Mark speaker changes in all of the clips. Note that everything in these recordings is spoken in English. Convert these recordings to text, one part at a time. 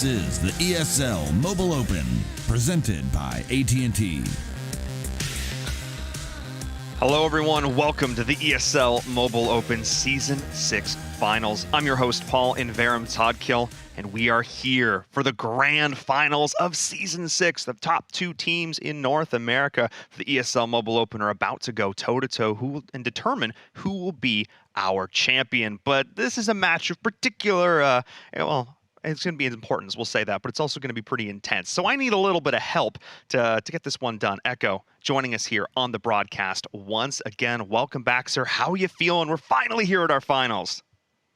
Speaker 1: This is the ESL Mobile Open, presented by AT&T.
Speaker 2: Hello everyone, welcome to the ESL Mobile Open Season 6 Finals. I'm your host, Paul Inverum Toddkill, and we are here for the grand finals of Season 6. The top two teams in North America for the ESL Mobile Open are about to go toe-to-toe and determine who will be our champion. But this is a match of particular, it's going to be important, we'll say that, but it's also going to be pretty intense. So I need a little bit of help to get this one done. Echo joining us here on the broadcast once again. Welcome back, sir. How are you feeling? We're finally here at our finals.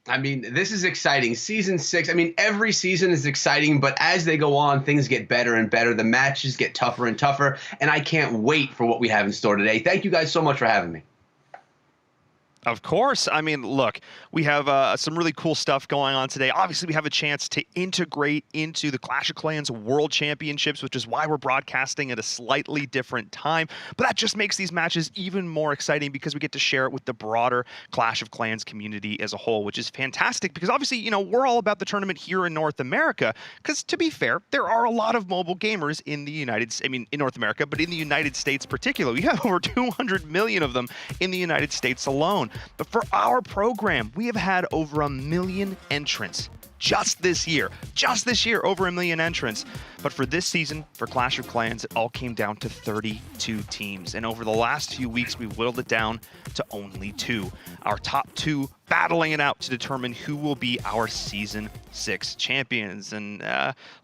Speaker 3: I mean, this is exciting. Season 6, I mean, every season is exciting, but as they go on, things get better and better. The matches get tougher and tougher, and I can't wait for what we have in store today. Thank you guys so much for having me.
Speaker 2: Of course. I mean, look, we have some really cool stuff going on today. Obviously, we have a chance to integrate into the Clash of Clans World Championships, which is why we're broadcasting at a slightly different time. But that just makes these matches even more exciting because we get to share it with the broader Clash of Clans community as a whole, which is fantastic because obviously, you know, we're all about the tournament here in North America because, to be fair, there are a lot of mobile gamers in the in North America, but in the United States particularly. We have over 200 million of them in the United States alone. But for our program, we have had over 1 million entrants just this year, over 1 million entrants. But for this season, for Clash of Clans, it all came down to 32 teams. And over the last few weeks, we whittled it down to only 2. Our top 2 battling it out to determine who will be our Season 6 champions. And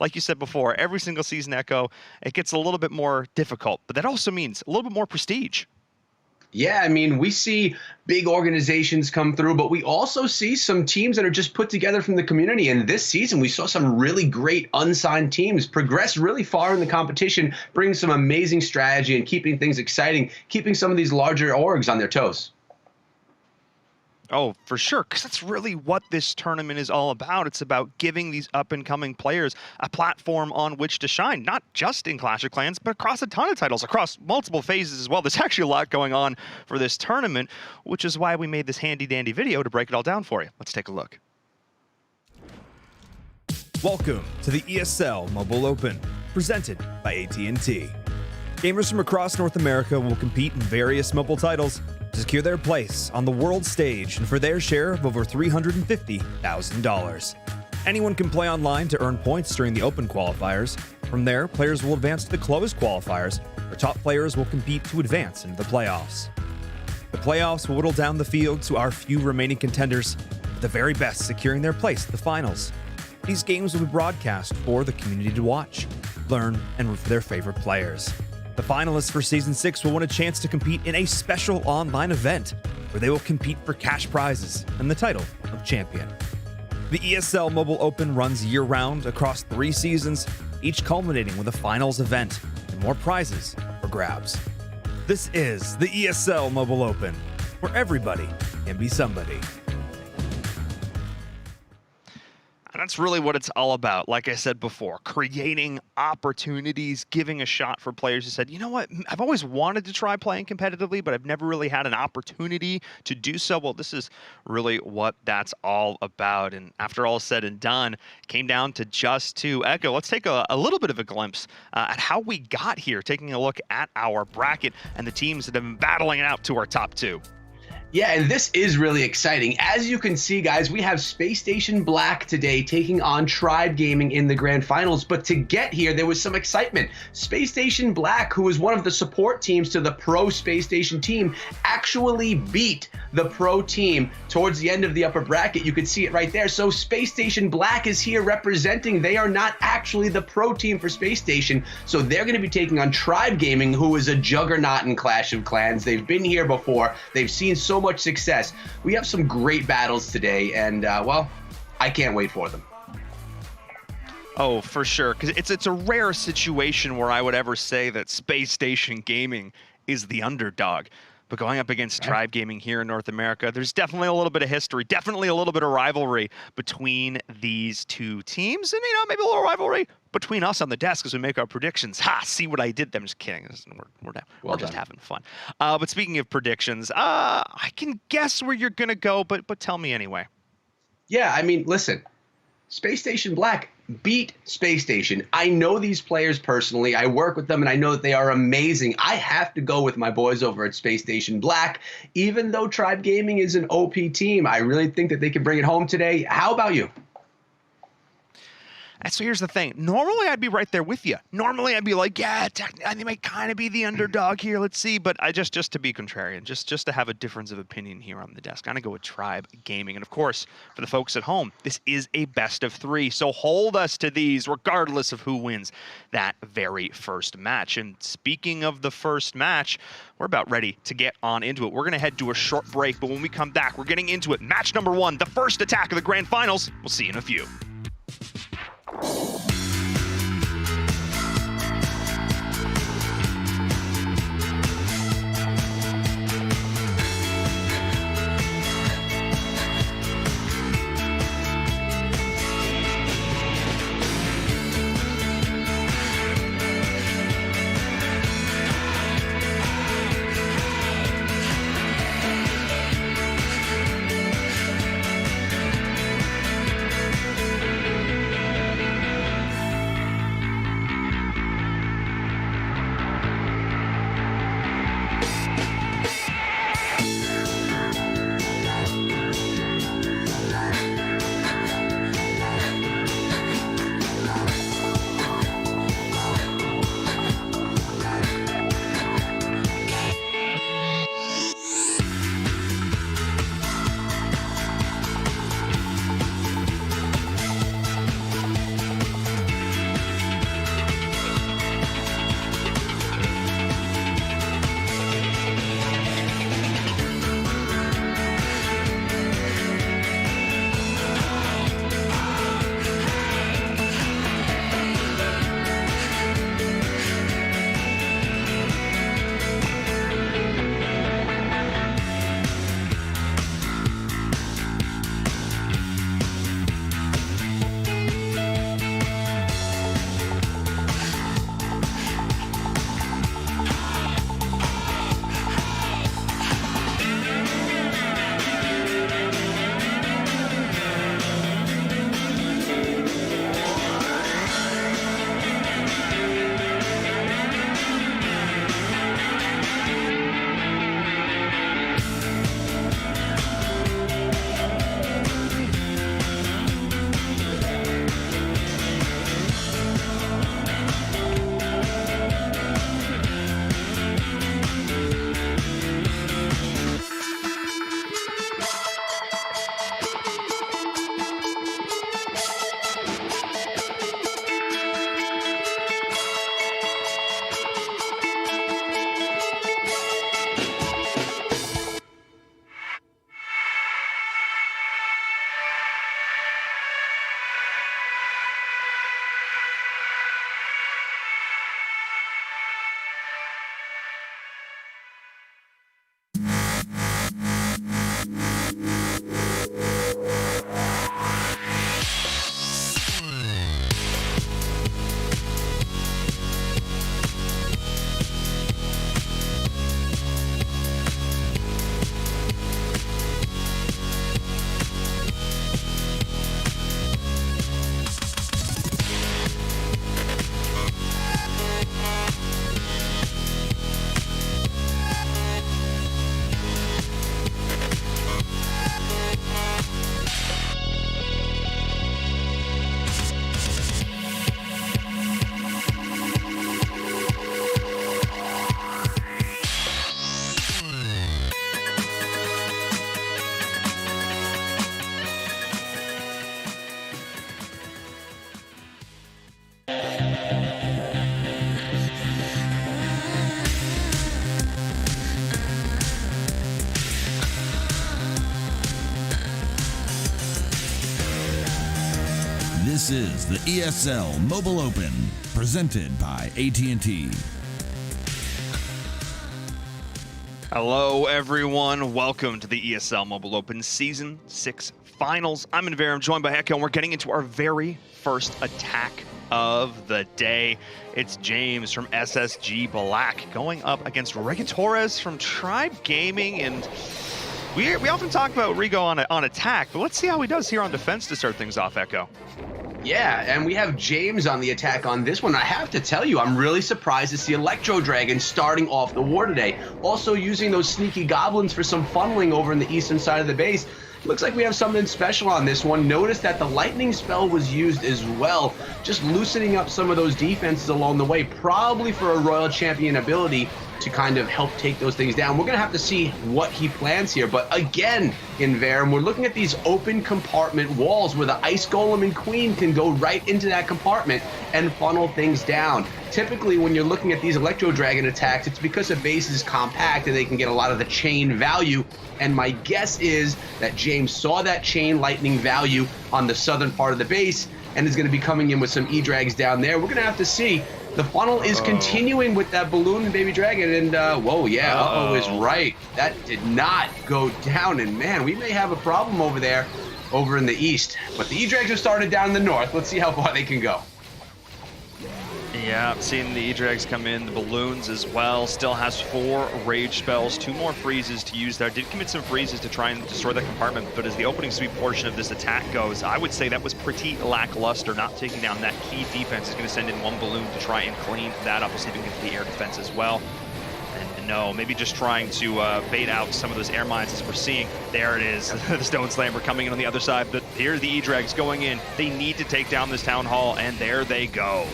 Speaker 2: like you said before, every single season, Echo, it gets a little bit more difficult. But that also means a little bit more prestige.
Speaker 3: Yeah, I mean, we see big organizations come through, but we also see some teams that are just put together from the community. And this season, we saw some really great unsigned teams progress really far in the competition, bring some amazing strategy and keeping things exciting, keeping some of these larger orgs on their toes.
Speaker 2: Oh, for sure, because that's really what this tournament is all about. It's about giving these up-and-coming players a platform on which to shine, not just in Clash of Clans, but across a ton of titles, across multiple phases as well. There's actually a lot going on for this tournament, which is why we made this handy-dandy video to break it all down for you. Let's take a look.
Speaker 4: Welcome to the ESL Mobile Open, presented by AT&T. Gamers from across North America will compete in various mobile titles to secure their place on the world stage and for their share of over $350,000. Anyone can play online to earn points during the open qualifiers. From there, players will advance to the closed qualifiers, where top players will compete to advance into the playoffs. The playoffs will whittle down the field to our few remaining contenders, with the very best securing their place at the finals. These games will be broadcast for the community to watch, learn, and root for their favorite players. The finalists for Season 6 will win a chance to compete in a special online event, where they will compete for cash prizes and the title of champion. The ESL Mobile Open runs year-round across 3 seasons, each culminating with a finals event and more prizes for grabs. This is the ESL Mobile Open, where everybody can be somebody.
Speaker 2: And that's really what it's all about. Like I said before, creating opportunities, giving a shot for players who said, you know what, I've always wanted to try playing competitively, but I've never really had an opportunity to do so. Well, this is really what that's all about. And after all is said and done, it came down to just 2. Echo, let's take a little bit of a glimpse at how we got here, taking a look at our bracket and the teams that have been battling it out to our top 2.
Speaker 3: Yeah, and this is really exciting. As you can see, guys, we have Space Station Black today taking on Tribe Gaming in the grand finals. But to get here, there was some excitement. Space Station Black, who is one of the support teams to the Pro Space Station team, actually beat the Pro team towards the end of the upper bracket. You could see it right there. So Space Station Black is here representing. They are not actually the Pro team for Space Station. So they're going to be taking on Tribe Gaming, who is a juggernaut in Clash of Clans. They've been here before. They've seen so much success. We have some great battles today, and well, I can't wait for them.
Speaker 2: Oh, for sure, because it's a rare situation where I would ever say that Space Station Gaming is the underdog. But going up against Tribe Gaming here in North America, there's definitely a little bit of history, definitely a little bit of rivalry between these 2 teams, and maybe a little rivalry between us on the desk as we make our predictions. Ha! See what I did? I'm just kidding. We're just having fun. But speaking of predictions, I can guess where you're gonna go, but tell me anyway.
Speaker 3: Yeah, I mean, listen, Space Station Black beat Space Station. I know these players personally. I work with them, and I know that they are amazing. I have to go with my boys over at Space Station Black. Even though Tribe Gaming is an OP team, I really think that they can bring it home today. How about you?
Speaker 2: And so here's the thing. Normally, I'd be right there with you. Normally, I'd be like, yeah, they might kind of be the underdog here. Let's see. But I just to be contrarian, just to have a difference of opinion here on the desk, I'm going to go with Tribe Gaming. And of course, for the folks at home, this is a best of 3. So hold us to these regardless of who wins that very first match. And speaking of the first match, we're about ready to get on into it. We're going to head to a short break. But when we come back, we're getting into it. Match number 1, the first attack of the grand finals. We'll see you in a few.
Speaker 1: This is the ESL Mobile Open, presented by AT&T.
Speaker 2: Hello, everyone. Welcome to the ESL Mobile Open Season 6 Finals. I'm Inver. I'm joined by Echo, and we're getting into our very first attack of the day. It's James from SSG Black going up against Regatores from Tribe Gaming, and we often talk about Rigo on attack, but let's see how he does here on defense to start things off, Echo.
Speaker 3: Yeah, and we have James on the attack on this one. I have to tell you, I'm really surprised to see Electro Dragon starting off the war today. Also using those sneaky goblins for some funneling over in the eastern side of the base. Looks like we have something special on this one. Notice that the lightning spell was used as well, just loosening up some of those defenses along the way, probably for a Royal Champion ability to kind of help take those things down. We're going to have to see what he plans here. But again, in Verum, we're looking at these open compartment walls where the Ice Golem and Queen can go right into that compartment and funnel things down. Typically, when you're looking at these Electro Dragon attacks, it's because the base is compact and they can get a lot of the chain value. And my guess is that James saw that chain lightning value on the southern part of the base and is going to be coming in with some E-Drags down there. We're going to have to see. The funnel is continuing with that balloon and baby dragon, and whoa, yeah, uh-oh is right. That did not go down, and man, we may have a problem over there, over in the east. But the E-Drags have started down in the north. Let's see how far they can go.
Speaker 2: Yeah, seeing the E-Drags come in, the balloons as well. Still has 4 rage spells, 2 more freezes to use there. Did commit some freezes to try and destroy the compartment, but as the opening sweep portion of this attack goes, I would say that was pretty lackluster. Not taking down that key defense is going to send in 1 balloon to try and clean that up. We'll see if we can get to the air defense as well. And no, maybe just trying to bait out some of those air mines as we're seeing. There it is, the Stone Slammer coming in on the other side. But here's the E-Drags going in. They need to take down this Town Hall, and there they go.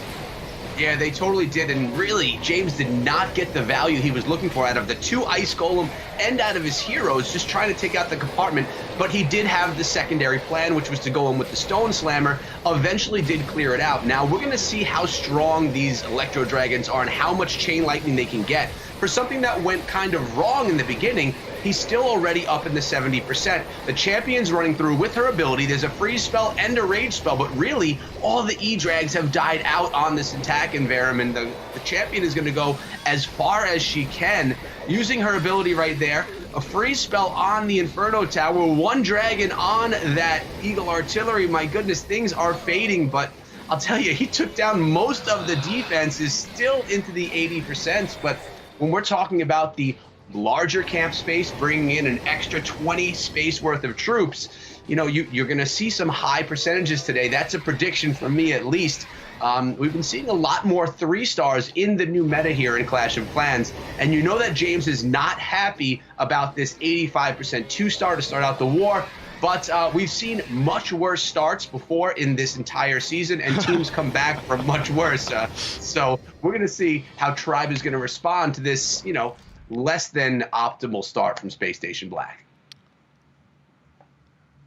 Speaker 3: Yeah, they totally did, and really, James did not get the value he was looking for out of the 2 Ice Golem and out of his heroes, just trying to take out the compartment, but he did have the secondary plan, which was to go in with the Stone Slammer, eventually did clear it out. Now, we're going to see how strong these Electro Dragons are and how much Chain Lightning they can get. For something that went kind of wrong in the beginning, he's still already up in the 70%. The champion's running through with her ability. There's a freeze spell and a rage spell, but really, all the E-Drags have died out on this attack in Verum, and the champion is going to go as far as she can, using her ability right there. A freeze spell on the Inferno Tower, 1 dragon on that Eagle Artillery. My goodness, things are fading, but I'll tell you, he took down most of the defense, is still into the 80%, but when we're talking about the larger camp space, bringing in an extra 20 space worth of troops, you know, you're going to see some high percentages today. That's a prediction for me, at least. We've been seeing a lot more 3-stars in the new meta here in Clash of Clans, and you know that James is not happy about this 85% 2-star to start out the war. But we've seen much worse starts before in this entire season, and teams come back from much worse. So we're going to see how Tribe is going to respond to this, you know, less than optimal start from Space Station Black.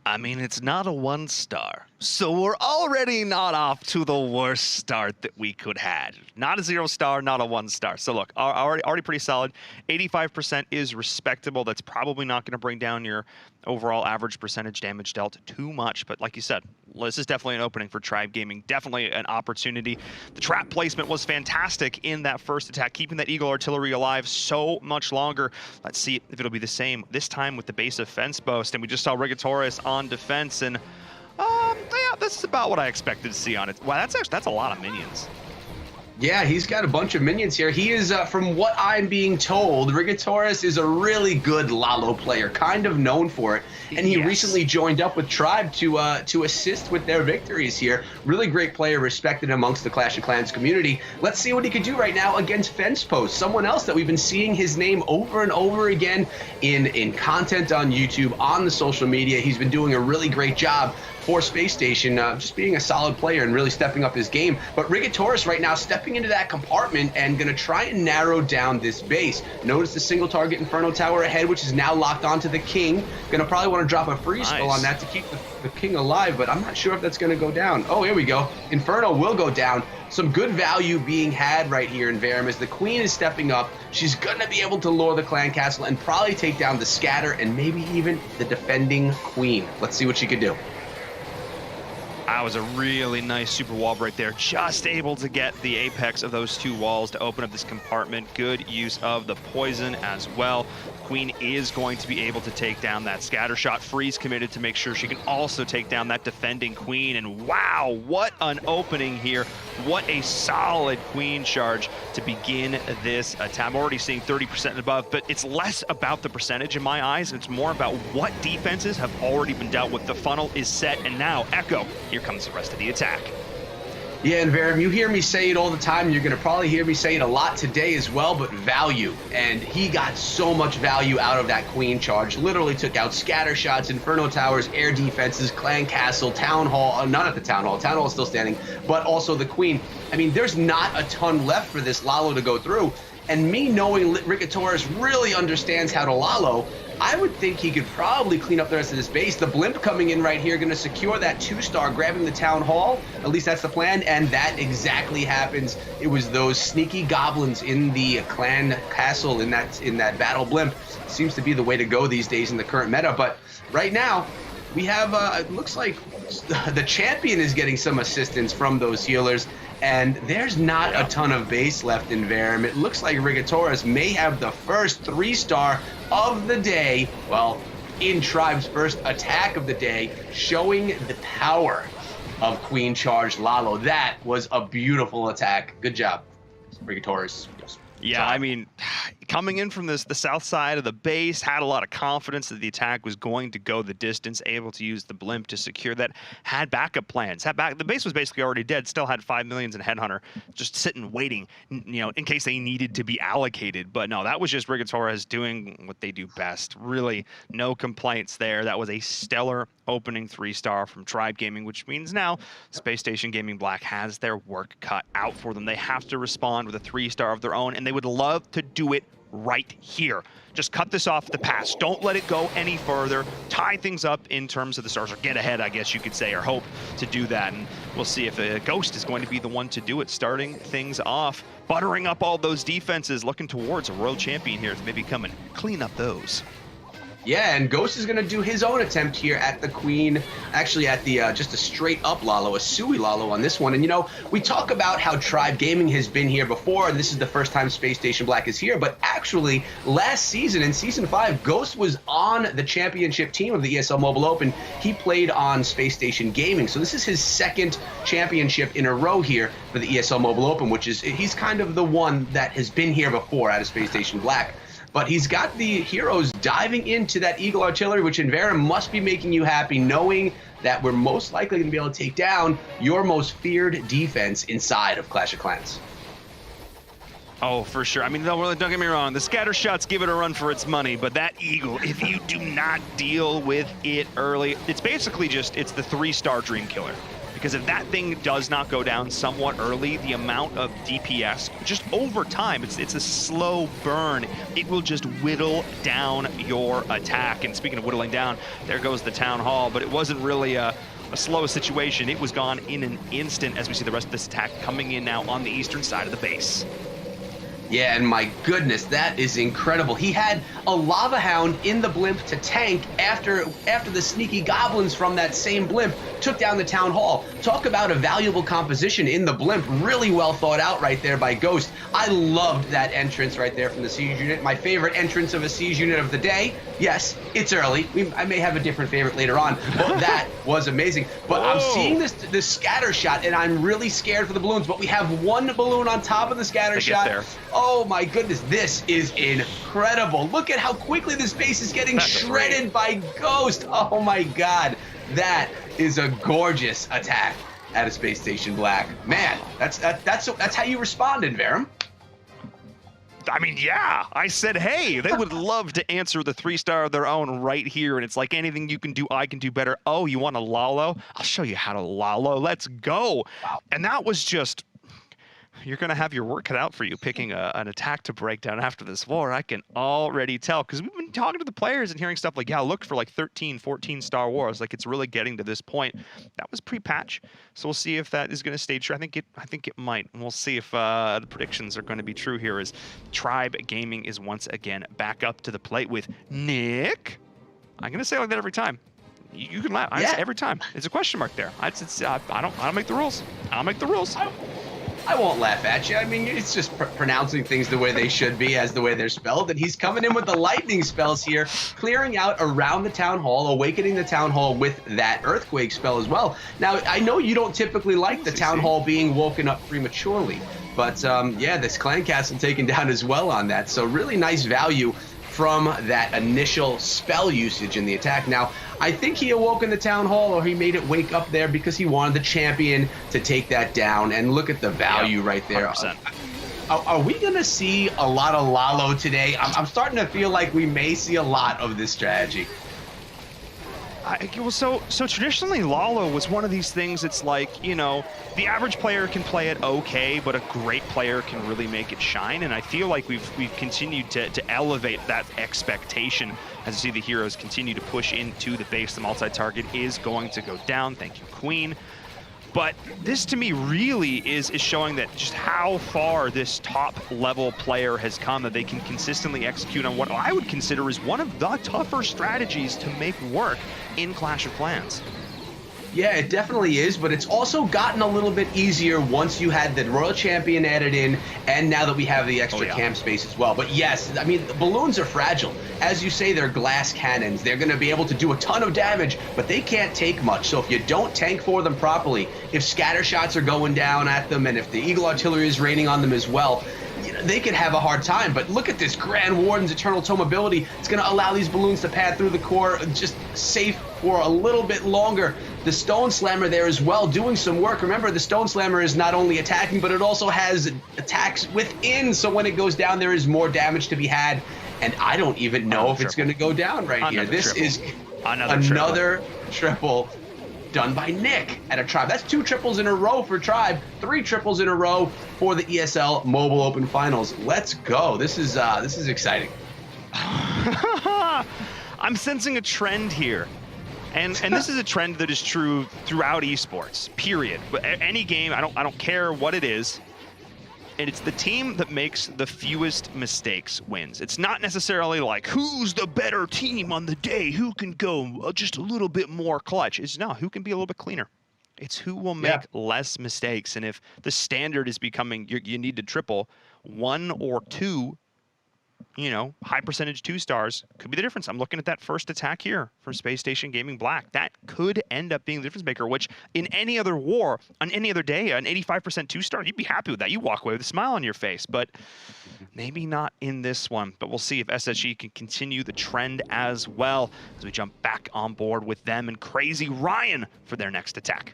Speaker 2: I mean, it's not a 1-star, so we're already not off to the worst start that we could have. Not a 0-star, not a 1-star. So look, already pretty solid. 85% is respectable. That's probably not going to bring down your overall average percentage damage dealt too much, but like you said, this is definitely an opening for Tribe Gaming, definitely an opportunity. The trap placement was fantastic in that first attack, keeping that Eagle Artillery alive so much longer. Let's see if it'll be the same this time with the base of Fence Boast, and we just saw Regatores on defense, and yeah, this is about what I expected to see on it. Wow, that's a lot of minions.
Speaker 3: Yeah, he's got a bunch of minions here. He is, from what I'm being told, Regatores is a really good Lalo player, kind of known for it. And he recently joined up with Tribe to assist with their victories here. Really great player, respected amongst the Clash of Clans community. Let's see what he could do right now against Fence Post, someone else that we've been seeing his name over and over again in content on YouTube, on the social media. He's been doing a really great job for Space Station, just being a solid player and really stepping up his game. But Regatores right now stepping into that compartment and going to try and narrow down this base. Notice the single target Inferno Tower ahead, which is now locked onto the King. Going to probably want to drop a freeze spell on that to keep the King alive, but I'm not sure if that's going to go down. Oh, here we go. Inferno will go down. Some good value being had right here in Verum as the Queen is stepping up. She's going to be able to lure the Clan Castle and probably take down the Scatter and maybe even the defending Queen. Let's see what she could do.
Speaker 2: That was a really nice super wall break there. Just able to get the apex of those two walls to open up this compartment. Good use of the poison as well. Queen is going to be able to take down that scatter shot. Freeze committed to make sure she can also take down that defending Queen. And wow, what an opening here. What a solid Queen charge to begin this attack. I'm already seeing 30% and above, but it's less about the percentage in my eyes. It's more about what defenses have already been dealt with. The funnel is set, and now Echo, here comes the rest of the attack.
Speaker 3: Yeah, and Verum, you hear me say it all the time. You're going to probably hear me say it a lot today as well, but value. And he got so much value out of that Queen charge. Literally took out scatter shots, Inferno Towers, air defenses, Clan Castle, Town Hall. Not at the Town Hall. Town Hall is still standing, but also the Queen. I mean, there's not a ton left for this Lalo to go through. And me knowing Rigotaurus really understands how to Lalo, I would think he could probably clean up the rest of this base. The Blimp coming in right here, going to secure that 2-star, grabbing the Town Hall. At least that's the plan, and that exactly happens. It was those sneaky goblins in the Clan Castle in that battle Blimp. Seems to be the way to go these days in the current meta. But right now, we have, it looks like the champion is getting some assistance from those healers. And there's not a ton of base left in Verum. It looks like Rigotaurus may have the first 3-star of the day, well, in Tribe's first attack of the day, showing the power of Queen Charge Lalo. That was a beautiful attack. Good job, Rigotaurus.
Speaker 2: Yeah, I mean, coming in from the south side of the base, had a lot of confidence that the attack was going to go the distance, able to use the Blimp to secure that, had backup plans. The base was basically already dead, still had 5 millions in Headhunter, just sitting, waiting, you know, in case they needed to be allocated. But no, that was just Rigotaurus doing what they do best. Really, no complaints there. That was a stellar opening 3-star from Tribe Gaming, which means now Space Station Gaming Black has their work cut out for them. They have to respond with a 3-star of their own, and they would love to do it right here. Just cut this off the pass. Don't let it go any further. Tie things up in terms of the stars, or get ahead, I guess you could say, or hope to do that. And we'll see if Ghost is going to be the one to do it, starting things off, buttering up all those defenses, looking towards a world champion here to maybe come and clean up those.
Speaker 3: Yeah, and Ghost is going to do his own attempt here at the Queen, actually at the just a straight up Lalo, a Sui Lalo on this one. And you know, we talk about how Tribe Gaming has been here before, and this is the first time Space Station Black is here, but actually last season in Season 5, Ghost was on the championship team of the ESL Mobile Open. He played on Space Station Gaming, so this is his second championship in a row here for the ESL Mobile Open, which is, he's kind of the one that has been here before out of Space Station Black. But he's got the heroes diving into that Eagle Artillery, which in Verum must be making you happy, knowing that we're most likely going to be able to take down your most feared defense inside of Clash of Clans.
Speaker 2: Oh, for sure. I mean, don't get me wrong. The scatter shots give it a run for its money, but that Eagle, if you do not deal with it early, it's basically just, it's the 3-star Dream Killer. Because if that thing does not go down somewhat early, the amount of DPS, just over time, it's a slow burn. It will just whittle down your attack. And speaking of whittling down, there goes the Town Hall, but it wasn't really a slow situation. It was gone in an instant as we see the rest of this attack coming in now on the eastern side of the base.
Speaker 3: Yeah, and my goodness, that is incredible. He had a Lava Hound in the Blimp to tank after the sneaky goblins from that same Blimp took down the Town Hall. Talk about a valuable composition in the Blimp. Really well thought out right there by Ghost. I loved that entrance right there from the Siege unit. My favorite entrance of a Siege unit of the day. Yes, it's early. I may have a different favorite later on, but that was amazing. But I'm seeing this scatter shot, and I'm really scared for the balloons, but we have one balloon on top of the scatter shot.
Speaker 2: There.
Speaker 3: Oh my goodness, this is incredible. Look at how quickly this base is getting shredded by Ghost. Oh my God, that is a gorgeous attack at a Space Station Black. Man, that's how you respond in Verum.
Speaker 2: I mean, yeah, I said, hey, they would love to answer the 3-star of their own right here. And it's like, anything you can do, I can do better. Oh, you want to Lalo? I'll show you how to Lalo. Let's go. Wow. And that was just, you're going to have your work cut out for you picking an attack to break down after this war. I can already tell, because we've been talking to the players and hearing stuff like, yeah, look for like 13, 14 Star Wars. Like, it's really getting to this point. That was pre-patch, so we'll see if that is going to stay true. I think it might, and we'll see if the predictions are going to be true here as Tribe Gaming is once again back up to the plate with Nick. I'm going to say it like that every time. You can laugh.
Speaker 3: Yeah.
Speaker 2: Every time. It's a question mark there. I don't make the rules. I don't make the rules.
Speaker 3: I won't laugh at you. I mean, it's just pronouncing things the way they should be as the way they're spelled. And he's coming in with the lightning spells here, clearing out around the town hall, awakening the town hall with that earthquake spell as well. Now, I know you don't typically like the town hall being woken up prematurely, but yeah, this clan castle taken down as well on that. So really nice value from that initial spell usage in the attack. Now, I think he awoke in the town hall, or he made it wake up there because he wanted the champion to take that down. And look at the value right there.
Speaker 2: 100%.
Speaker 3: Are we going to see a lot of Lalo today? I'm starting to feel like we may see a lot of this strategy.
Speaker 2: So traditionally, Lalo was one of these things. It's like, you know, the average player can play it okay, but a great player can really make it shine. And I feel like we've continued to elevate that expectation as you see the heroes continue to push into the base. The multi-target is going to go down. Thank you, Queen. But this to me really is showing that just how far this top level player has come, that they can consistently execute on what I would consider is one of the tougher strategies to make work in Clash of Clans.
Speaker 3: Yeah, it definitely is, but it's also gotten a little bit easier once you had the Royal Champion added in, and now that we have the extra camp space as well. But yes, I mean, the balloons are fragile. As you say, they're glass cannons. They're going to be able to do a ton of damage, but they can't take much. So if you don't tank for them properly, if scatter shots are going down at them, and if the Eagle Artillery is raining on them as well, you know, they could have a hard time. But look at this Grand Warden's Eternal Tome ability. It's going to allow these balloons to pad through the core, just safe for a little bit longer. The Stone Slammer there as well, doing some work. Remember, the Stone Slammer is not only attacking, but it also has attacks within. So when it goes down, there is more damage to be had. And I don't even know if it's going to go down right here. This is another triple done by Nick at a Tribe. That's 2 triples in a row for Tribe, 3 triples in a row for the ESL Mobile Open Finals. Let's go. This is exciting.
Speaker 2: I'm sensing a trend here. And this is a trend that is true throughout esports, period. Any game, I don't care what it is, and it's the team that makes the fewest mistakes wins. It's not necessarily like, who's the better team on the day, who can go just a little bit more clutch. It's no, who can be a little bit cleaner. It's who will make less mistakes. And if the standard is becoming, you need to triple 1 or 2, you know, high percentage 2-stars could be the difference. I'm looking at that first attack here from Space Station Gaming Black. That could end up being the difference maker, which in any other war, on any other day, an 85% 2-star, you'd be happy with that. You walk away with a smile on your face, but maybe not in this one. But we'll see if SSG can continue the trend as well as we jump back on board with them and Crazy Ryan for their next attack.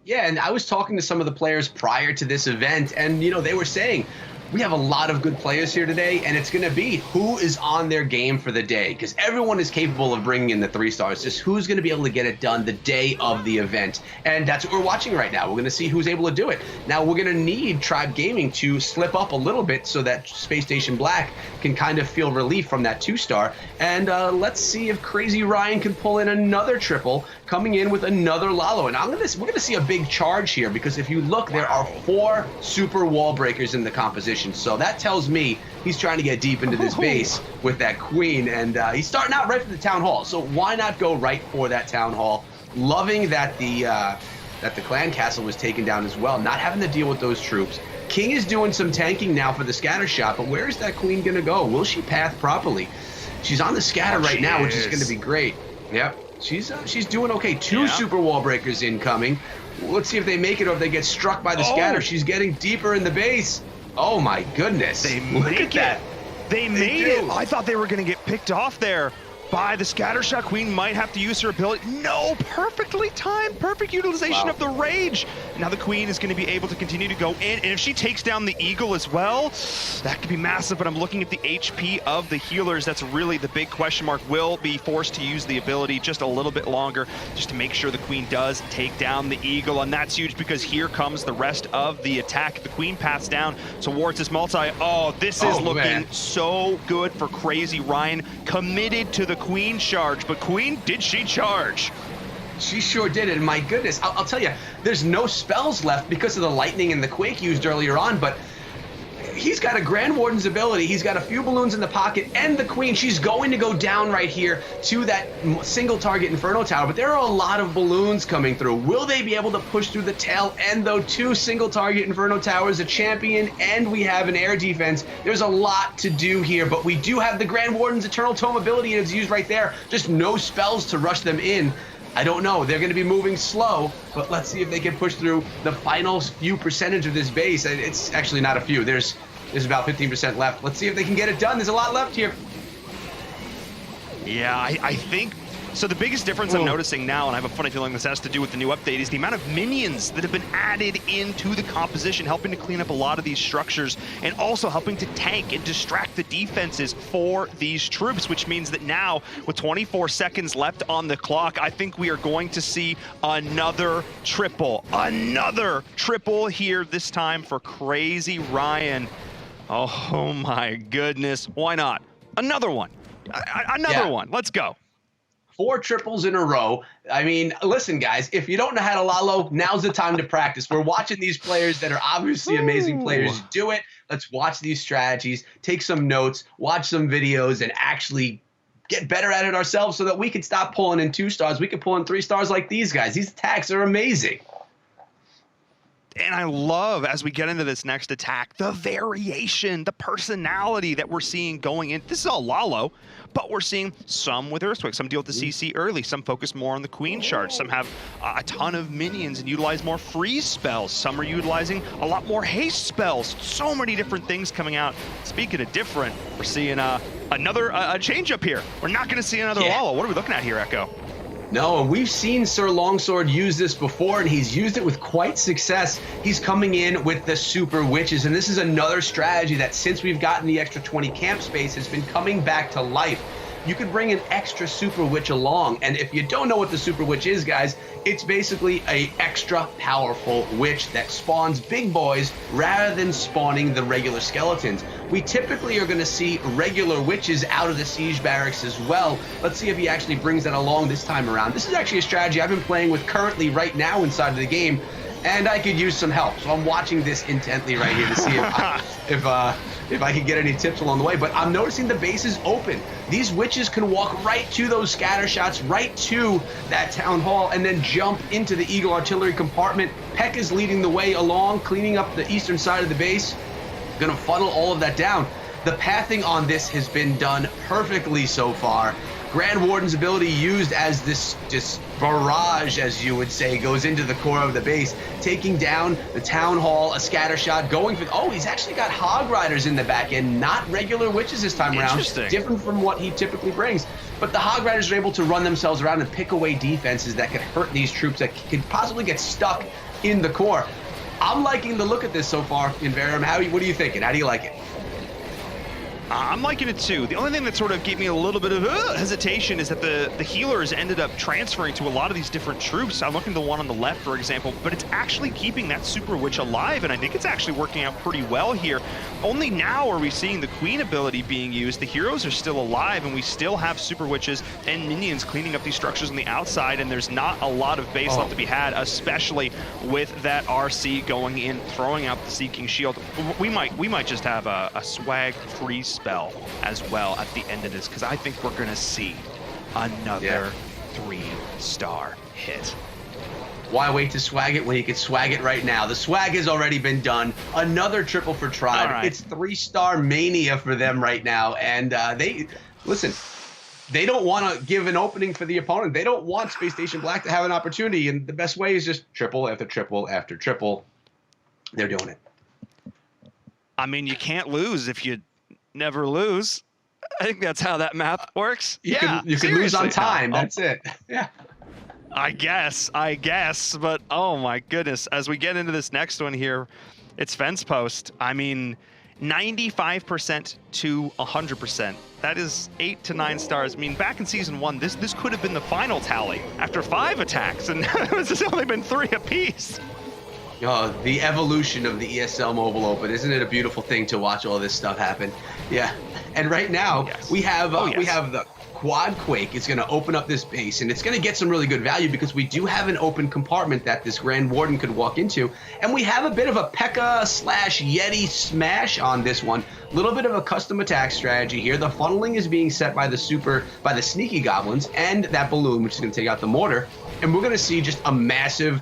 Speaker 3: Yeah, and I was talking to some of the players prior to this event, and, you know, they were saying, we have a lot of good players here today, and it's going to be who is on their game for the day, because everyone is capable of bringing in the 3-stars. Just who's going to be able to get it done the day of the event, and that's what we're watching right now. We're going to see who's able to do it. Now, we're going to need Tribe Gaming to slip up a little bit so that Space Station Black can kind of feel relief from that 2-star, and let's see if Crazy Ryan can pull in another triple, coming in with another Lalo. And we're going to see a big charge here, because if you look, there are 4 super wall breakers in the composition. So that tells me he's trying to get deep into this base with that Queen, and he's starting out right from the Town Hall. So why not go right for that Town Hall? Loving that the clan castle was taken down as well, not having to deal with those troops. King is doing some tanking now for the scatter shot, but where is that Queen going to go? Will she path properly? She's on the scatter right now, which is going to be great. Yep, she's doing okay. 2 super wall breakers incoming. Let's see if they make it or if they get struck by the scatter. She's getting deeper in the base. Oh my goodness.
Speaker 2: They make it. They made it. I thought they were going to get picked off there by the scattershot. Queen might have to use her ability. No, perfectly timed, perfect utilization of the rage. Now the Queen is going to be able to continue to go in, and if she takes down the Eagle as well, that could be massive. But I'm looking at the HP of the healers. That's really the big question mark. Will be forced to use the ability just a little bit longer just to make sure the Queen does take down the Eagle, and that's huge because here comes the rest of the attack. The Queen passed down towards this multi. Oh, this is looking so good for Crazy Ryan. Committed to the Queen charge, but Queen, did she charge?
Speaker 3: She sure did it. My goodness, I'll tell you, there's no spells left because of the lightning and the quake used earlier on, but he's got a Grand Warden's ability. He's got a few balloons in the pocket and the queen. She's going to go down right here to that single target Inferno Tower, but there are a lot of balloons coming through. Will they be able to push through the tail end, though? 2 single target Inferno Towers, a champion, and we have an air defense. There's a lot to do here, but we do have the Grand Warden's Eternal Tome ability, and it's used right there. Just no spells to rush them in. I don't know. They're going to be moving slow, but let's see if they can push through the final few percentage of this base. It's actually not a few. There's about 15% left. Let's see if they can get it done. There's a lot left here.
Speaker 2: Yeah, I think so. The biggest difference I'm noticing now, and I have a funny feeling this has to do with the new update, is the amount of minions that have been added into the composition, helping to clean up a lot of these structures and also helping to tank and distract the defenses for these troops, which means that now with 24 seconds left on the clock, I think we are going to see another triple here, this time for Crazy Ryan. Oh my goodness, why not? Another one. Another one. Let's go.
Speaker 3: 4 triples in a row. I mean, listen, guys, if you don't know how to Lalo, now's the time to practice. We're watching these players that are obviously amazing players do it. Let's watch these strategies, take some notes, watch some videos, and actually get better at it ourselves so that we can stop pulling in 2 stars. We can pull in 3 stars like these guys. These attacks are amazing.
Speaker 2: And I love, as we get into this next attack, the variation, the personality that we're seeing going in. This is all Lalo, but we're seeing some with Earthquake. Some deal with the CC early. Some focus more on the Queen shard. Some have a ton of minions and utilize more freeze spells. Some are utilizing a lot more haste spells. So many different things coming out. Speaking of different, we're seeing another change up here. We're not going to see another Lalo. What are we looking at here, Echo?
Speaker 3: No, and we've seen Sir Longsword use this before, and he's used it with quite success. He's coming in with the Super Witches, and this is another strategy that, since we've gotten the extra 20 camp space, has been coming back to life. You could bring an extra Super Witch along, and if you don't know what the Super Witch is, guys, it's basically a extra powerful witch that spawns big boys rather than spawning the regular skeletons. We typically are going to see regular witches out of the siege barracks as well. Let's see if he actually brings that along this time around. This is actually a strategy I've been playing with currently right now inside of the game, and I could use some help. So I'm watching this intently right here to see if I can get any tips along the way. But I'm noticing the base is open. These witches can walk right to those scatter shots, right to that town hall, and then jump into the Eagle artillery compartment. Peck is leading the way along, cleaning up the eastern side of the base. Gonna funnel all of that down. The pathing on this has been done perfectly so far. Grand Warden's ability used as this just barrage, as you would say, goes into the core of the base, taking down the town hall, a scatter shot, going for, oh, he's actually got Hog Riders in the back end, not regular witches this time around, different from what he typically brings. But the Hog Riders are able to run themselves around and pick away defenses that could hurt these troops that could possibly get stuck in the core. I'm liking the look at this so far, Inverium. What are you thinking? How do you like it?
Speaker 2: I'm liking it too. The only thing that sort of gave me a little bit of hesitation is that the healers ended up transferring to a lot of these different troops. I'm looking at the one on the left, for example, but it's actually keeping that Super Witch alive, and I think it's actually working out pretty well here. Only now are we seeing the Queen ability being used. The heroes are still alive, and we still have Super Witches and minions cleaning up these structures on the outside, and there's not a lot of base left to be had, especially with that RC going in, throwing out the Seeking Shield. We might just have a swag freeze spell as well at the end of this, because I think we're going to see another 3-star hit.
Speaker 3: Why wait to swag it when you can swag it right now? The swag has already been done. Another triple for Tribe. Right. It's 3-star mania for them right now, and they don't want to give an opening for the opponent. They don't want Space Station Black to have an opportunity, and the best way is just triple after triple after triple. They're doing it.
Speaker 2: I mean, you can't lose if you never lose. I think that's how that math works.
Speaker 3: You can lose on time. That's it. Yeah.
Speaker 2: I guess. But oh my goodness, as we get into this next one here, it's Fence Post. I mean, 95% to 100%. That is 8 to 9 stars. I mean, back in season 1, this could have been the final tally after 5 attacks, and it's only been 3 apiece.
Speaker 3: The evolution of the ESL Mobile Open. Isn't it a beautiful thing to watch all this stuff happen? Yeah. And right now we have Quad Quake is going to open up this base, and it's going to get some really good value because we do have an open compartment that this Grand Warden could walk into, and we have a bit of a P.E.K.K.A. / Yeti smash on this one. A little bit of a custom attack strategy here. The funneling is being set by the sneaky goblins and that balloon, which is going to take out the mortar, and we're going to see just a massive,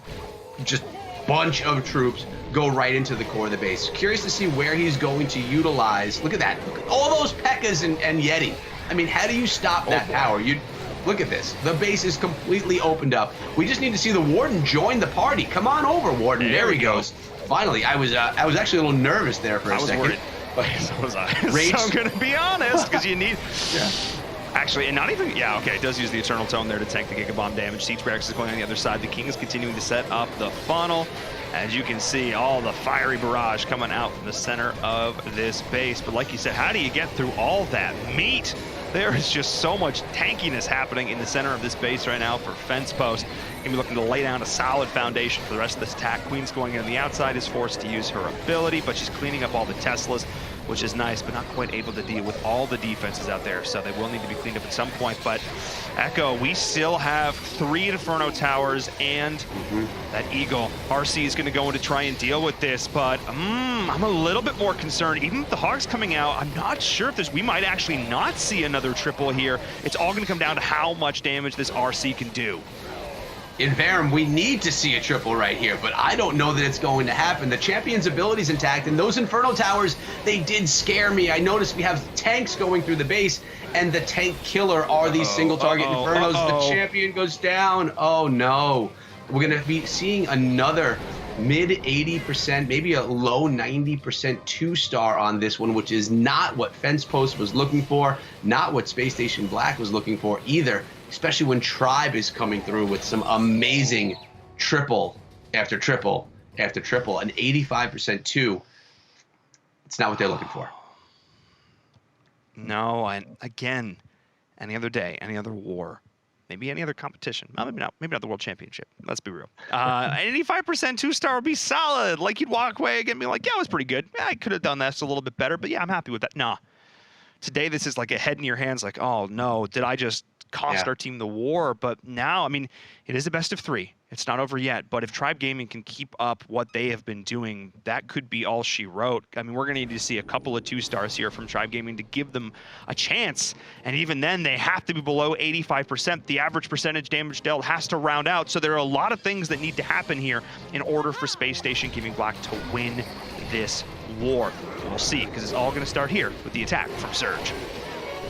Speaker 3: just bunch of troops go right into the core of the base. Curious to see where he's going to utilize. Look at that. Look at all those P.E.K.K.A.s and Yeti. I mean, how do you stop that power? You look at this. The base is completely opened up. We just need to see the Warden join the party. Come on over, Warden. There he goes. Finally, I was actually a little nervous there for a second.
Speaker 2: Worried. But so was I. So I'm gonna be honest, because you need.
Speaker 3: Yeah.
Speaker 2: Actually, and not even, yeah, okay, it does use the Eternal Tome there to tank the Gigabomb damage. Siege Barracks is going on the other side. The King is continuing to set up the funnel. As you can see, all the fiery barrage coming out from the center of this base. But like you said, how do you get through all that meat? There is just so much tankiness happening in the center of this base right now for Fence Post. Gonna be looking to lay down a solid foundation for the rest of this attack. Queen's going in on the outside, is forced to use her ability, but she's cleaning up all the Teslas, which is nice, but not quite able to deal with all the defenses out there. So they will need to be cleaned up at some point. But Echo, we still have 3 Inferno Towers and that Eagle. RC is going to go in to try and deal with this, but I'm a little bit more concerned. Even with the Hogs coming out, I'm not sure if we might actually not see another triple here. It's all going to come down to how much damage this RC can do.
Speaker 3: In Verum, we need to see a triple right here, but I don't know that it's going to happen. The champion's ability is intact, and those Inferno Towers, they did scare me. I noticed we have tanks going through the base, and the tank killer are these single-target Infernos. The champion goes down. Oh, no. We're going to be seeing another mid-80%, maybe a low 90% 2-star on this one, which is not what Fence Post was looking for, not what Space Station Black was looking for either, especially when Tribe is coming through with some amazing triple after triple after triple, an 85% 2. It's not what they're looking for.
Speaker 2: No, and again, any other day, any other war, maybe any other competition. Well, maybe not the World Championship. Let's be real. An 85% 2-star would be solid. Like, you'd walk away and be like, yeah, it was pretty good. Yeah, I could have done this a little bit better, but yeah, I'm happy with that. Nah. Today, this is like a head in your hands, like, oh no, did I just cost our team the war? But now, I mean, it is a best of 3. It's not over yet, but if Tribe Gaming can keep up what they have been doing, that could be all she wrote. I mean, we're going to need to see a couple of 2-stars here from Tribe Gaming to give them a chance, and even then, they have to be below 85%. The average percentage damage dealt has to round out, so there are a lot of things that need to happen here in order for Space Station Gaming Black to win this war. We'll see, because it's all going to start here with the attack from Surge.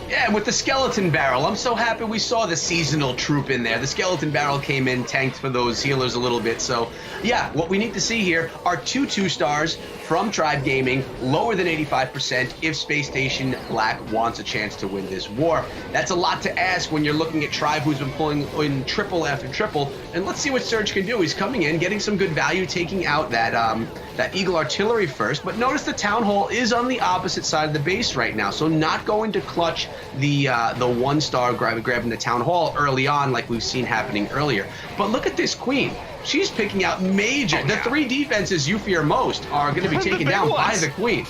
Speaker 3: Yeah, with the Skeleton Barrel, I'm so happy we saw the seasonal troop in there. The Skeleton Barrel came in, tanked for those healers a little bit. So, yeah, what we need to see here are 2 2-stars from Tribe Gaming, lower than 85% if Space Station Black wants a chance to win this war. That's a lot to ask when you're looking at Tribe, who's been pulling in triple after triple. And let's see what Surge can do. He's coming in, getting some good value, taking out that Eagle Artillery first. But notice the Town Hall is on the opposite side of the base right now, so not going to clutch the 1-star grabbing the Town Hall early on like we've seen happening earlier. But look at this Queen. She's picking out major. The 3 defenses you fear most are going to be taken down by the Queen.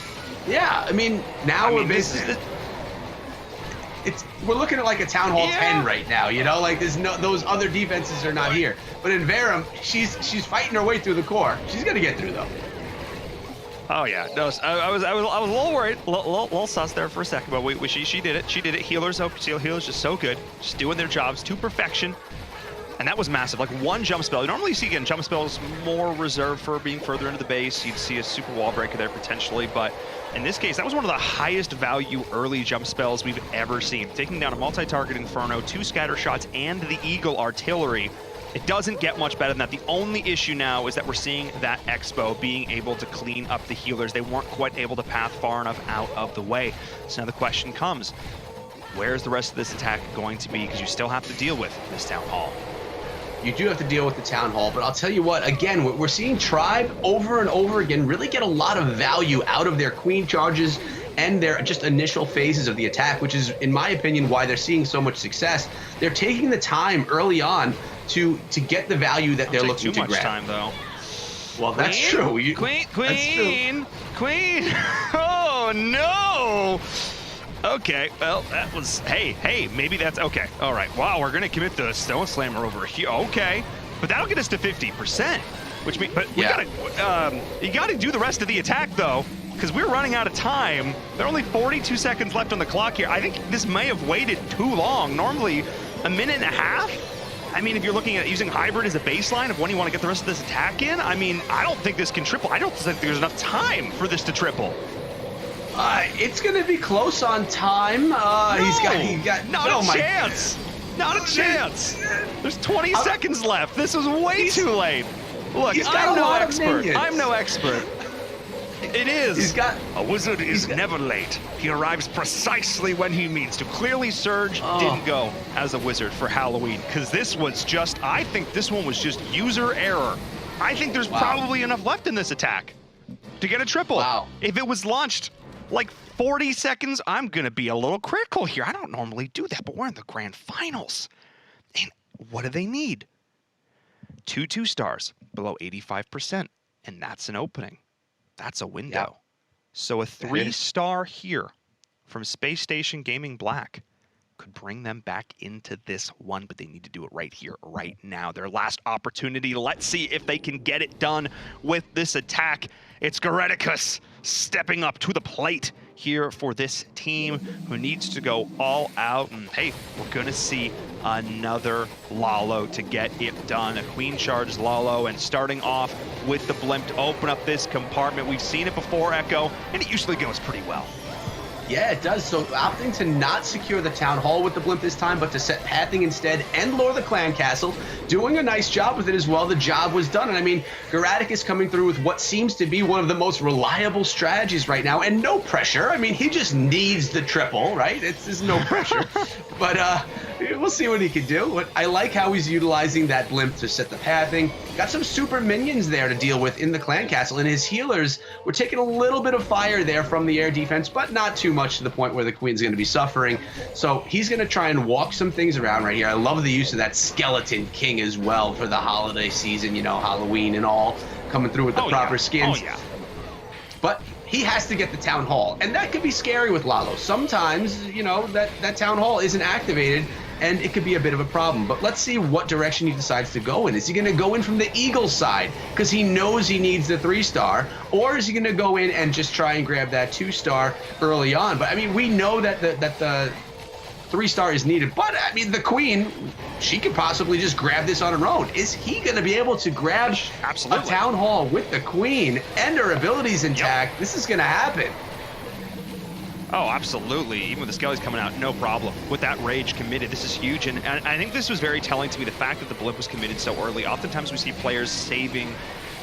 Speaker 3: Yeah, I mean, now we're basically... We're looking at like a Town Hall 10 right now, you know? Like, there's no, those other defenses are not here. But in Verum, she's fighting her way through the core. She's going to get through, though.
Speaker 2: Oh yeah, no, I was a little worried, a little sus there for a second, but she did it. She did it. Healers just so good, just doing their jobs to perfection, and that was massive. Like 1 jump spell. You normally see again jump spells more reserved for being further into the base. You'd see a super wall breaker there potentially, but in this case, that was one of the highest value early jump spells we've ever seen. Taking down a multi-target Inferno, 2 scatter shots, and the Eagle Artillery. It doesn't get much better than that. The only issue now is that we're seeing that Expo being able to clean up the healers. They weren't quite able to path far enough out of the way. So now the question comes, where's the rest of this attack going to be? Because you still have to deal with this Town Hall.
Speaker 3: You do have to deal with the Town Hall, but I'll tell you what, again, we're seeing Tribe over and over again really get a lot of value out of their Queen charges and their just initial phases of the attack, which is, in my opinion, why they're seeing so much success. They're taking the time early on to get the value that they're looking to grab.
Speaker 2: Too much time, though.
Speaker 3: Well, that's true.
Speaker 2: Queen! Oh, no! Okay, well, that was, hey, maybe that's, okay. All right, wow, we're going to commit the Stone Slammer over here. Okay, but that'll get us to 50%, which means, but we gotta, you got to do the rest of the attack, though, because we're running out of time. There are only 42 seconds left on the clock here. I think this may have waited too long. Normally, a minute and a half? I mean, if you're looking at using hybrid as a baseline of when you want to get the rest of this attack in, I mean, I don't think this can triple. I don't think there's enough time for this to triple.
Speaker 3: It's going to be close on time. He got
Speaker 2: not a chance. Not a chance. There's 20 seconds left. This is way too late. Look, I'm no expert. I'm no expert. It is. A wizard is never late. He arrives precisely when he means to. Clearly, Surge didn't go as a wizard for Halloween, because this was just, I think this one was just user error. I think there's probably enough left in this attack to get a triple.
Speaker 3: Wow.
Speaker 2: If it was launched like 40 seconds, I'm going to be a little critical here. I don't normally do that, but we're in the grand finals. And what do they need? 2 2-stars below 85%, and that's an opening. That's a window.
Speaker 3: Yep.
Speaker 2: So a 3-star here from Space Station Gaming Black could bring them back into this one, but they need to do it right here, right now. Their last opportunity. Let's see if they can get it done with this attack. It's Goreticus stepping up to the plate here for this team who needs to go all out. And hey, we're going to see another Lalo to get it done. A Queen Charge Lalo, and starting off with the blimp to open up this compartment. We've seen it before, Echo, and it usually goes pretty well.
Speaker 3: Yeah, it does. So opting to not secure the Town Hall with the blimp this time, but to set pathing instead and lure the Clan Castle, doing a nice job with it as well. The job was done. And I mean, Goreticus is coming through with what seems to be one of the most reliable strategies right now, and no pressure. I mean, he just needs the triple, right? There's no pressure. But we'll see what he can do. But I like how he's utilizing that blimp to set the pathing. Got some super minions there to deal with in the Clan Castle, and his healers were taking a little bit of fire there from the air defense, but not too much to the point where the Queen's going to be suffering. So he's going to try and walk some things around right here. I love the use of that Skeleton King as well for the holiday season, you know, Halloween and all, coming through with the proper skins.
Speaker 2: Oh, yeah.
Speaker 3: But he has to get the Town Hall, and that could be scary with Lalo. Sometimes, you know, that Town Hall isn't activated, and it could be a bit of a problem. But let's see what direction he decides to go in. Is he going to go in from the Eagle side because he knows he needs the 3-star, or is he going to go in and just try and grab that 2-star early on? But I mean, we know that the 3-star is needed, but I mean, the Queen, she could possibly just grab this on her own. Is he going to be able to grab a Town Hall with the Queen and her abilities intact? Yep. This is going to happen.
Speaker 2: Oh, absolutely. Even with the Skellies coming out, no problem. With that Rage committed, this is huge. And I think this was very telling to me, the fact that the blimp was committed so early. Oftentimes we see players saving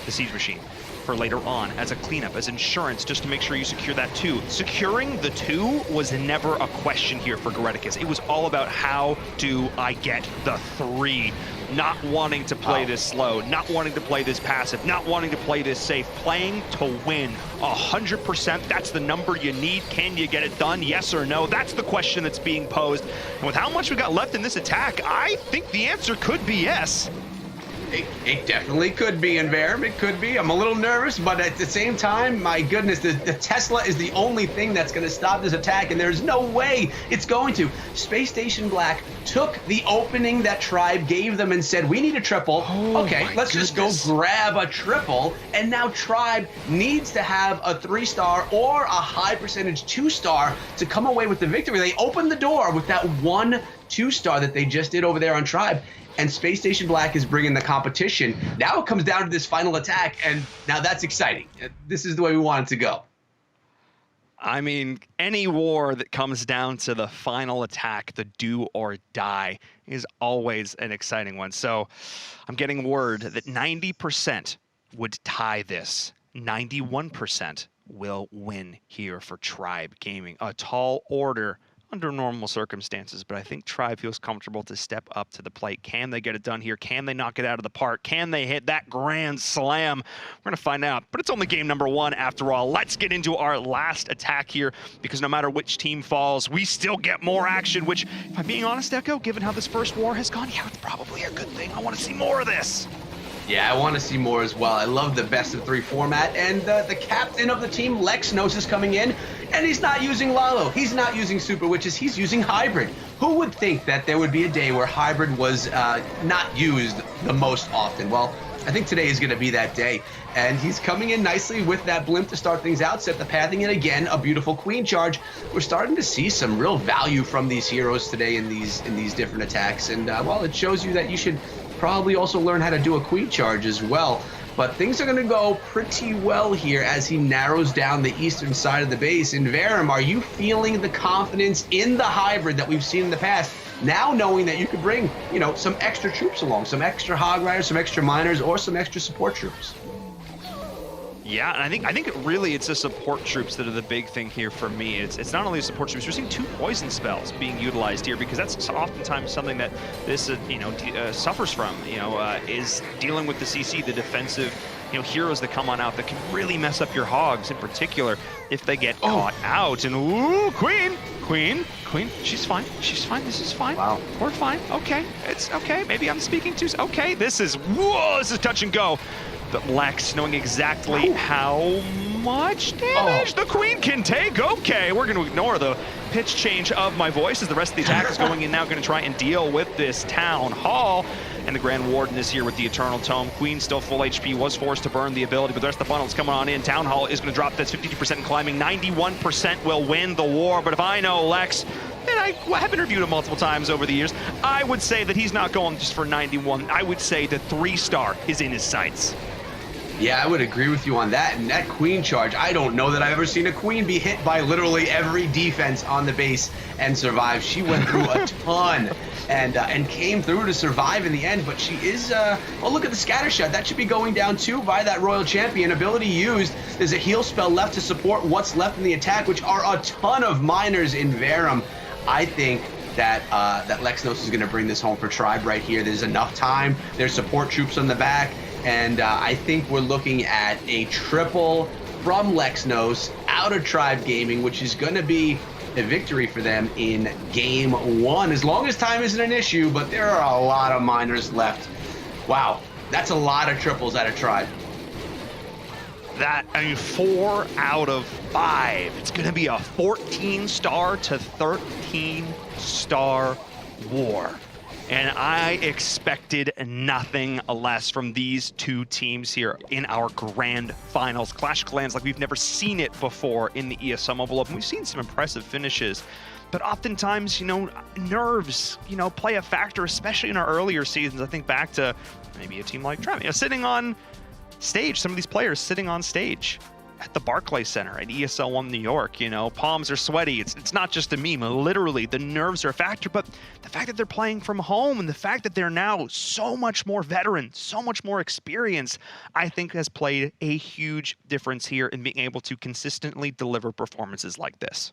Speaker 2: the Siege Machine for later on as a cleanup, as insurance, just to make sure you secure that 2. Securing the 2 was never a question here for Goreticus. It was all about how do I get the 3. Not wanting to play this slow, not wanting to play this passive, not wanting to play this safe, playing to win. 100%, that's the number you need. Can you get it done? Yes or no? That's the question that's being posed. And with how much we got left in this attack, I think the answer could be yes.
Speaker 3: It definitely could be, Inverb. It could be. I'm a little nervous, but at the same time, my goodness, the Tesla is the only thing that's going to stop this attack, and there's no way it's going to. Space Station Black took the opening that Tribe gave them and said, we need a triple. Okay, let's just go grab a triple, and now Tribe needs to have a 3-star or a high percentage 2-star to come away with the victory. They opened the door with that 1 2-star that they just did over there on Tribe. And Space Station Black is bringing the competition. Now it comes down to this final attack, and now that's exciting. This is the way we want it to go.
Speaker 2: I mean, any war that comes down to the final attack, the do or die, is always an exciting one. So I'm getting word that 90% would tie this. 91% will win here for Tribe Gaming. A tall order under normal circumstances, but I think Tribe feels comfortable to step up to the plate. Can they get it done here? Can they knock it out of the park? Can they hit that grand slam? We're going to find out, but it's only game number 1 after all. Let's get into our last attack here, because no matter which team falls, we still get more action, which, if I'm being honest, Echo, given how this first war has gone, yeah, it's probably a good thing. I want to see more of this.
Speaker 3: Yeah, I want to see more as well. I love the best of 3 format, and the captain of the team, Lex Knows, is coming in, and he's not using Lalo. He's not using Super Witches. He's using Hybrid. Who would think that there would be a day where Hybrid was not used the most often? Well, I think today is going to be that day, and he's coming in nicely with that blimp to start things out, set the pathing, and again, a beautiful queen charge. We're starting to see some real value from these heroes today in these different attacks, and well, it shows you that you should probably also learn how to do a queen charge as well. But things are going to go pretty well here as he narrows down the eastern side of the base. In Verum, are you feeling the confidence in the hybrid that we've seen in the past? Now knowing that you could bring, some extra troops along, some extra hog riders, some extra miners, or some extra support troops.
Speaker 2: Yeah, and I think it's the support troops that are the big thing here for me. It's not only support troops. We're seeing 2 poison spells being utilized here because that's oftentimes something that this suffers from. Is dealing with the CC, the defensive heroes that come on out that can really mess up your hogs in particular if they get caught out. And ooh, Queen, she's fine. This is fine.
Speaker 3: Wow,
Speaker 2: we're fine. Okay, it's okay. Maybe I'm speaking too. Okay, this is touch and go. But Lex knowing exactly how much damage the Queen can take. Okay, we're going to ignore the pitch change of my voice as the rest of the attack is going in now, going to try and deal with this Town Hall. And the Grand Warden is here with the Eternal Tome. Queen still full HP, was forced to burn the ability, but the rest of the bundle is coming on in. Town Hall is going to drop. That's 52% and climbing. 91% will win the war. But if I know Lex, and I have interviewed him multiple times over the years, I would say that he's not going just for 91. I would say the 3-star is in his sights.
Speaker 3: Yeah, I would agree with you on that. And that queen charge, I don't know that I've ever seen a queen be hit by literally every defense on the base and survive. She went through a ton and came through to survive in the end. But she is, well, look at the scatter shot. That should be going down too by that Royal Champion. Ability used. There's a heal spell left to support what's left in the attack, which are a ton of miners in Verum. I think that Lex Knows is going to bring this home for Tribe right here. There's enough time. There's support troops on the back. And I think we're looking at a triple from Lex Knows out of Tribe Gaming, which is going to be a victory for them in game 1, as long as time isn't an issue. But there are a lot of miners left. Wow, that's a lot of triples out of Tribe.
Speaker 2: 4 out of 5. It's going to be a 14-star to 13-star war. And I expected nothing less from these 2 teams here in our grand finals. Clash of Clans like we've never seen it before in the ESL Mobile Open. We've seen some impressive finishes, but oftentimes, nerves, play a factor, especially in our earlier seasons. I think back to maybe a team like Trem, sitting on stage, some of these players sitting on stage at the Barclays Center at ESL 1 New York, palms are sweaty. It's not just a meme. Literally, the nerves are a factor, but the fact that they're playing from home and the fact that they're now so much more veteran, so much more experience, I think has played a huge difference here in being able to consistently deliver performances like this.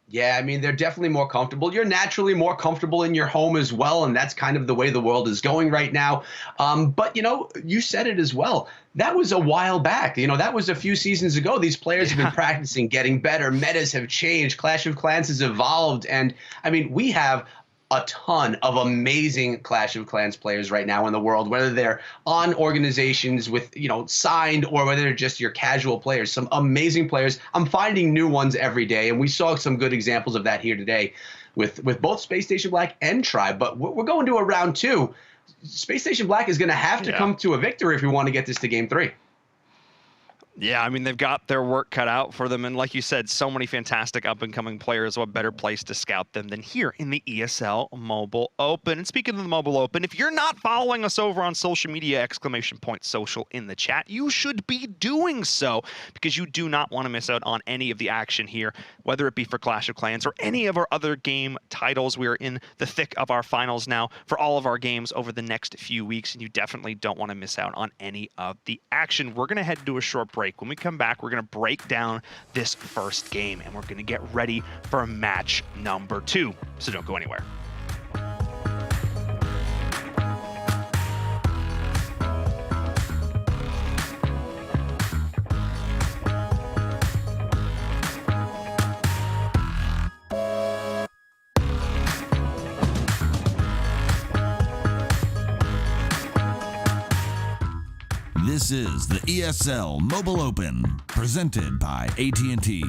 Speaker 3: Yeah, I mean, they're definitely more comfortable. You're naturally more comfortable in your home as well, and that's kind of the way the world is going right now. But, you said it as well. That was a while back. That was a few seasons ago. These players have been practicing, getting better. Metas have changed. Clash of Clans has evolved. And, I mean, we have a ton of amazing Clash of Clans players right now in the world, whether they're on organizations with, signed, or whether they're just your casual players. Some amazing players. I'm finding new ones every day, and we saw some good examples of that here today with both Space Station Black and Tribe. But we're going to a round 2. Space Station Black is going to have to come to a victory if we want to get this to game 3.
Speaker 2: Yeah, I mean, they've got their work cut out for them. And like you said, so many fantastic up-and-coming players. What better place to scout them than here in the ESL Mobile Open? And speaking of the Mobile Open, if you're not following us over on social media, !social in the chat, you should be doing so because you do not want to miss out on any of the action here, whether it be for Clash of Clans or any of our other game titles. We're in the thick of our finals now for all of our games over the next few weeks, and you definitely don't want to miss out on any of the action. We're going to head to a short break. When we come back, we're going to break down this first game, and we're going to get ready for match number 2. So don't go anywhere.
Speaker 1: This is the ESL Mobile Open, presented by AT&T.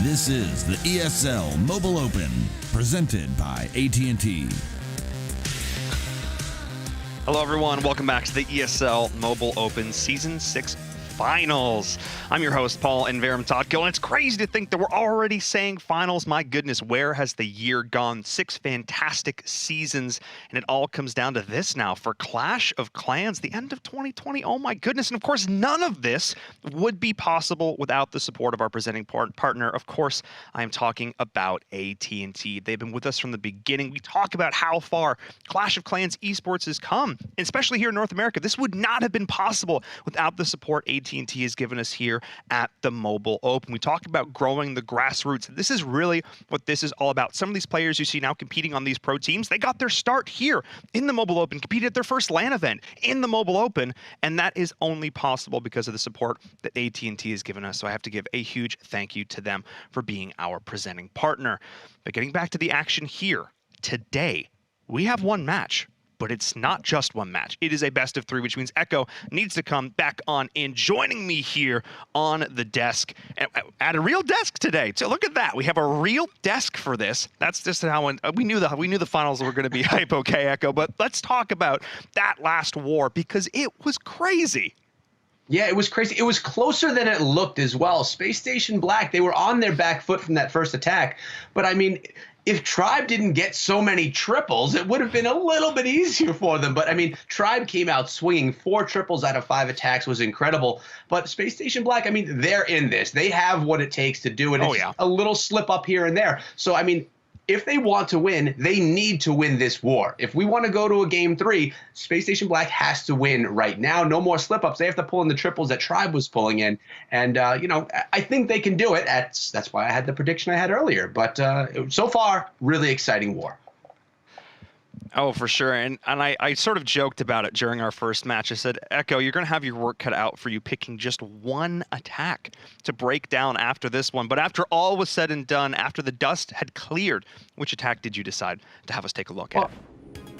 Speaker 1: This is the ESL Mobile Open, presented by AT&T.
Speaker 2: Hello, everyone. Welcome back to the ESL Mobile Open Season 6 Finals. I'm your host, Paul Inverim-Totko, and it's crazy to think that we're already saying finals. My goodness, where has the year gone? 6 fantastic seasons, and it all comes down to this now for Clash of Clans, the end of 2020. Oh my goodness, and of course, none of this would be possible without the support of our presenting partner. Of course, I am talking about AT&T. They've been with us from the beginning. We talk about how far Clash of Clans esports has come, especially here in North America. This would not have been possible without the support AT&T has given us here at the Mobile Open. We talk about growing the grassroots. This is really what this is all about. Some of these players you see now competing on these pro teams, they got their start here in the Mobile Open, competed at their first LAN event in the Mobile Open, and that is only possible because of the support that AT&T has given us. So I have to give a huge thank you to them for being our presenting partner. But getting back to the action here, today, we have one match but it's not just one match. It is a best of 3, which means Echo needs to come back on in. Joining me here on the desk, at a real desk today. So look at that. We have a real desk for this. That's just how we knew the finals were going to be hype, okay, Echo. But let's talk about that last war because it was crazy.
Speaker 3: Yeah, it was crazy. It was closer than it looked as well. Space Station Black, they were on their back foot from that first attack. But, I mean, if Tribe didn't get so many triples, it would have been a little bit easier for them. But, I mean, Tribe came out swinging. 4 triples out of 5 attacks was incredible. But Space Station Black, I mean, they're in this. They have what it takes to do it. It's a little slip up here and there. So, I mean, if they want to win, they need to win this war. If we want to go to a game 3, Space Station Black has to win right now. No more slip-ups. They have to pull in the triples that Tribe was pulling in. And, you know, I think they can do it. That's why I had the prediction I had earlier. But so far, really exciting war.
Speaker 2: Oh, for sure. And I sort of joked about it during our first match. I said, Echo, you're going to have your work cut out for you picking just one attack to break down after this one. But after all was said and done, after the dust had cleared, which attack did you decide to have us take a look at?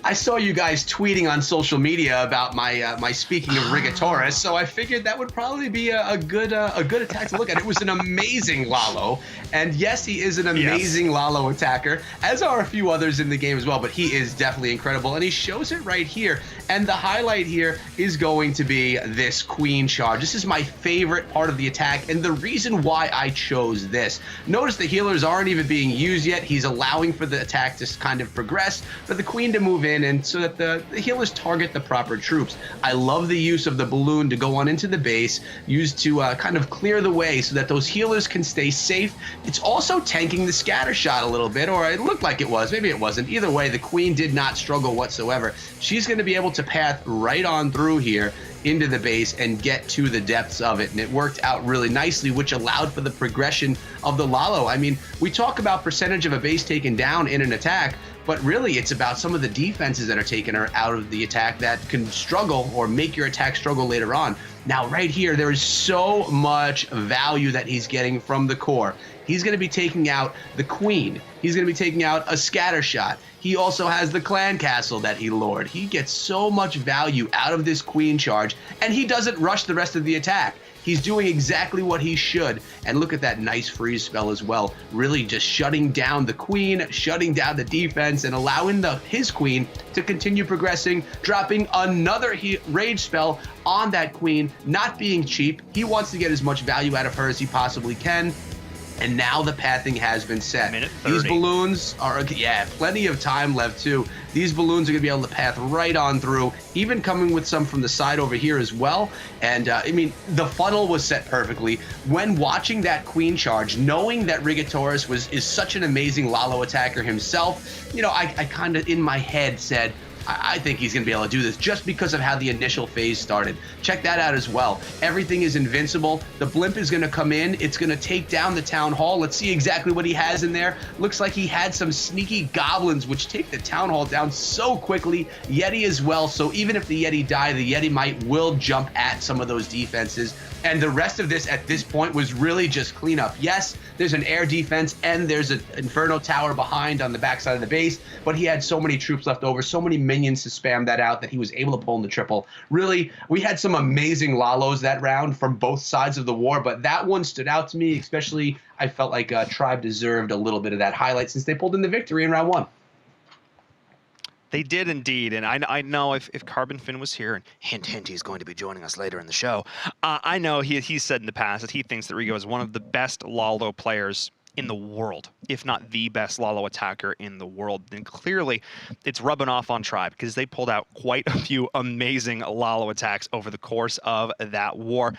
Speaker 3: I saw you guys tweeting on social media about my speaking of Rigatoris, so I figured that would probably be a good attack to look at. It was an amazing Lalo, and yes, he is an amazing Lalo attacker, as are a few others in the game as well, but he is definitely incredible, and he shows it right here. And the highlight here is going to be this Queen charge. This is my favorite part of the attack, and the reason why I chose this. Notice the healers aren't even being used yet. He's allowing for the attack to kind of progress, for the Queen to move in, and so that the healers target the proper troops. I love the use of the balloon to go on into the base, used to kind of clear the way so that those healers can stay safe. It's also tanking the scatter shot a little bit, or it looked like it was. Maybe it wasn't. Either way, the Queen did not struggle whatsoever. She's going to be able to path right on through here into the base and get to the depths of it, and it worked out really nicely, which allowed for the progression of the Lalo. I mean, we talk about percentage of a base taken down in an attack, but really it's about some of the defenses that are taken out of the attack that can struggle or make your attack struggle later on. Now right here, there is so much value that he's getting from the core. He's going to be taking out the Queen. He's going to be taking out a scatter shot. He also has the clan castle that he lured. He gets so much value out of this Queen charge, and he doesn't rush the rest of the attack. He's doing exactly what he should. And look at that nice freeze spell as well. Really just shutting down the Queen, shutting down the defense, and allowing his Queen to continue progressing, dropping another rage spell on that Queen, not being cheap. He wants to get as much value out of her as he possibly can. And now the pathing has been set. These balloons are, plenty of time left too. These balloons are going to be able to path right on through, even coming with some from the side over here as well. And I mean, the funnel was set perfectly. When watching that Queen charge, knowing that Rigatoris is such an amazing Lalo attacker himself, you know, I kind of in my head said, I think he's going to be able to do this just because of how the initial phase started. Check that out as well. Everything is invincible. The blimp is going to come in. It's going to take down the town hall. Let's see exactly what he has in there. Looks like he had some sneaky goblins, which take the town hall down so quickly. Yeti as well. So even if the Yeti die, the Yeti might will jump at some of those defenses. And the rest of this at this point was really just cleanup. Yes, there's an air defense and there's an Inferno Tower behind on the backside of the base, but he had so many troops left over, so many minions to spam that out that he was able to pull in the triple. Really, we had some amazing Lalos that round from both sides of the war, but that one stood out to me, especially I felt like Tribe deserved a little bit of that highlight since they pulled in the victory in round 1.
Speaker 2: They did indeed, and I know if Carbon Finn was here, and hint, hint, he's going to be joining us later in the show, I know he's said in the past that he thinks that Rigo is one of the best Lalo players in the world, if not the best Lalo attacker in the world. And clearly, it's rubbing off on Tribe because they pulled out quite a few amazing Lalo attacks over the course of that war.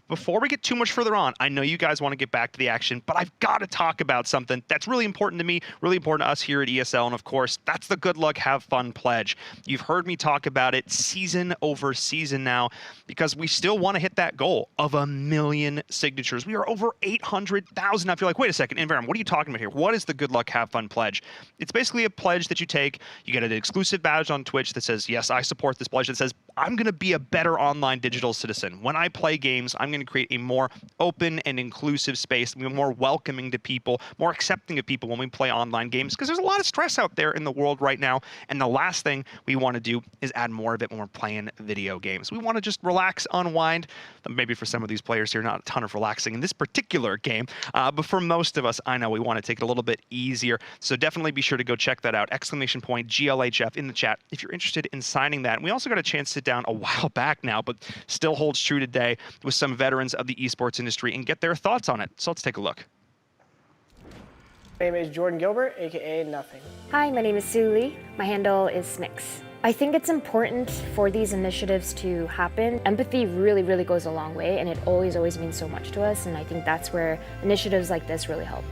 Speaker 2: Before we get too much further on, I know you guys want to get back to the action, but I've got to talk about something that's really important to me, really important to us here at ESL, and of course, that's the Good Luck, Have Fun pledge. You've heard me talk about it season over season now, because we still want to hit that goal of 1 million signatures. We are over 800,000. I feel like, wait a second, Inverum, what are you talking about here? What is the Good Luck, Have Fun pledge? It's basically a pledge that you take. You get an exclusive badge on Twitch that says, yes, I support this pledge, that says, I'm going to be a better online digital citizen. When I play games, I'm going to create a more open and inclusive space, more welcoming to people, more accepting of people when we play online games, because there's a lot of stress out there in the world right now. And the last thing we want to do is add more of it when we're playing video games. We want to just relax, unwind. Maybe for some of these players here, not a ton of relaxing in this particular game, but for most of us, I know we want to take it a little bit easier. So definitely be sure to go check that out. Exclamation point GLHF in the chat if you're interested in signing that. And we also got a chance to sit down a while back now, but still holds true today with some veterans of the esports industry and get their thoughts on it. So let's take a look.
Speaker 5: My name is Jordan Gilbert, aka Nothing.
Speaker 6: Hi, my name is Sue Lee. My handle is Smix. I think it's important for these initiatives to happen. Empathy really, really goes a long way, and it always means so much to us, and I think that's where initiatives like this really help.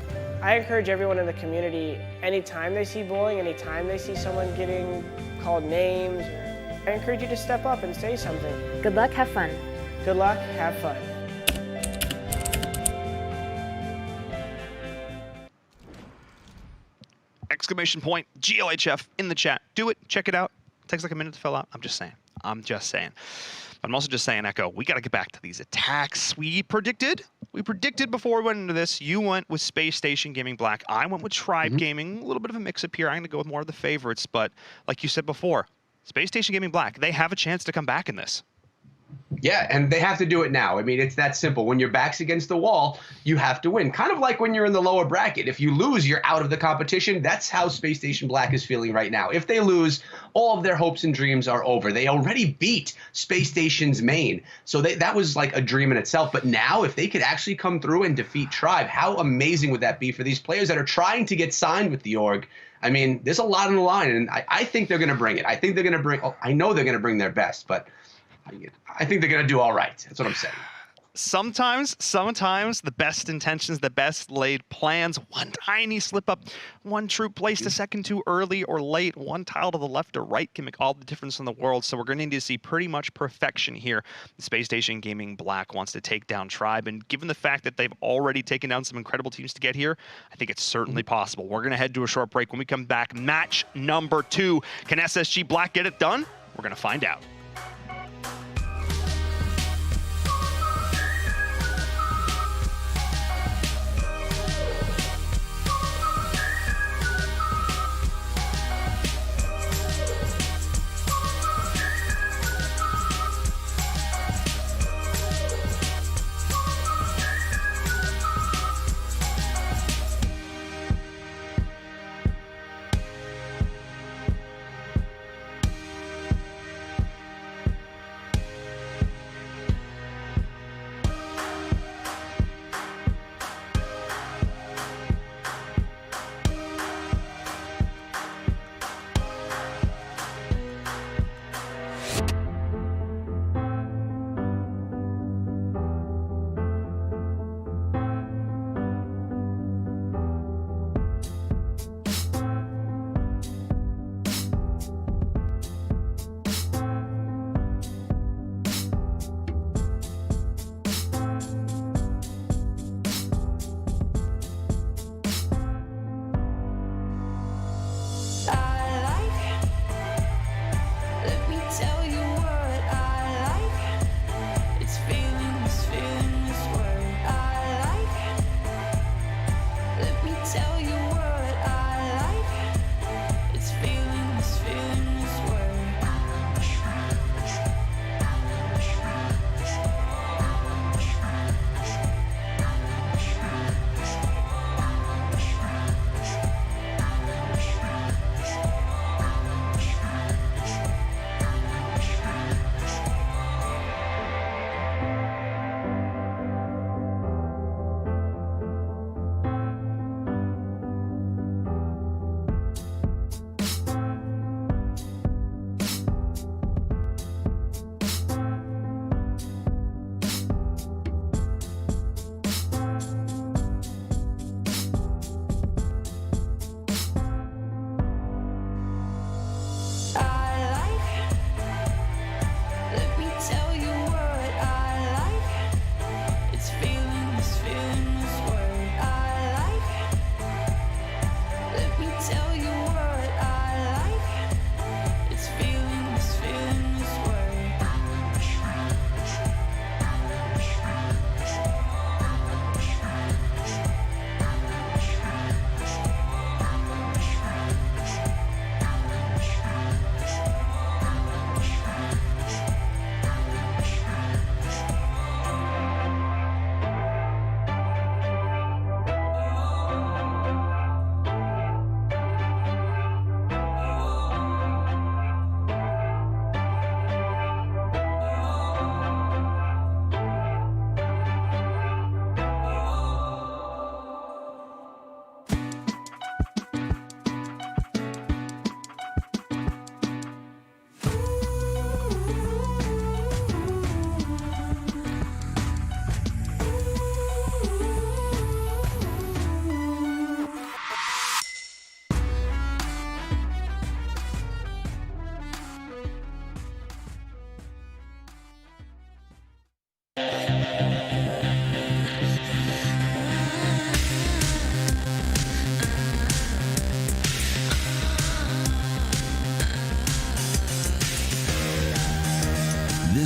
Speaker 5: I encourage everyone in the community, anytime they see bullying, anytime they see someone getting called names, I encourage you to step up and say something.
Speaker 6: Good luck, have fun.
Speaker 5: Good luck, have fun.
Speaker 2: Exclamation point GLHF in the chat. Do it, check it out. Takes like a minute to fill out. I'm just saying. I'm also just saying, Echo, we got to get back to these attacks. We predicted before we went into this, you went with Space Station Gaming Black. I went with Tribe Gaming. A little bit of a mix-up here. I'm going to go with more of the favorites. But like you said before, Space Station Gaming Black, they have a chance to come back in this.
Speaker 3: Yeah, and they have to do it now. I mean, it's that simple. When your back's against the wall, you have to win. Kind of like when you're in the lower bracket. If you lose, you're out of the competition. That's how Space Station Black is feeling right now. If they lose, all of their hopes and dreams are over. They already beat Space Station's main. So that was like a dream in itself. But now, if they could actually come through and defeat Tribe, how amazing would that be for these players that are trying to get signed with the org? I mean, there's a lot on the line, and I think they're going to bring it. I think they're going to bring – I know they're going to bring their best, but – I think they're going to do all right. That's what I'm saying.
Speaker 2: Sometimes the best intentions, the best laid plans, one tiny slip up, one troop placed a second too early or late, one tile to the left or right can make all the difference in the world. So we're going to need to see pretty much perfection here. Space Station Gaming Black wants to take down Tribe, and given the fact that they've already taken down some incredible teams to get here, I think it's certainly possible. We're going to head to a short break. When we come back, match number 2. Can SSG Black get it done? We're going to find out.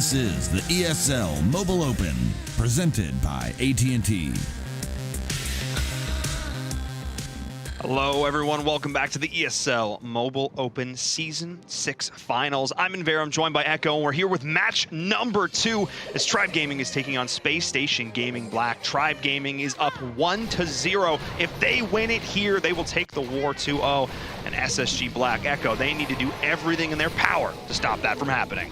Speaker 1: This is the ESL Mobile Open, presented by AT&T.
Speaker 2: Hello, everyone. Welcome back to the ESL Mobile Open Season 6 Finals. I'm Inver. I'm joined by Echo, and we're here with match number 2 as Tribe Gaming is taking on Space Station Gaming Black. Tribe Gaming is up 1-0. If they win it here, they will take the war 2-0. And SSG Black, Echo, they need to do everything in their power to stop that from happening.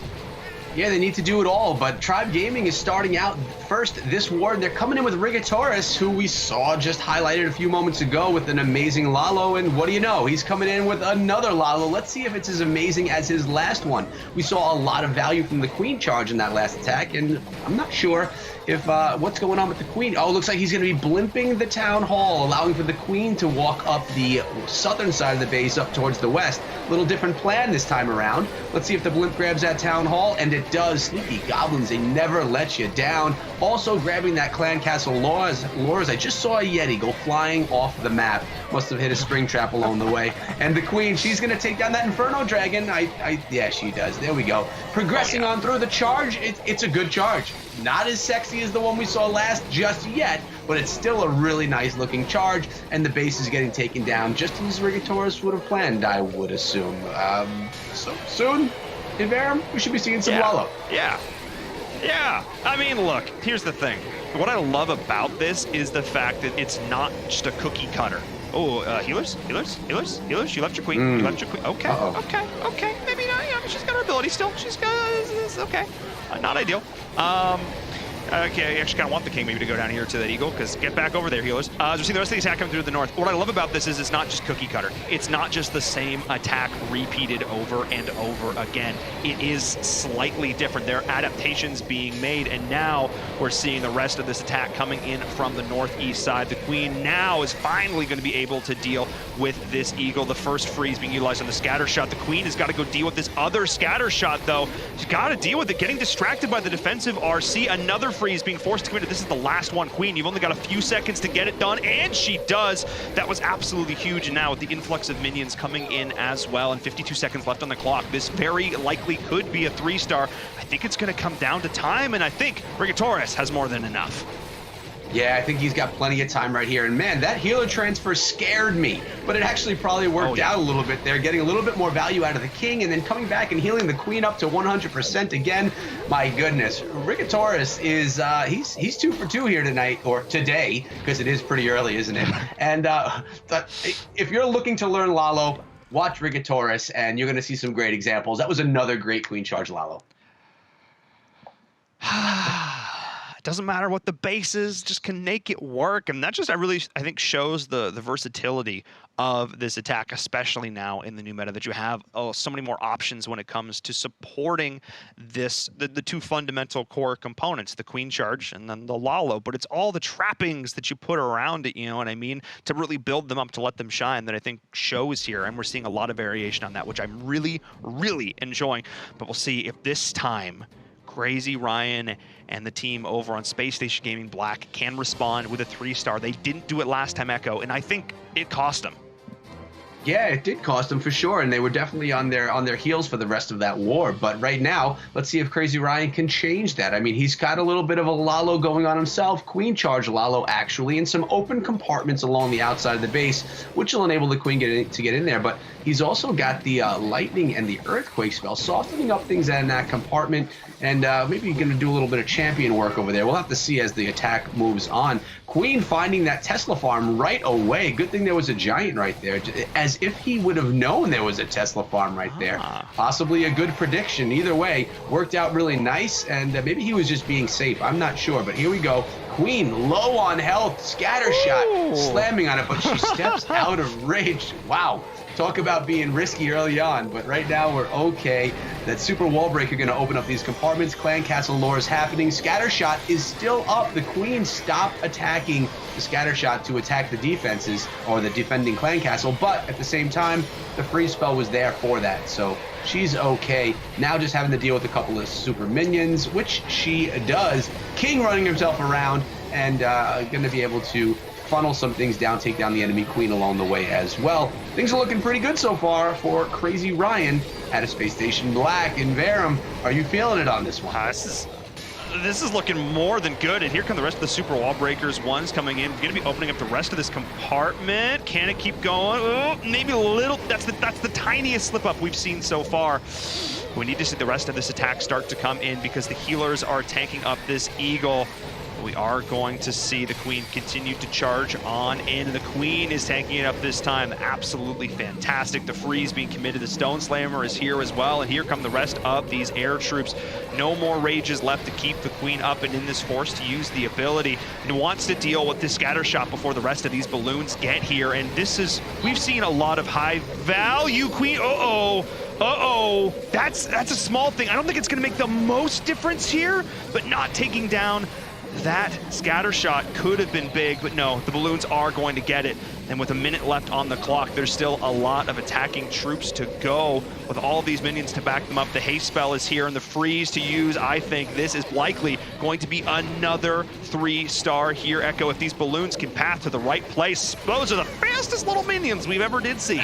Speaker 3: Yeah, they need to do it all, but Tribe Gaming is starting out first this war. They're coming in with Rigatoris, who we saw just highlighted a few moments ago with an amazing Lalo, and what do you know? He's coming in with another Lalo. Let's see if it's as amazing as his last one. We saw a lot of value from the Queen charge in that last attack, and I'm not sure if what's going on with the Queen. Oh, it looks like he's going to be blimping the Town Hall, allowing for the Queen to walk up the southern side of the base up towards the west. Little different plan this time around. Let's see if the blimp grabs that Town Hall, and it does. Sneaky Goblins, they never let you down. Also grabbing that Clan Castle Lores. I just saw a Yeti go flying off the map. Must have hit a spring trap along the way. And the Queen, she's going to take down that Inferno Dragon. Yeah, she does. There we go. Progressing on through the charge. It's a good charge. Not as sexy as the one we saw last just yet, but it's still a really nice looking charge, and the base is getting taken down just as Rigatoris would have planned, I would assume. So soon, in Verum, we should be seeing some Lalo.
Speaker 2: Yeah. I mean, look, here's the thing. What I love about this is the fact that it's not just a cookie cutter. Oh, healers. You left your Queen. You left your Queen. Okay. Maybe not. Yeah, she's got her ability still. She's got. It's okay. Not ideal. Okay, I actually kind of want the King maybe to go down here to that Eagle, because get back over there, healers. As we see the rest of the attack coming through the north. What I love about this is it's not just cookie cutter. It's not just the same attack repeated over and over again. It is slightly different. There are adaptations being made, and now we're seeing the rest of this attack coming in from the northeast side. The Queen now is finally going to be able to deal with this Eagle. The first freeze being utilized on the scatter shot. The Queen has got to go deal with this other scatter shot, though. She's got to deal with it. Getting distracted by the defensive RC. Another freeze being forced to commit. This is the last one. Queen, you've only got a few seconds to get it done, and she does. That was absolutely huge, and now with the influx of minions coming in as well, and 52 seconds left on the clock, this very likely could be a 3-star. I think it's going to come down to time, and I think Rigatoris has more than enough.
Speaker 3: Yeah, I think he's got plenty of time right here. And man, that healer transfer scared me, but it actually probably worked out a little bit there, getting a little bit more value out of the King and then coming back and healing the Queen up to 100% again. My goodness, Rigatoris is, he's 2 for 2 here tonight, or today, because it is pretty early, isn't it? And if you're looking to learn Lalo, watch Rigatoris and you're going to see some great examples. That was another great Queen charge Lalo.
Speaker 2: It doesn't matter what the base is, just can make it work. And that just, I think, shows the versatility of this attack, especially now in the new meta, that you have so many more options when it comes to supporting this, the 2 fundamental core components, the Queen charge and then the Lalo. But it's all the trappings that you put around it, you know what I mean, to really build them up, to let them shine, that I think shows here. And we're seeing a lot of variation on that, which I'm really, really enjoying. But we'll see if this time Crazy Ryan and the team over on Space Station Gaming Black can respond with a 3-star. They didn't do it last time, Echo, and I think it cost them.
Speaker 3: Yeah, it did cost them for sure, and they were definitely on their heels for the rest of that war. But right now, let's see if Crazy Ryan can change that. I mean, he's got a little bit of a Lalo going on himself, Queen charge Lalo actually, and some open compartments along the outside of the base, which will enable the Queen to get in there. But he's also got the Lightning and the Earthquake spell, softening up things in that compartment, and maybe you're going to do a little bit of champion work over there. We'll have to see as the attack moves on. Queen finding that Tesla farm right away. Good thing there was a giant right there, as if he would have known there was a Tesla farm right there. Possibly a good prediction. Either way, worked out really nice, and maybe he was just being safe. I'm not sure, but here we go. Queen low on health, scatter shot, slamming on it, but she steps out of range. Wow. Talk about being risky early on, but right now we're okay. That super wall breaker going to open up these compartments. Clan Castle lore is happening. Scattershot is still up. The Queen stopped attacking the Scattershot to attack the defenses or the defending Clan Castle, but at the same time, the freeze spell was there for that. So she's okay. Now just having to deal with a couple of super minions, which she does. King running himself around and going to be able to funnel some things down, take down the enemy queen along the way as well. Things are looking pretty good so far for Crazy Ryan at a Space Station Black. And Verum, are you feeling it on this one?
Speaker 2: This is looking more than good, and here come the rest of the Super Wall Breakers. One's coming in, going to be opening up the rest of this compartment. Can it keep going? Oh, maybe a little. That's the tiniest slip up we've seen so far. We need to see the rest of this attack start to come in because the healers are tanking up this Eagle. We are going to see the Queen continue to charge on in, and the Queen is tanking it up this time. Absolutely fantastic. The freeze being committed. The Stone Slammer is here as well, and here come the rest of these air troops. No more rages left to keep the Queen up and in this force to use the ability, and wants to deal with this scatter shot before the rest of these balloons get here. And this is, we've seen a lot of high value Queen. Uh-oh, that's a small thing. I don't think it's gonna make the most difference here, but not taking down that scatter shot could have been big, but no, the balloons are going to get it. And with a minute left on the clock, there's still a lot of attacking troops to go with all these minions to back them up. The haste spell is here and the freeze to use. I think this is likely going to be another 3-star here, Echo. If these balloons can path to the right place, those are the fastest little minions we've ever did see.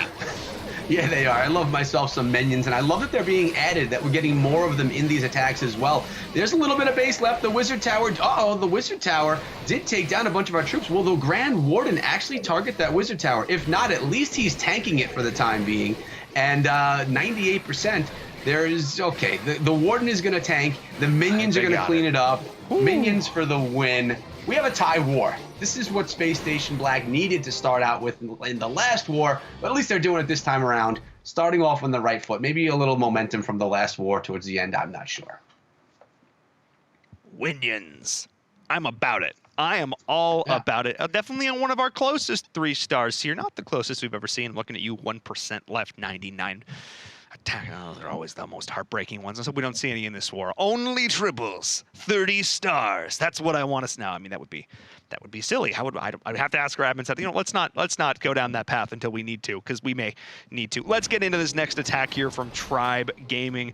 Speaker 3: Yeah, they are. I love myself some minions, and I love that they're being added, that we're getting more of them in these attacks as well. There's a little bit of base left. The Wizard Tower, the Wizard Tower did take down a bunch of our troops. Will the Grand Warden actually target that Wizard Tower? If not, at least he's tanking it for the time being. And 98%, there is, okay, the Warden is going to tank. The minions are going to clean it up. Ooh. Minions for the win. We have a tie war. This is what Space Station Black needed to start out with in the last war, but at least they're doing it this time around, starting off on the right foot. Maybe a little momentum from the last war towards the end, I'm not sure.
Speaker 2: Winions. I'm about it. I am all about it. Definitely on one of our closest 3 stars here. Not the closest we've ever seen. Looking at you, 1% left, 99. Attack. Oh, they're always the most heartbreaking ones. So we don't see any in this war. Only triples, 30 stars. That's what I want us now. I mean, that would be silly. How would I'd have to ask our admin said, let's not go down that path until we need to, because we may need to. Let's get into this next attack here from Tribe Gaming.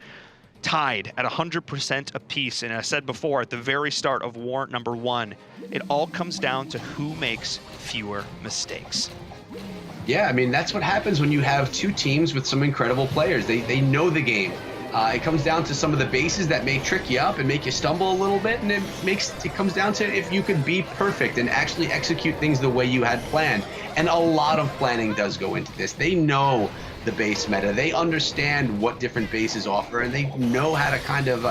Speaker 2: Tied at 100% apiece, and as I said before, at the very start of war number 1, it all comes down to who makes fewer mistakes.
Speaker 3: Yeah, I mean, that's what happens when you have 2 teams with some incredible players. They know the game. It comes down to some of the bases that may trick you up and make you stumble a little bit, and it comes down to if you can be perfect and actually execute things the way you had planned. And a lot of planning does go into this. They know the base meta. They understand what different bases offer, and they know how to kind of,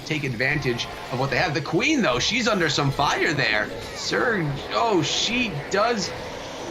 Speaker 3: take advantage of what they have. The Queen, though, she's under some fire there. Surge, she does.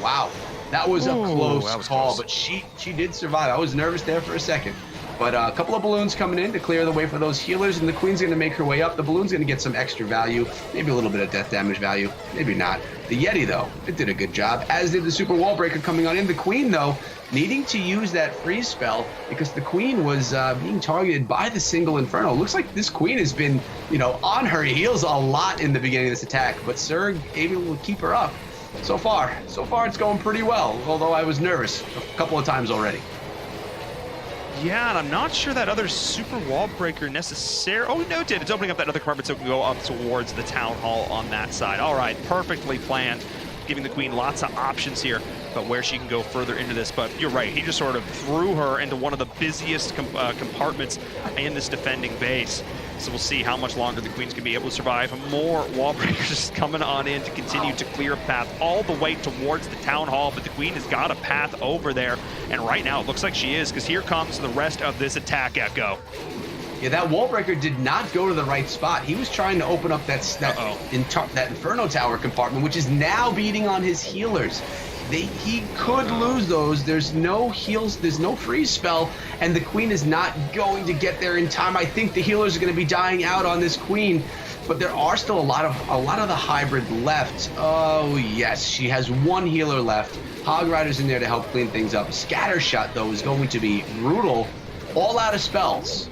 Speaker 3: Wow, that was a close call, but she did survive. I was nervous there for a second. But a couple of balloons coming in to clear the way for those healers, and the Queen's going to make her way up. The balloon's going to get some extra value, maybe a little bit of death damage value, maybe not. The Yeti, though, it did a good job, as did the Super Wall Breaker coming on in. The Queen, though, needing to use that freeze spell because the Queen was being targeted by the single Inferno. Looks like this Queen has been, on her heels a lot in the beginning of this attack, but Surg able to keep her up. So far it's going pretty well, although I was nervous a couple of times already.
Speaker 2: Yeah, and I'm not sure that other Super Wall Breaker necessarily... Oh, no, it did. It's opening up that other compartment so it can go up towards the Town Hall on that side. All right, perfectly planned, giving the Queen lots of options here about where she can go further into this. But you're right, he just sort of threw her into one of the busiest compartments in this defending base. So we'll see how much longer the Queen's going to be able to survive. More Wall Breakers coming on in to continue to clear a path all the way towards the Town Hall, but the Queen has got a path over there, and right now it looks like she is, because here comes the rest of this attack, Echo.
Speaker 3: Yeah, that Wall Breaker did not go to the right spot. He was trying to open up that Inferno Tower compartment, which is now beating on his healers. He could lose those. There's no heals, there's no freeze spell, and the Queen is not going to get there in time. I think the healers are going to be dying out on this Queen, but there are still a lot of the hybrid left. Oh yes, she has 1 healer left. Hog Rider's in there to help clean things up. Scattershot, though, is going to be brutal. All out of spells.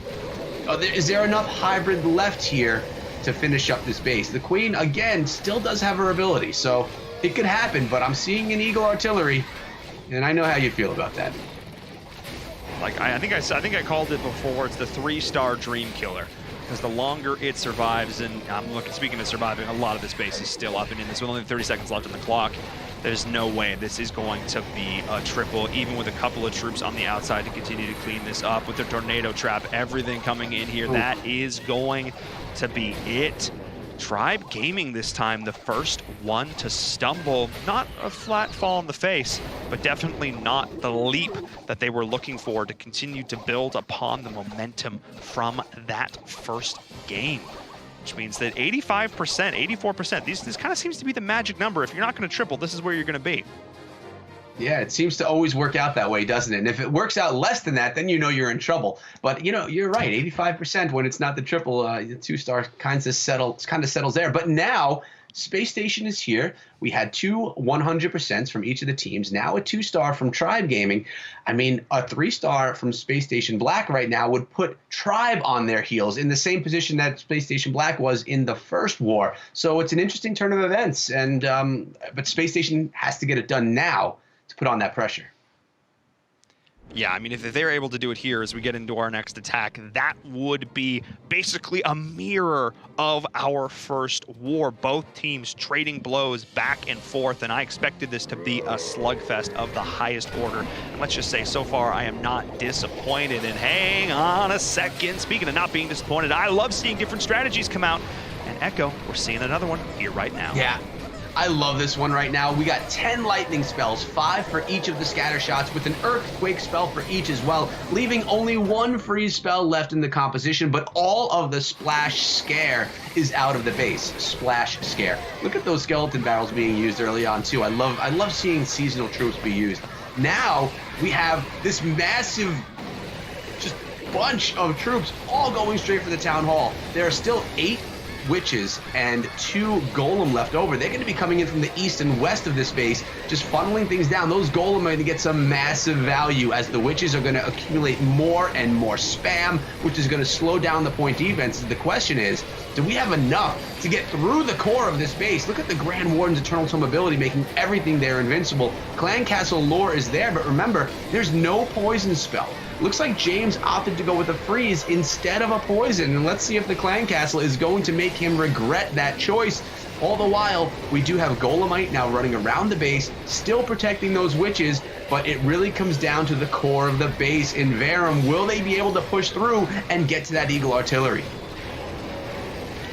Speaker 3: Is there enough hybrid left here to finish up this base? The Queen, again, still does have her ability, so it could happen, but I'm seeing an Eagle Artillery, and I know how you feel about that.
Speaker 2: Like I think I called it before. It's the 3-star Dream Killer. because the longer it survives, and speaking of surviving, a lot of this base is still up and in this with only 30 seconds left on the clock. There's no way this is going to be a triple, even with a couple of troops on the outside to continue to clean this up with the tornado trap, everything coming in here. That is going to be it. Tribe Gaming this time, the first one to stumble. Not a flat fall in the face, but definitely not the leap that they were looking for to continue to build upon the momentum from that first game. Which means that 85%, 84%, this kind of seems to be the magic number. If you're not going to triple, this is where you're going to be.
Speaker 3: Yeah, it seems to always work out that way, doesn't it? And if it works out less than that, then you know you're in trouble. But you're right, 85% when it's not the triple, the 2-star kind of settles there. But now Space Station is here. We had two 100% from each of the teams. Now a 2-star from Tribe Gaming. I mean, a 3-star from Space Station Black right now would put Tribe on their heels in the same position that Space Station Black was in the first war. So it's an interesting turn of events. And but Space Station has to get it done now to put on that pressure.
Speaker 2: Yeah, I mean, if they're able to do it here as we get into our next attack, that would be basically a mirror of our first war. Both teams trading blows back and forth, and I expected this to be a slugfest of the highest order. And let's just say, so far, I am not disappointed. And hang on a second. Speaking of not being disappointed, I love seeing different strategies come out. And Echo, we're seeing another one here right now.
Speaker 3: Yeah. I love this one right now. We got 10 lightning spells, 5 for each of the scatter shots, with an earthquake spell for each as well, leaving only 1 freeze spell left in the composition, but all of the splash scare is out of the base. Splash scare. Look at those skeleton barrels being used early on too. I love seeing seasonal troops be used. Now we have this massive just bunch of troops all going straight for the town hall. There are still 8 witches and 2 golem left over. They're going to be coming in from the east and west of this base, just funneling things down. Those golem are going to get some massive value as the witches are going to accumulate more and more spam, which is going to slow down the point defense. The question is, do we have enough to get through the core of this base? Look at the Grand Warden's Eternal Tome ability, making everything there invincible. Clan Castle lore is there, but remember, there's no poison spell. Looks like James opted to go with a freeze instead of a poison, and let's see if the Clan Castle is going to make him regret that choice. All the while, we do have Golemite now running around the base, still protecting those witches, but it really comes down to the core of the base in Verum. Will they be able to push through and get to that Eagle Artillery?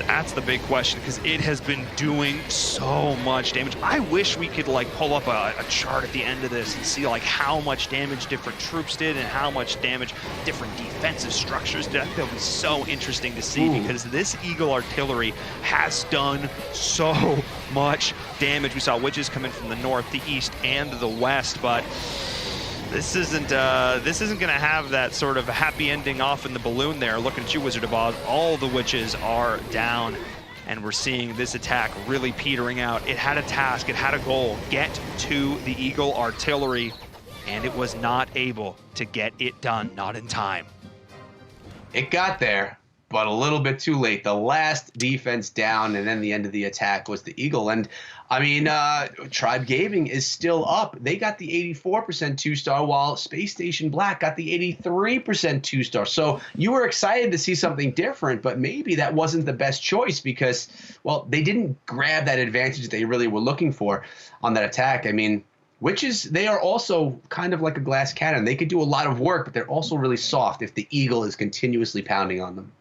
Speaker 2: That's the big question, because it has been doing so much damage. I wish we could like pull up a chart at the end of this and see like how much damage different troops did and how much damage different defensive structures did. I think that would be so interesting to see, because this Eagle Artillery has done so much damage. We saw witches come in from the north, the east, and the west, but this isn't going to have that sort of happy ending off in the balloon there. Looking at you, Wizard of Oz, all the witches are down, and we're seeing this attack really petering out. It had a task, it had a goal, get to the Eagle Artillery, and it was not able to get it done, not in time.
Speaker 3: It got there, but a little bit too late. The last defense down, and then the end of the attack was the Eagle. And I mean, Tribe Gaming is still up. They got the 84% 2-star, while Space Station Black got the 83% 2-star. So you were excited to see something different, but maybe that wasn't the best choice because, well, they didn't grab that advantage that they really were looking for on that attack. I mean, witches, they are also kind of like a glass cannon. They could do a lot of work, but they're also really soft if the Eagle is continuously pounding on them.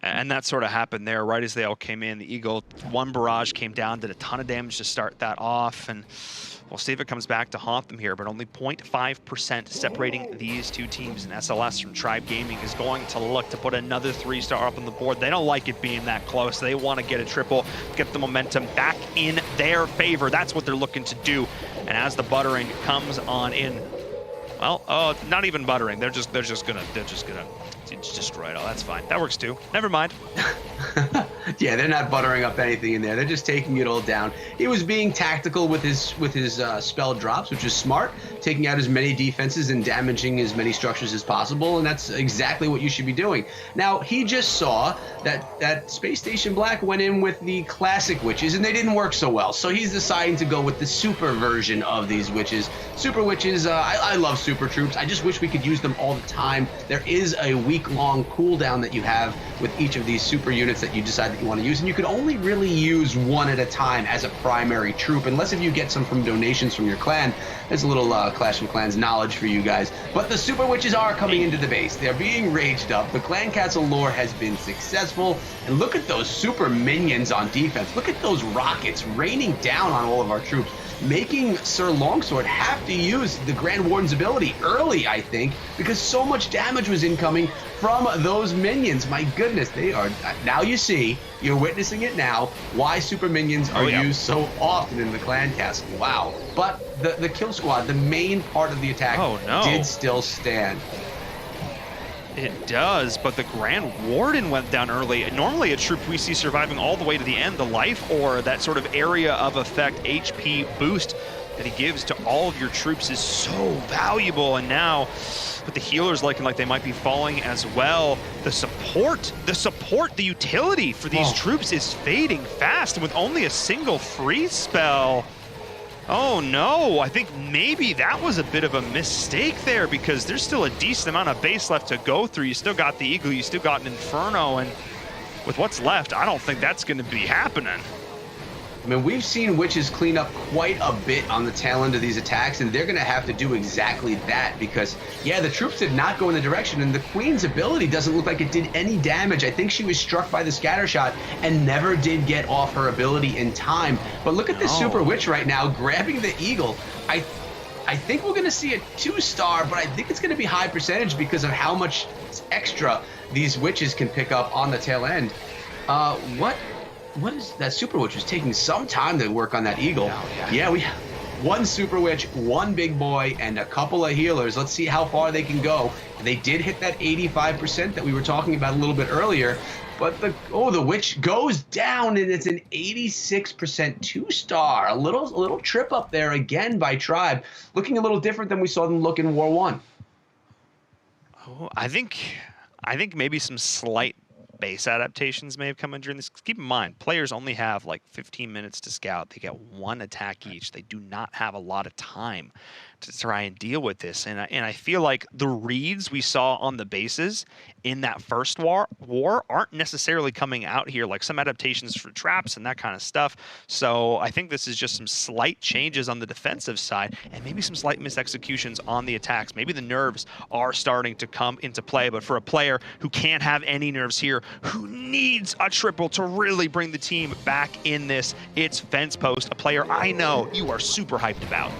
Speaker 2: And that sort of happened there right as they all came in. The Eagle, 1 barrage came down, did a ton of damage to start that off, and we'll see if it comes back to haunt them here, but only 0.5% separating these two teams. And SLS from Tribe Gaming is going to look to put another 3-star up on the board. They don't like it being that close. They want to get a triple, get the momentum back in their favor. That's what they're looking to do. And as the buttering comes on in, well, not even buttering. They're just gonna destroy it all. That's fine. That works too. Never mind.
Speaker 3: Yeah, they're not buttering up anything in there. They're just taking it all down. He was being tactical with his spell drops, which is smart, taking out as many defenses and damaging as many structures as possible, and that's exactly what you should be doing. Now, he just saw that Space Station Black went in with the classic witches, and they didn't work so well. So he's deciding to go with the super version of these witches. Super witches, I love super troops. I just wish we could use them all the time. There is a week-long cooldown that you have with each of these super units that you decide that you want to use, and you can only really use one at a time as a primary troop, unless if you get some from donations from your clan. There's a little Clash of Clans knowledge for you guys. But the super witches are coming into the base. They're being raged up. The clan castle lore has been successful, and look at those super minions on defense. Look at those rockets raining down on all of our troops, making Sir Longsword have to use the Grand Warden's ability early, I think, because so much damage was incoming from those minions. My goodness, they are, now you see, you're witnessing it now, why super minions are used so often in the clan castle. Wow. But the kill squad, the main part of the attack, did still stand.
Speaker 2: It does, but the Grand Warden went down early. Normally a troop we see surviving all the way to the end, the life or that sort of area of effect HP boost that he gives to all of your troops is so valuable. And now with the healers looking like they might be falling as well, the support, the utility for these troops is fading fast. And with only a single freeze spell, oh no, I think maybe that was a bit of a mistake there, because there's still a decent amount of base left to go through. You still got the Eagle, you still got an Inferno, and with what's left, I don't think that's going to be happening.
Speaker 3: I mean, we've seen witches clean up quite a bit on the tail end of these attacks, and they're going to have to do exactly that because, yeah, the troops did not go in the direction, and the Queen's ability doesn't look like it did any damage. I think she was struck by the scatter shot and never did get off her ability in time. But look at this Super Witch right now grabbing the Eagle. I think we're going to see a 2-star, but I think it's going to be high percentage because of how much extra these witches can pick up on the tail end. What is that? Super Witch was taking some time to work on that Eagle. Yeah, we have one Super Witch, one big boy, and a couple of healers. Let's see how far they can go. They did hit that 85% that we were talking about a little bit earlier, but the Witch goes down, and it's an 86% 2-star. A little trip up there again by Tribe, looking a little different than we saw them look in War 1.
Speaker 2: Oh, I think maybe some slight base adaptations may have come in during this. Keep in mind, players only have like 15 minutes to scout. They get one attack each. They do not have a lot of time to try and deal with this. And I feel like the reads we saw on the bases in that first war aren't necessarily coming out here, like some adaptations for traps and that kind of stuff. So I think this is just some slight changes on the defensive side and maybe some slight misexecutions on the attacks. Maybe the nerves are starting to come into play, but for a player who can't have any nerves here, who needs a triple to really bring the team back in this, it's Fence Post, a player I know you are super hyped about.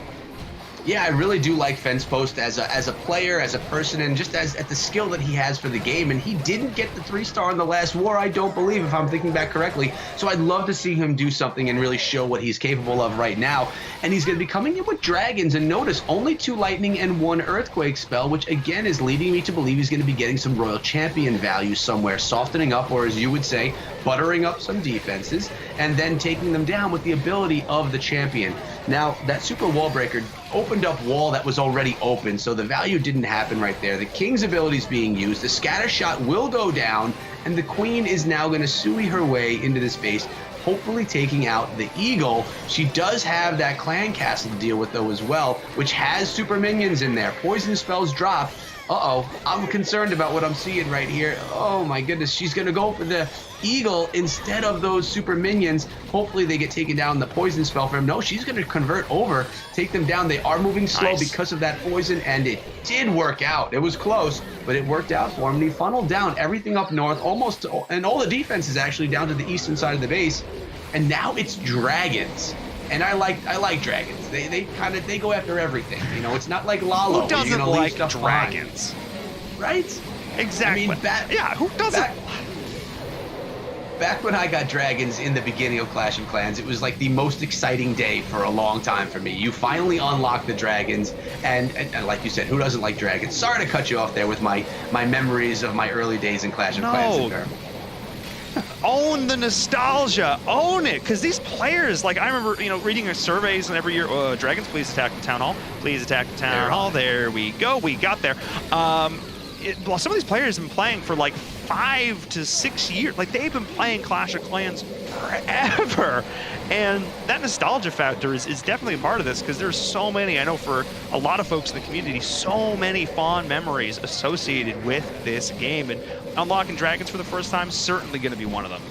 Speaker 3: Yeah, I really do like Fence Post as a player, as a person, and just as at the skill that he has for the game. And he didn't get the 3-star in the last war, I don't believe, if I'm thinking back correctly. So I'd love to see him do something and really show what he's capable of right now. And he's going to be coming in with dragons. And notice, only 2 lightning and 1 earthquake spell, which again is leading me to believe he's going to be getting some royal champion value somewhere, softening up, or as you would say, buttering up some defenses, and then taking them down with the ability of the champion. Now, that super wall breaker opened up wall that was already open, so the value didn't happen right there. The king's ability is being used, the scatter shot will go down, and the queen is now going to sui her way into this base, hopefully taking out the eagle. She does have that clan castle to deal with, though, as well, which has super minions in there. Poison spells drop. I'm concerned about what I'm seeing right here. Oh my goodness, she's gonna go for the eagle instead of those super minions. Hopefully they get taken down. The poison spell for him. No, she's gonna convert over, take them down. They are moving slow because of that poison, and it did work out. It was close, but it worked out for him. He funneled down everything up north, almost, and all the defense is actually down to the eastern side of the base. And now it's dragons. And I like dragons. They go after everything. You know, it's not like Lalo.
Speaker 2: Who doesn't like dragons?
Speaker 3: Behind. Right?
Speaker 2: Exactly.
Speaker 3: I mean,
Speaker 2: who doesn't?
Speaker 3: Back when I got dragons in the beginning of Clash of Clans, it was like the most exciting day for a long time for me. You finally unlock the dragons, and like you said, who doesn't like dragons? Sorry to cut you off there with my memories of my early days in Clash of Clans.
Speaker 2: Own the nostalgia, own it, because these players, like I remember, reading surveys and every year, Dragons, please attack the town hall, please attack the town hall. There we go, we got there. Well, some of these players have been playing for like 5 to 6 years. Like they've been playing Clash of Clans forever. And that nostalgia factor is definitely a part of this, because there's so many, I know for a lot of folks in the community, so many fond memories associated with this game. And unlocking Dragons for the first time, certainly going to be one of them.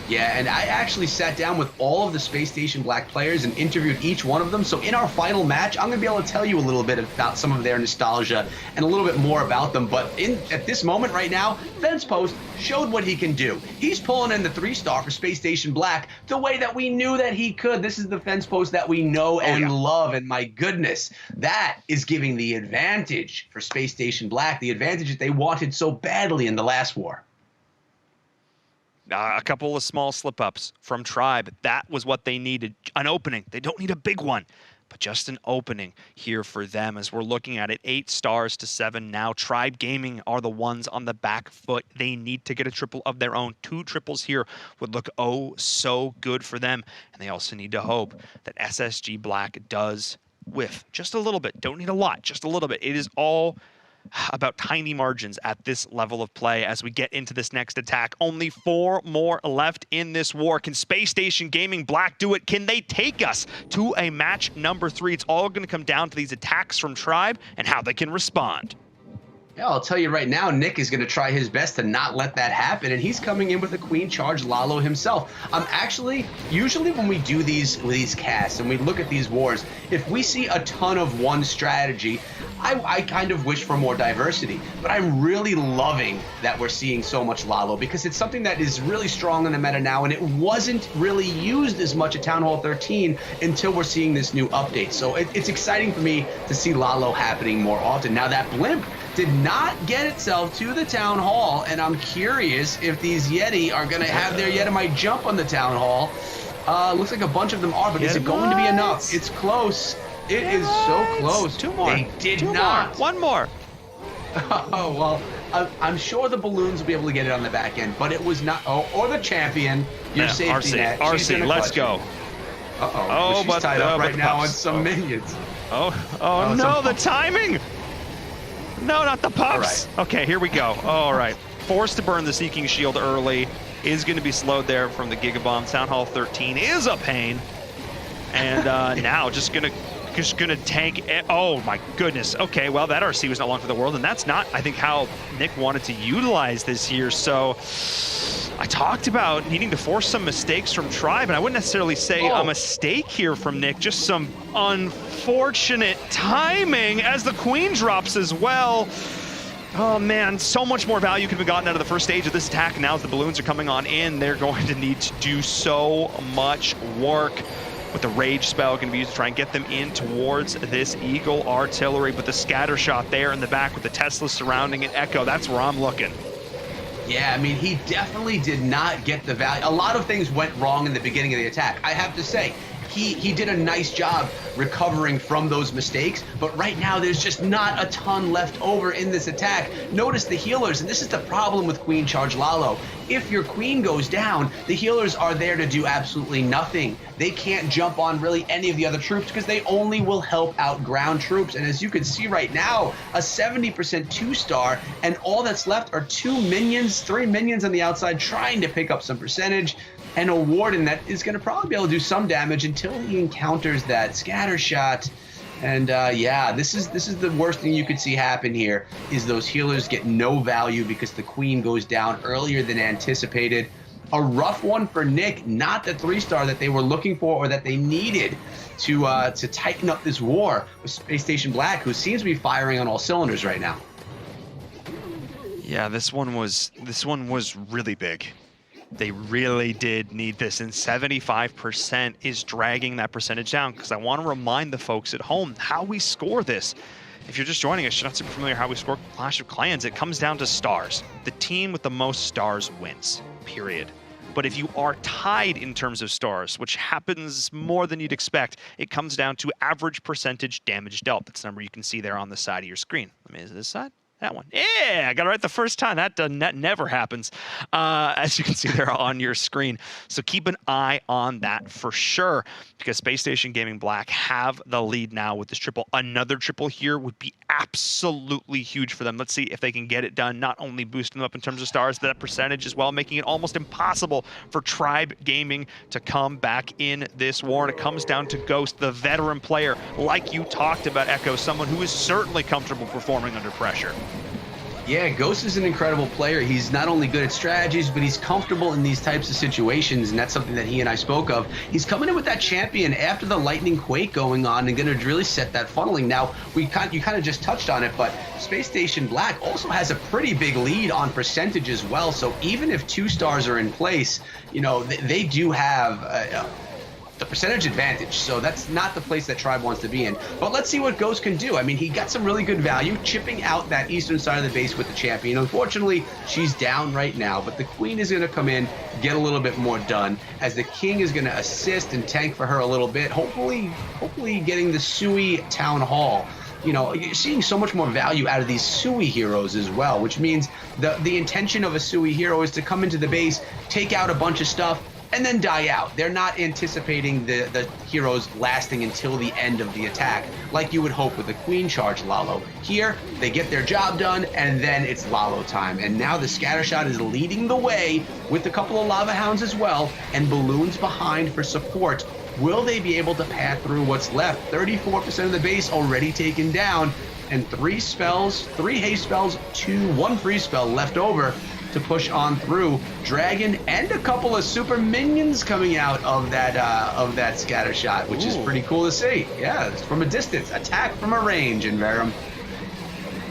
Speaker 3: Yeah, and I actually sat down with all of the Space Station Black players and interviewed each one of them. So in our final match, I'm going to be able to tell you a little bit about some of their nostalgia and a little bit more about them. But at this moment right now, Fence Post showed what he can do. He's pulling in the 3-star for Space Station Black the way that we knew that he could. This is the Fence Post that we know and love. And my goodness, that is giving the advantage for Space Station Black, the advantage that they wanted so badly in the last war.
Speaker 2: A couple of small slip-ups from Tribe. That was what they needed. An opening. They don't need a big one, but just an opening here for them as we're looking at it. 8 stars to 7 now. Tribe Gaming are the ones on the back foot. They need to get a triple of their own. 2 triples here would look oh so good for them. And they also need to hope that SSG Black does whiff just a little bit. Don't need a lot, just a little bit. It is all about tiny margins at this level of play as we get into this next attack. Only 4 more left in this war. Can Space Station Gaming Black do it? Can they take us to a match number 3? It's all going to come down to these attacks from Tribe and how they can respond.
Speaker 3: Yeah, I'll tell you right now, Nick is going to try his best to not let that happen, and he's coming in with a Queen Charge Lalo himself. Actually, usually when we do these casts and we look at these wars, if we see a ton of one strategy, I kind of wish for more diversity. But I'm really loving that we're seeing so much Lalo, because it's something that is really strong in the meta now, and it wasn't really used as much at Town Hall 13 until we're seeing this new update. So it's exciting for me to see Lalo happening more often. Now that Blimp did not get itself to the Town Hall, and I'm curious if these Yeti are going to have their Yetimite jump on the Town Hall. Looks like a bunch of them are, but is it going to be enough? It's close. It is so close.
Speaker 2: 2 more.
Speaker 3: They did not.
Speaker 2: 1 more.
Speaker 3: Oh, well, I'm sure the balloons will be able to get it on the back end, but it was not. Oh, or the champion. Your safety net.
Speaker 2: RC, let's go.
Speaker 3: Uh-oh. She's tied up right now on some minions.
Speaker 2: Oh no, the timing. No, not the pups.
Speaker 3: Right.
Speaker 2: Okay, here we go. All right. Forced to burn the Seeking Shield early. Is going to be slowed there from the Gigabomb. Town Hall 13 is a pain. And now just gonna tank it. Oh my goodness. Okay, well that RC was not long for the world, and that's not, I think, how Nick wanted to utilize this here. So I talked about needing to force some mistakes from Tribe, and I wouldn't necessarily say a mistake here from Nick, just some unfortunate timing as the Queen drops as well. Oh man, so much more value could have been gotten out of the first stage of this attack. Now as the balloons are coming on in, they're going to need to do so much work. With the Rage spell going to be used to try and get them in towards this Eagle artillery. But the scatter shot there in the back with the Tesla surrounding it, Echo, that's where I'm looking.
Speaker 3: Yeah, I mean, he definitely did not get the value. A lot of things went wrong in the beginning of the attack. I have to say, he did a nice job recovering from those mistakes, but right now there's just not a ton left over in this attack. Notice the healers, and this is the problem with Queen Charge Lalo. If your Queen goes down, the healers are there to do absolutely nothing. They can't jump on really any of the other troops because they only will help out ground troops. And as you can see right now, a 70% 2-star, and all that's left are 3 minions on the outside trying to pick up some percentage. And a Warden that is going to probably be able to do some damage until he encounters that scatter shot. And yeah, this is the worst thing you could see happen here, is those healers get no value because the Queen goes down earlier than anticipated. A rough one for Nick, not the 3-star that they were looking for or that they needed to tighten up this war with Space Station Black, who seems to be firing on all cylinders right now.
Speaker 2: Yeah, this one was really big. They really did need this, and 75% is dragging that percentage down, because I want to remind the folks at home how we score this. If you're just joining us, you're not super familiar how we score Clash of Clans. It comes down to stars. The team with the most stars wins, period. But if you are tied in terms of stars, which happens more than you'd expect, it comes down to average percentage damage dealt. That's the number you can see there on the side of your screen. Is it this side? That one. Yeah, I got it right the first time. That never happens, as you can see there on your screen. So keep an eye on that for sure, because Space Station Gaming Black have the lead now with this triple. Another triple here would be absolutely huge for them. Let's see if they can get it done, not only boosting them up in terms of stars, that percentage as well, making it almost impossible for Tribe Gaming to come back in this war. And it comes down to Ghost, the veteran player, like you talked about, Echo, someone who is certainly comfortable performing under pressure.
Speaker 3: Yeah, Ghost is an incredible player. He's not only good at strategies, but he's comfortable in these types of situations, and that's something that he and I spoke of. He's coming in with that champion after the Lightning Quake going on and going to really set that funneling. Now, you kind of just touched on it, but Space Station Black also has a pretty big lead on percentage as well. So even if 2 stars are in place, you know, they do have the percentage advantage, so that's not the place that Tribe wants to be in. But let's see what Ghost can do. I mean, he got some really good value chipping out that eastern side of the base with the champion. Unfortunately, she's down right now, but the Queen is going to come in, get a little bit more done, as the King is going to assist and tank for her a little bit, hopefully getting the Sui Town Hall. You know, you're seeing so much more value out of these Sui heroes as well, which means the intention of a Sui hero is to come into the base, take out a bunch of stuff, and then die out. They're not anticipating the heroes lasting until the end of the attack, like you would hope with the Queen Charge Lalo. Here, they get their job done, and then it's Lalo time. And now the Scattershot is leading the way with a couple of Lava Hounds as well, and Balloons behind for support. Will they be able to pad through what's left? 34% of the base already taken down, and 3 haste spells, 1 freeze spell left over to push on through. Dragon and a couple of super minions coming out of that Scattershot, which is pretty cool to see. Yeah, it's from a distance, attack from a range in Verum.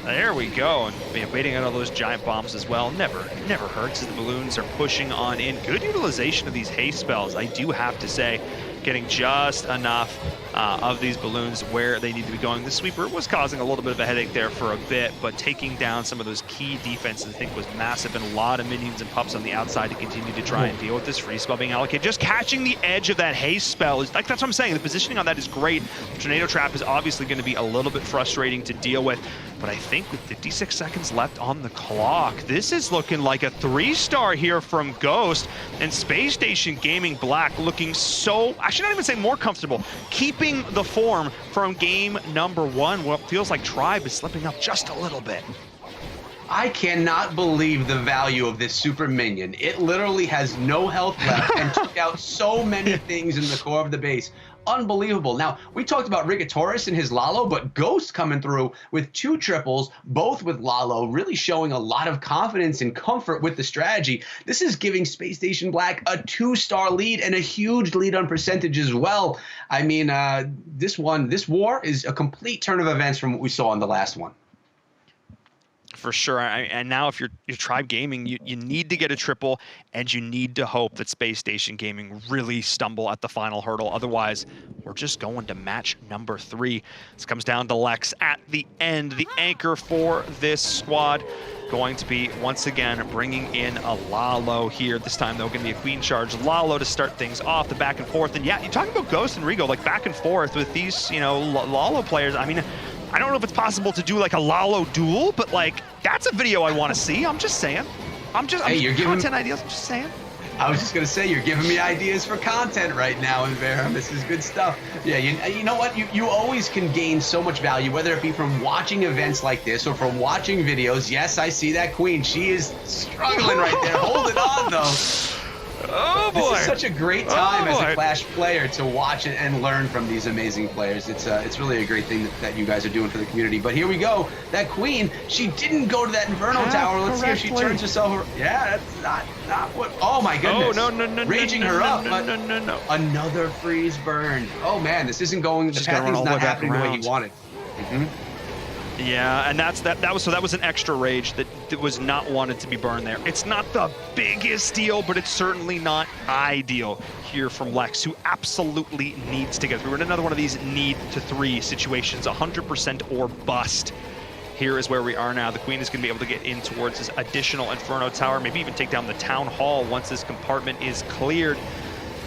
Speaker 2: There we go, and waiting on all those giant bombs as well. Never hurts as the Balloons are pushing on in. Good utilization of these haste spells, I do have to say. Getting just enough of these Balloons where they need to be going. The Sweeper was causing a little bit of a headache there for a bit, but taking down some of those key defenses I think was massive, and a lot of minions and pups on the outside to continue to try and deal with this free spell being allocated. Just catching the edge of that haste spell is like, that's what I'm saying. The positioning on that is great. The Tornado Trap is obviously going to be a little bit frustrating to deal with, but I think with 56 seconds left on the clock, this is looking like a 3-star here from Ghost, and Space Station Gaming Black looking so, I should not even say more comfortable, keeping the form from game number 1. Well, it feels like Tribe is slipping up just a little bit.
Speaker 3: I cannot believe the value of this super minion. It literally has no health left and took out so many things in the core of the base. Unbelievable. Now, we talked about Rigatoris and his Lalo, but Ghost coming through with 2 triples, both with Lalo, really showing a lot of confidence and comfort with the strategy. This is giving Space Station Black a 2-star lead and a huge lead on percentage as well. I mean, this war is a complete turn of events from what we saw in the last one.
Speaker 2: For sure, and now if you're Tribe Gaming, you need to get a triple, and you need to hope that Space Station Gaming really stumble at the final hurdle. Otherwise, we're just going to match number 3. This comes down to Lex at the end, the anchor for this squad. Going to be, once again, bringing in a Lalo here. This time, though, going to be a Queen Charge Lalo to start things off, the back and forth. And yeah, you're talking about Ghost and Rigo, like back and forth with these, Lalo players. I mean, I don't know if it's possible to do like a Lalo duel, but like that's a video I want to see. I'm just saying. You're giving content ideas. I'm just saying.
Speaker 3: I was just gonna say, you're giving me ideas for content right now in Verum. This is good stuff. Yeah, you know what? You always can gain so much value, whether it be from watching events like this or from watching videos. Yes, I see that Queen. She is struggling right there. Hold it on though.
Speaker 2: Oh boy!
Speaker 3: This is such a great time as a Clash player to watch it and learn from these amazing players. It's really a great thing that you guys are doing for the community. But here we go. That Queen, she didn't go to that Inferno Tower. Let's see if she turns herself around. Yeah, that's not what. Oh my goodness!
Speaker 2: Oh no!
Speaker 3: Raging her up, but
Speaker 2: no!
Speaker 3: Another freeze burn. Oh man, this isn't going. The pathing's not happening the way he wanted.
Speaker 2: Yeah, and that was an extra rage that was not wanted to be burned there. It's not the biggest deal, but it's certainly not ideal here from Lex, who absolutely needs to get through. And another one of these need to 3 situations, 100% or bust. Here is where we are now. The Queen is going to be able to get in towards this additional Inferno Tower, maybe even take down the Town Hall once this compartment is cleared.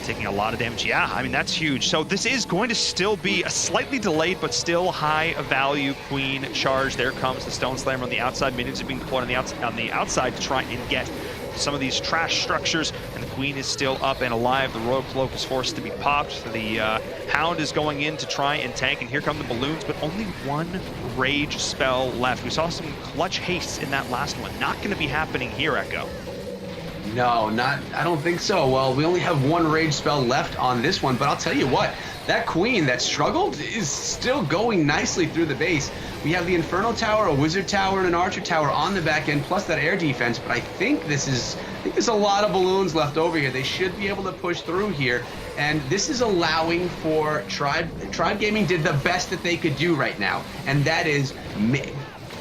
Speaker 2: taking a lot of damage. Yeah, I mean, that's huge. So this is going to still be a slightly delayed, but still high value Queen charge. There comes the Stone Slammer on the outside. Minions are being deployed on the outside to try and get some of these trash structures, and the Queen is still up and alive. The Royal Cloak is forced to be popped. The Hound is going in to try and tank, and here come the balloons, but only one Rage spell left. We saw some clutch hastes in that last one. Not going to be happening here, Echo.
Speaker 3: No, I don't think so. Well, we only have one Rage spell left on this one, but I'll tell you what, that Queen that struggled is still going nicely through the base. We have the Inferno Tower, a Wizard Tower, and an Archer Tower on the back end, plus that air defense, but I think there's a lot of balloons left over here. They should be able to push through here, and this is allowing for Tribe Gaming did the best that they could do right now, and that is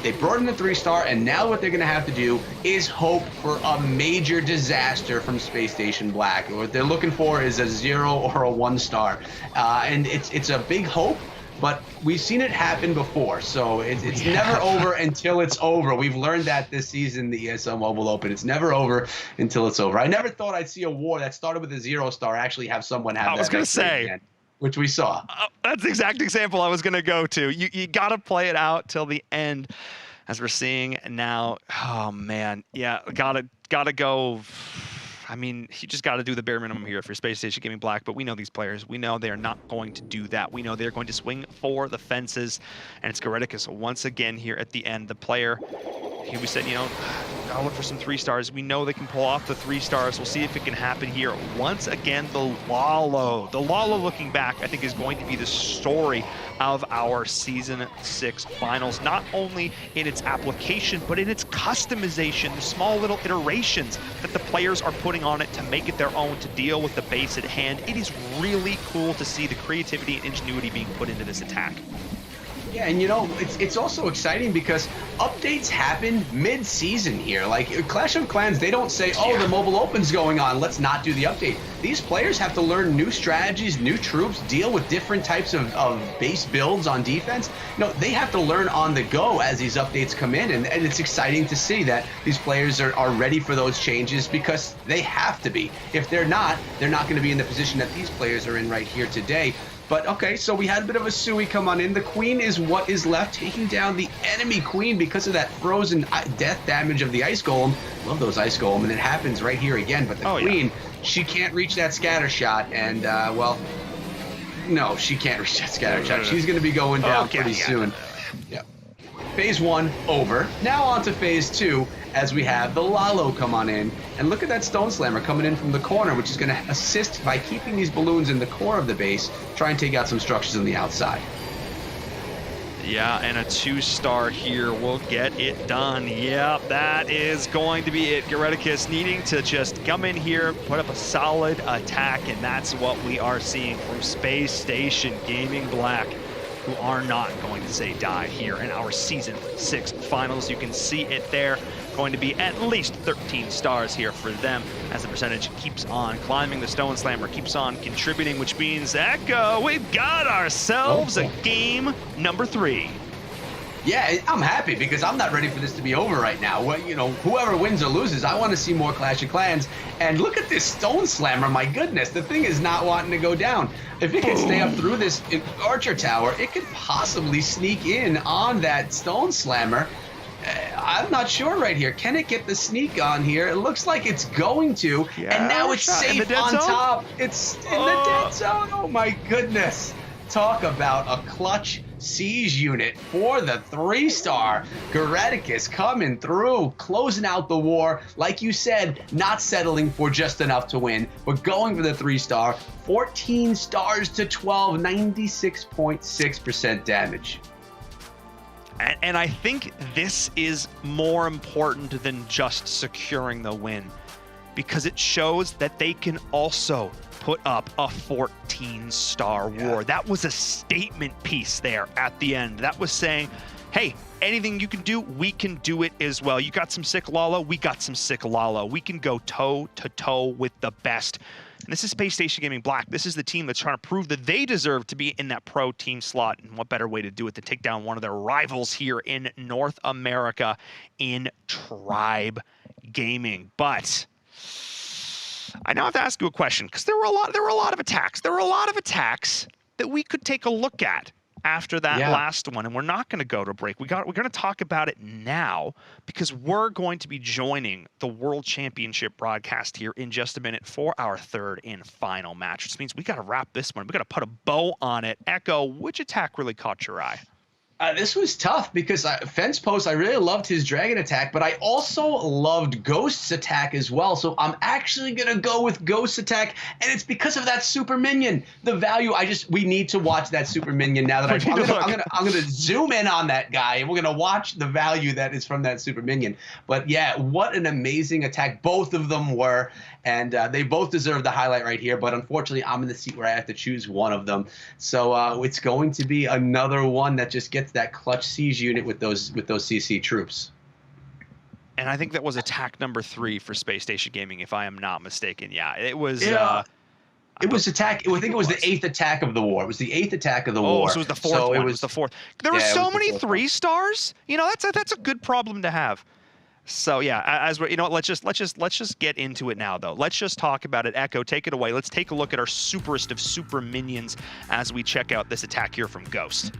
Speaker 3: they brought in the 3-star, and now what they're going to have to do is hope for a major disaster from Space Station Black. What they're looking for is a 0 or a 1-star, and it's a big hope, but we've seen it happen before, so it's never over until it's over. We've learned that this season, the ESL Mobile Open. It's never over until it's over. I never thought I'd see a war that started with a 0-star actually have someone have that.
Speaker 2: I was going to say.
Speaker 3: Again, which we saw.
Speaker 2: That's the exact example I was going to go to. You got to play it out till the end, as we're seeing now. Oh, man. Yeah, gotta go. I mean, you just got to do the bare minimum here for Space Station Gaming Black, but we know these players. We know they are not going to do that. We know they're going to swing for the fences, and it's Goreticus once again here at the end. The player, here we said, gotta look for some 3-stars. We know they can pull off the 3-stars. We'll see if it can happen here. Once again, the Lalo looking back, I think is going to be the story of our Season 6 finals, not only in its application, but in its customization, the small little iterations that the players are putting on it to make it their own, to deal with the base at hand. It is really cool to see the creativity and ingenuity being put into this attack.
Speaker 3: Yeah, and it's also exciting because updates happen mid-season here. Like Clash of Clans, they don't say, oh, the Mobile Open's going on, let's not do the update. These players have to learn new strategies, new troops, deal with different types of base builds on defense. They have to learn on the go as these updates come in, and it's exciting to see that these players are ready for those changes because they have to be. If they're not going to be in the position that these players are in right here today. But okay, so we had a bit of a Sui come on in. The Queen is what is left, taking down the enemy Queen because of that frozen death damage of the Ice Golem. Love those Ice Golem, and it happens right here again. But the Queen, she can't reach that scatter shot, and well, no, she can't reach that scatter shot. She's going to be going down pretty soon. Yeah. Phase 1 over. Now on to Phase 2 as we have the Lalo come on in. And look at that Stone Slammer coming in from the corner, which is going to assist by keeping these balloons in the core of the base, try and take out some structures on the outside.
Speaker 2: Yeah, and a 2-star here will get it done. Yep, that is going to be it. Goreticus needing to just come in here, put up a solid attack, and that's what we are seeing from Space Station Gaming Black, who are not going to say die here in our Season 6 finals. You can see it there. Going to be at least 13 stars here for them as the percentage keeps on climbing. The Stone Slammer keeps on contributing, which means, Echo, we've got ourselves a game number 3.
Speaker 3: Yeah, I'm happy because I'm not ready for this to be over right now. Well, whoever wins or loses, I want to see more Clash of Clans. And look at this Stone Slammer, my goodness. The thing is not wanting to go down. If it can stay up through this Archer Tower, it could possibly sneak in on that Stone Slammer. I'm not sure right here. Can it get the sneak on here? It looks like it's going to. Yeah, and now it's safe on top. It's in the dead zone. Oh, my goodness. Talk about a clutch siege unit for the 3-star. Goreticus coming through, closing out the war. Like you said, not settling for just enough to win, but going for the 3-star. 14 stars to 12, 96.6% damage.
Speaker 2: And I think this is more important than just securing the win, because it shows that they can also put up a 14-star war. That was a statement piece there at the end. That was saying, hey, anything you can do, we can do it as well. You got some sick Lalo, we got some sick Lalo. We can go toe-to-toe with the best. And this is Space Station Gaming Black. This is the team that's trying to prove that they deserve to be in that pro team slot. And what better way to do it than take down one of their rivals here in North America in Tribe Gaming. But I now have to ask you a question, because there were a lot of attacks. There were a lot of attacks that we could take a look at after that last one, and we're not going to go to break. We're going to talk about it now, because we're going to be joining the World Championship broadcast here in just a minute for our third and final match, which means we got to wrap this one. We got to put a bow on it. Echo, which attack really caught your eye?
Speaker 3: This was tough because Fence Post, I really loved his dragon attack, but I also loved Ghost's attack as well. So I'm actually going to go with Ghost's attack, and it's because of that super minion. The value, we need to watch that super minion now that I'm going to zoom in on that guy, and we're going to watch the value that is from that super minion. But yeah, what an amazing attack both of them were, and they both deserve the highlight right here. But unfortunately, I'm in the seat where I have to choose one of them. So it's going to be another one that just gets that clutch siege unit with those CC troops.
Speaker 2: And I think that was attack number 3 for Space Station Gaming, if I am not mistaken. Yeah, it was.
Speaker 3: It was attack. I think it was the 8th attack of the war. It was the 8th attack of the war.
Speaker 2: Oh, so it was the 4th one. It was the 4th. There were so many 3 stars. You know, that's a good problem to have. So yeah, as we're, let's just get into it now, though. Let's just talk about it. Echo, take it away. Let's take a look at our superest of super minions as we check out this attack here from Ghost.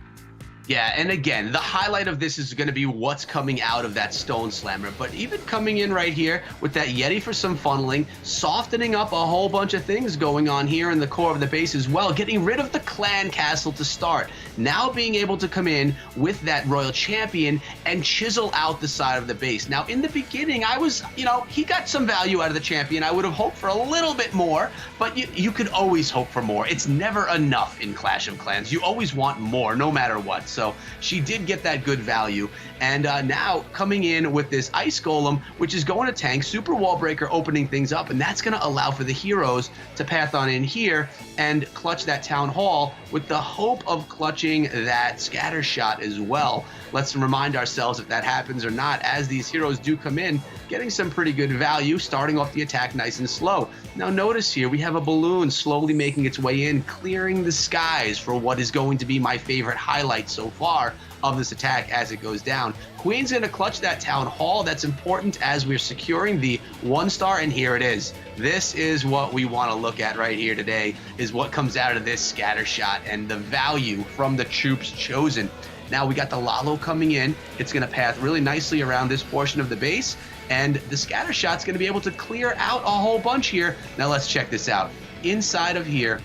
Speaker 3: Yeah, and again, the highlight of this is going to be what's coming out of that Stone Slammer. But even coming in right here with that Yeti for some funneling, softening up a whole bunch of things going on here in the core of the base as well, getting rid of the clan castle to start. Now being able to come in with that Royal Champion and chisel out the side of the base. Now, in the beginning, I was, he got some value out of the champion. I would have hoped for a little bit more, but you could always hope for more. It's never enough in Clash of Clans. You always want more, no matter what. So she did get that good value. And now coming in with this Ice Golem, which is going to tank, Super Wall Breaker opening things up, and that's going to allow for the heroes to path on in here and clutch that Town Hall with the hope of clutching that Scatter Shot as well. Let's remind ourselves if that happens or not, as these heroes do come in, getting some pretty good value, starting off the attack nice and slow. Now notice here, we have a balloon slowly making its way in, clearing the skies for what is going to be my favorite highlight so far of this attack as it goes down. Queen's going to clutch that Town Hall. That's important as we're securing the 1-star, and here it is. This is what we want to look at right here today, is what comes out of this Scatter Shot and the value from the troops chosen. Now we got the Lalo coming in. It's going to path really nicely around this portion of the base, and the Scatter Shot's going to be able to clear out a whole bunch here. Now let's check this out. Inside of here,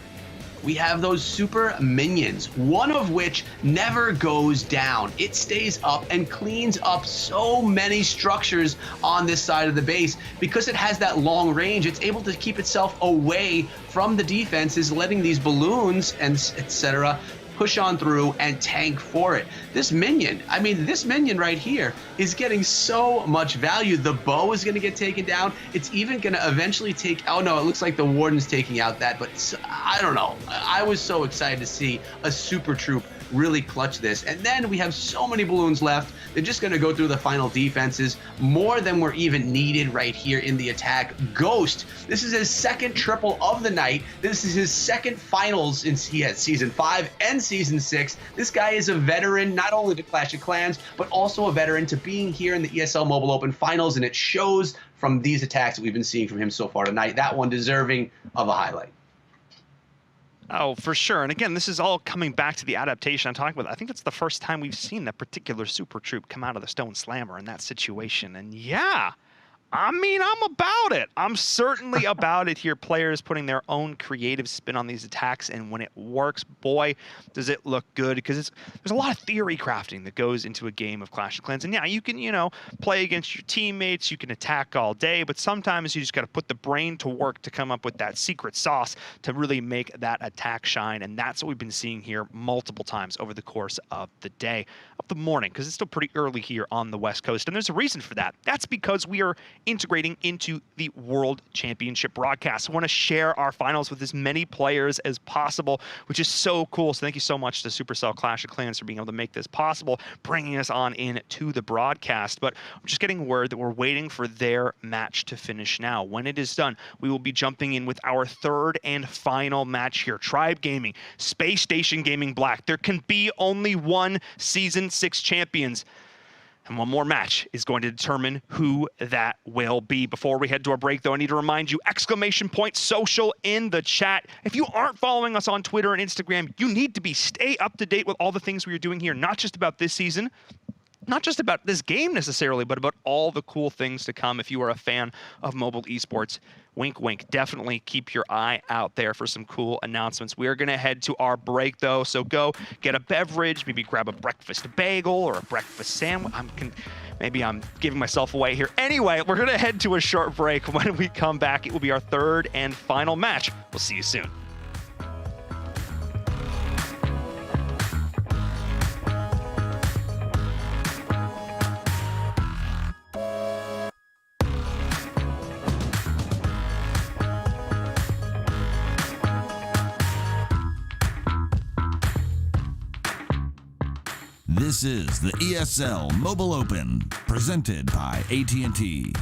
Speaker 3: we have those super minions, one of which never goes down. It stays up and cleans up so many structures on this side of the base. Because it has that long range, it's able to keep itself away from the defenses, letting these balloons and etc. push on through and tank for it. This minion right here is getting so much value. The bow is going to get taken down. It's even going to eventually take, oh no, it looks like the Warden's taking out that, but I don't know. I was so excited to see a super troop really clutch this. And then we have so many balloons left. They're just going to go through the final defenses, more than were even needed right here in the attack. Ghost, this is his second triple of the night. This is his second finals in Season 5 and Season 6. This guy is a veteran, not only to Clash of Clans, but also a veteran to being here in the ESL Mobile Open Finals, and it shows from these attacks that we've been seeing from him so far tonight. That one deserving of a highlight.
Speaker 2: Oh, for sure. And again, this is all coming back to the adaptation I'm talking about. I think that's the first time we've seen that particular super troop come out of the Stone Slammer in that situation. And yeah, I mean, I'm about it. I'm certainly about it here. Players putting their own creative spin on these attacks, and when it works, boy, does it look good. Because there's a lot of theory crafting that goes into a game of Clash of Clans. And yeah, you can, play against your teammates, you can attack all day, but sometimes you just got to put the brain to work to come up with that secret sauce to really make that attack shine. And that's what we've been seeing here multiple times over the course of the day, of the morning, because it's still pretty early here on the West Coast. And there's a reason for that. That's because we are integrating into the World Championship broadcast. I want to share our finals with as many players as possible, which is so cool. So thank you so much to Supercell Clash of Clans for being able to make this possible, bringing us on in to the broadcast. But I'm just getting word that we're waiting for their match to finish now. When it is done, we will be jumping in with our third and final match here. Tribe Gaming, Space Station Gaming Black. There can be only one Season 6 champions. And one more match is going to determine who that will be. Before we head to our break, though, I need to remind you, !social in the chat. If you aren't following us on Twitter and Instagram, you need to stay up to date with all the things we are doing here, not just about this season, not just about this game necessarily, but about all the cool things to come. If you are a fan of mobile esports, wink, wink, definitely keep your eye out there for some cool announcements. We are going to head to our break, though, so go get a beverage, maybe grab a breakfast bagel or a breakfast sandwich. Maybe I'm giving myself away here. Anyway, we're going to head to a short break. When we come back, it will be our third and final match. We'll see you soon.
Speaker 1: This is the ESL Mobile Open, presented by AT&T.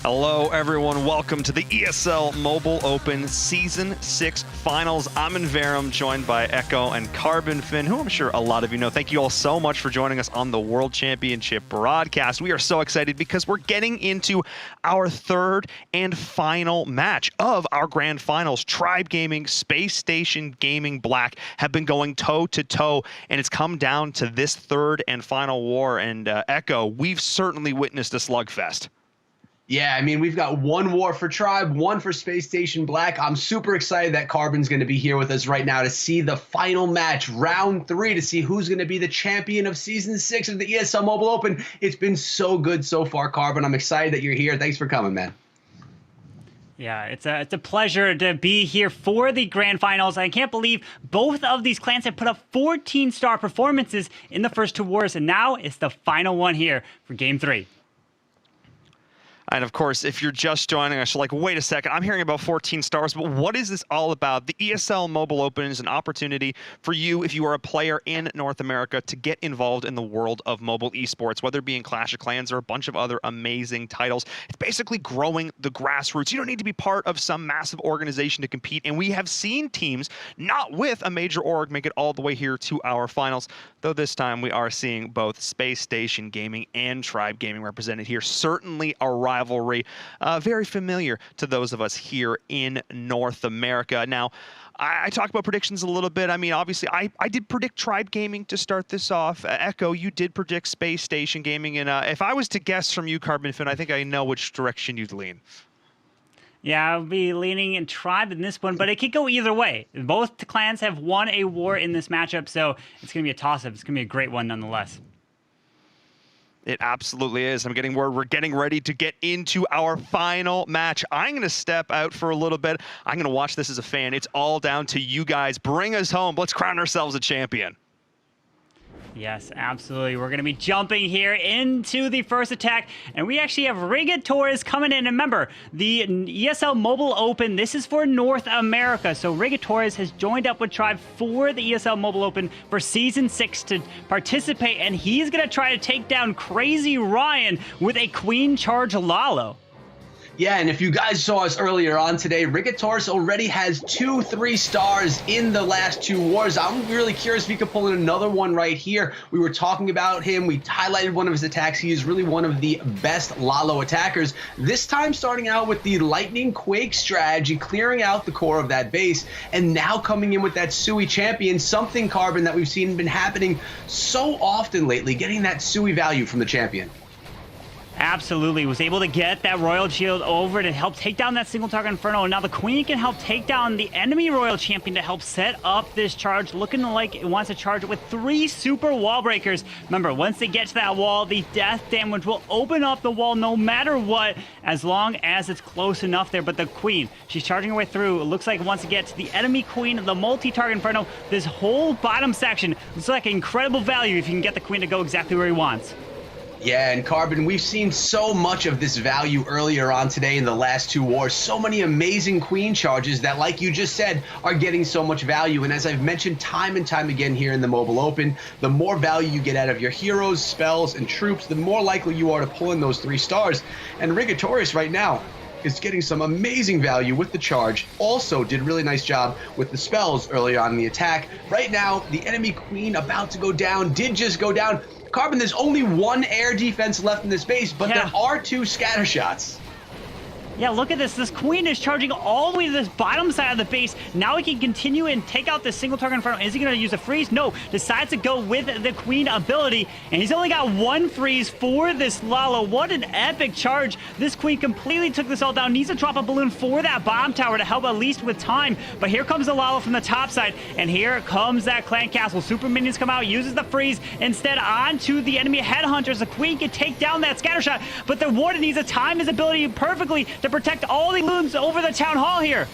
Speaker 2: Hello, everyone. Welcome to the ESL Mobile Open Season 6 Finals. I'm in Verum, joined by Echo and Carbon Finn, who I'm sure a lot of you know. Thank you all so much for joining us on the World Championship broadcast. We are so excited because we're getting into our third and final match of our grand finals. Tribe Gaming, Space Station Gaming Black have been going toe-to-toe, and it's come down to this third and final war. And Echo, we've certainly witnessed a slugfest.
Speaker 3: Yeah, I mean, we've got one war for Tribe, one for Space Station Black. I'm super excited that Carbon's going to be here with us right now to see the final match, round 3, to see who's going to be the champion of Season 6 of the ESL Mobile Open. It's been so good so far, Carbon. I'm excited that you're here. Thanks for coming, man.
Speaker 7: Yeah, it's a pleasure to be here for the grand finals. I can't believe both of these clans have put up 14-star performances in the first 2 wars, and now it's the final one here for Game 3.
Speaker 2: And of course, if you're just joining us, you're like, wait a second, I'm hearing about 14 stars, but what is this all about? The ESL Mobile Open is an opportunity for you, if you are a player in North America, to get involved in the world of mobile esports, whether it be in Clash of Clans or a bunch of other amazing titles. It's basically growing the grassroots. You don't need to be part of some massive organization to compete, and we have seen teams not with a major org make it all the way here to our finals, though this time we are seeing both Space Station Gaming and Tribe Gaming represented here. Certainly a rivalry, very familiar to those of us here in North America. Now, I talked about predictions a little bit. I mean, obviously, I did predict Tribe Gaming to start this off. Echo, you did predict Space Station Gaming, and if I was to guess from you, Carbon Finn, I think I know which direction you'd lean.
Speaker 7: Yeah, I'll be leaning in Tribe in this one, but it could go either way. Both clans have won a war in this matchup, so it's going to be a toss-up. It's going to be a great one nonetheless.
Speaker 2: It absolutely is. I'm getting word we're getting ready to get into our final match. I'm going to step out for a little bit. I'm going to watch this as a fan. It's all down to you guys. Bring us home. Let's crown ourselves a champion.
Speaker 7: Yes, absolutely. We're going to be jumping here into the first attack, and we actually have Rigatores coming in. And remember, the ESL Mobile Open, this is for North America. So Rigatores has joined up with Tribe for the ESL Mobile Open for Season 6 to participate, and he's going to try to take down Crazy Ryan with a Queen Charge Lalo.
Speaker 3: Yeah, and if you guys saw us earlier on today, Rigatores already has 2 3-stars in the last 2 wars. I'm really curious if he could pull in another one right here. We were talking about him. We highlighted one of his attacks. He is really one of the best Lalo attackers. This time starting out with the Lightning Quake strategy, clearing out the core of that base, and now coming in with that Sui champion, something, Carbon, that we've seen been happening so often lately, getting that Sui value from the champion.
Speaker 7: Absolutely. Was able to get that Royal Shield over to help take down that single target Inferno. And now the Queen can help take down the enemy Royal Champion to help set up this charge. Looking like it wants to charge it with 3 super wall breakers. Remember, once they get to that wall, the death damage will open up the wall no matter what, as long as it's close enough there. But the Queen, she's charging her way through. It looks like it wants to get to the enemy Queen, the multi-target Inferno. This whole bottom section looks like incredible value if you can get the Queen to go exactly where he wants.
Speaker 3: Yeah, and Carbon, we've seen so much of this value earlier on today in the last 2 wars. So many amazing Queen charges that, like you just said, are getting so much value. And as I've mentioned time and time again here in the Mobile Open, the more value you get out of your heroes, spells, and troops, the more likely you are to pull in those 3 stars. And Rigatores right now is getting some amazing value with the charge. Also did a really nice job with the spells earlier on in the attack. Right now, the enemy Queen about to go down, did just go down. Carbon, there's only 1 air defense left in this base, but there are 2 scatter shots.
Speaker 7: Yeah, look at this. This Queen is charging all the way to this bottom side of the base. Now he can continue and take out this single target in front of him. Is he going to use a freeze? No. Decides to go with the Queen ability. And he's only got 1 freeze for this Lalo. What an epic charge. This Queen completely took this all down. Needs to drop a balloon for that bomb tower to help at least with time. But here comes the Lalo from the top side. And here comes that clan castle. Super minions come out, uses the freeze. Instead, onto the enemy headhunters. The Queen can take down that scatter shot. But the Warden needs to time his ability perfectly to protect all the loons over the town hall here.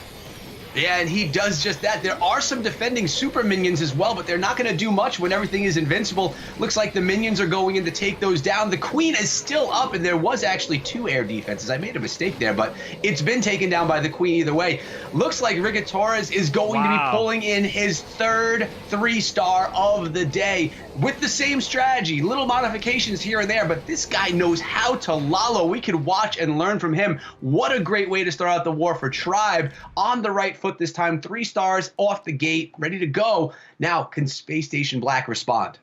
Speaker 3: Yeah, and he does just that. There are some defending super minions as well, but they're not going to do much when everything is invincible. Looks like the minions are going in to take those down. The queen is still up, and there was actually 2 air defenses. I made a mistake there, but it's been taken down by the queen either way. Looks like Ricky Torres is going to be pulling in his 3rd 3-star of the day with the same strategy. Little modifications here and there, but this guy knows how to lalo. We could watch and learn from him. What a great way to start out the war for Tribe. On the right foot this time, 3 stars off the gate, ready to go. Now, can Space Station Black respond?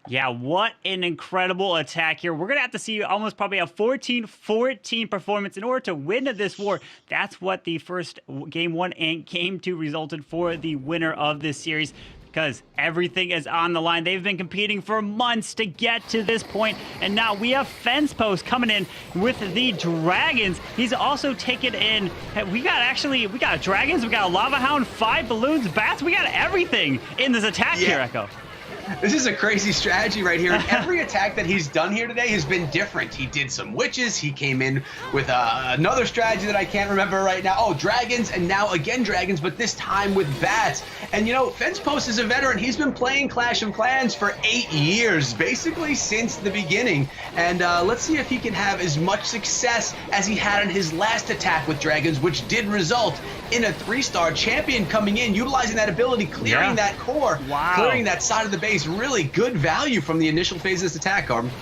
Speaker 7: Yeah, what an incredible attack here. We're going to have to see almost probably a 14-14 performance in order to win this war. That's what the first Game 1 and Game 2 resulted for the winner of this series, because everything is on the line. They've been competing for months to get to this point, and now we have Fence Post coming in with the Dragons. He's also taken in, we got Dragons, we got a Lava Hound, 5 balloons, bats, we got everything in this attack here, Echo.
Speaker 3: This is a crazy strategy right here. And every attack that he's done here today has been different. He did some witches. He came in with another strategy that I can't remember right now. Oh, dragons, and now again dragons, but this time with bats. And you know, Fence Post is a veteran. He's been playing Clash of Clans for 8 years, basically since the beginning. And let's see if he can have as much success as he had on his last attack with dragons, which did result in a 3-star champion coming in, utilizing that ability, clearing that core, clearing that side of the base. Really good value from the initial phase of this attack, Carbon.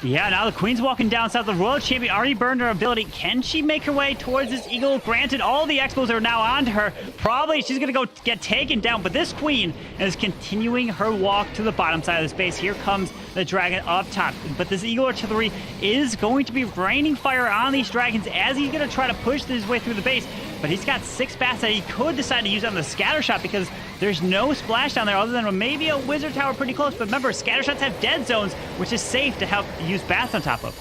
Speaker 7: Yeah, now the Queen's walking down south. The Royal Champion already burned her ability. Can she make her way towards this Eagle? Granted, all the Expos are now onto her. Probably she's going to go get taken down, but this Queen is continuing her walk to the bottom side of the space. Here comes the Dragon up top. But this Eagle Artillery is going to be raining fire on these Dragons as he's going to try to push his way through the base. But he's got 6 bats that he could decide to use on the scatter shot because there's no splash down there other than maybe a wizard tower pretty close. But remember, scatter shots have dead zones, which is safe to help use bats on top of.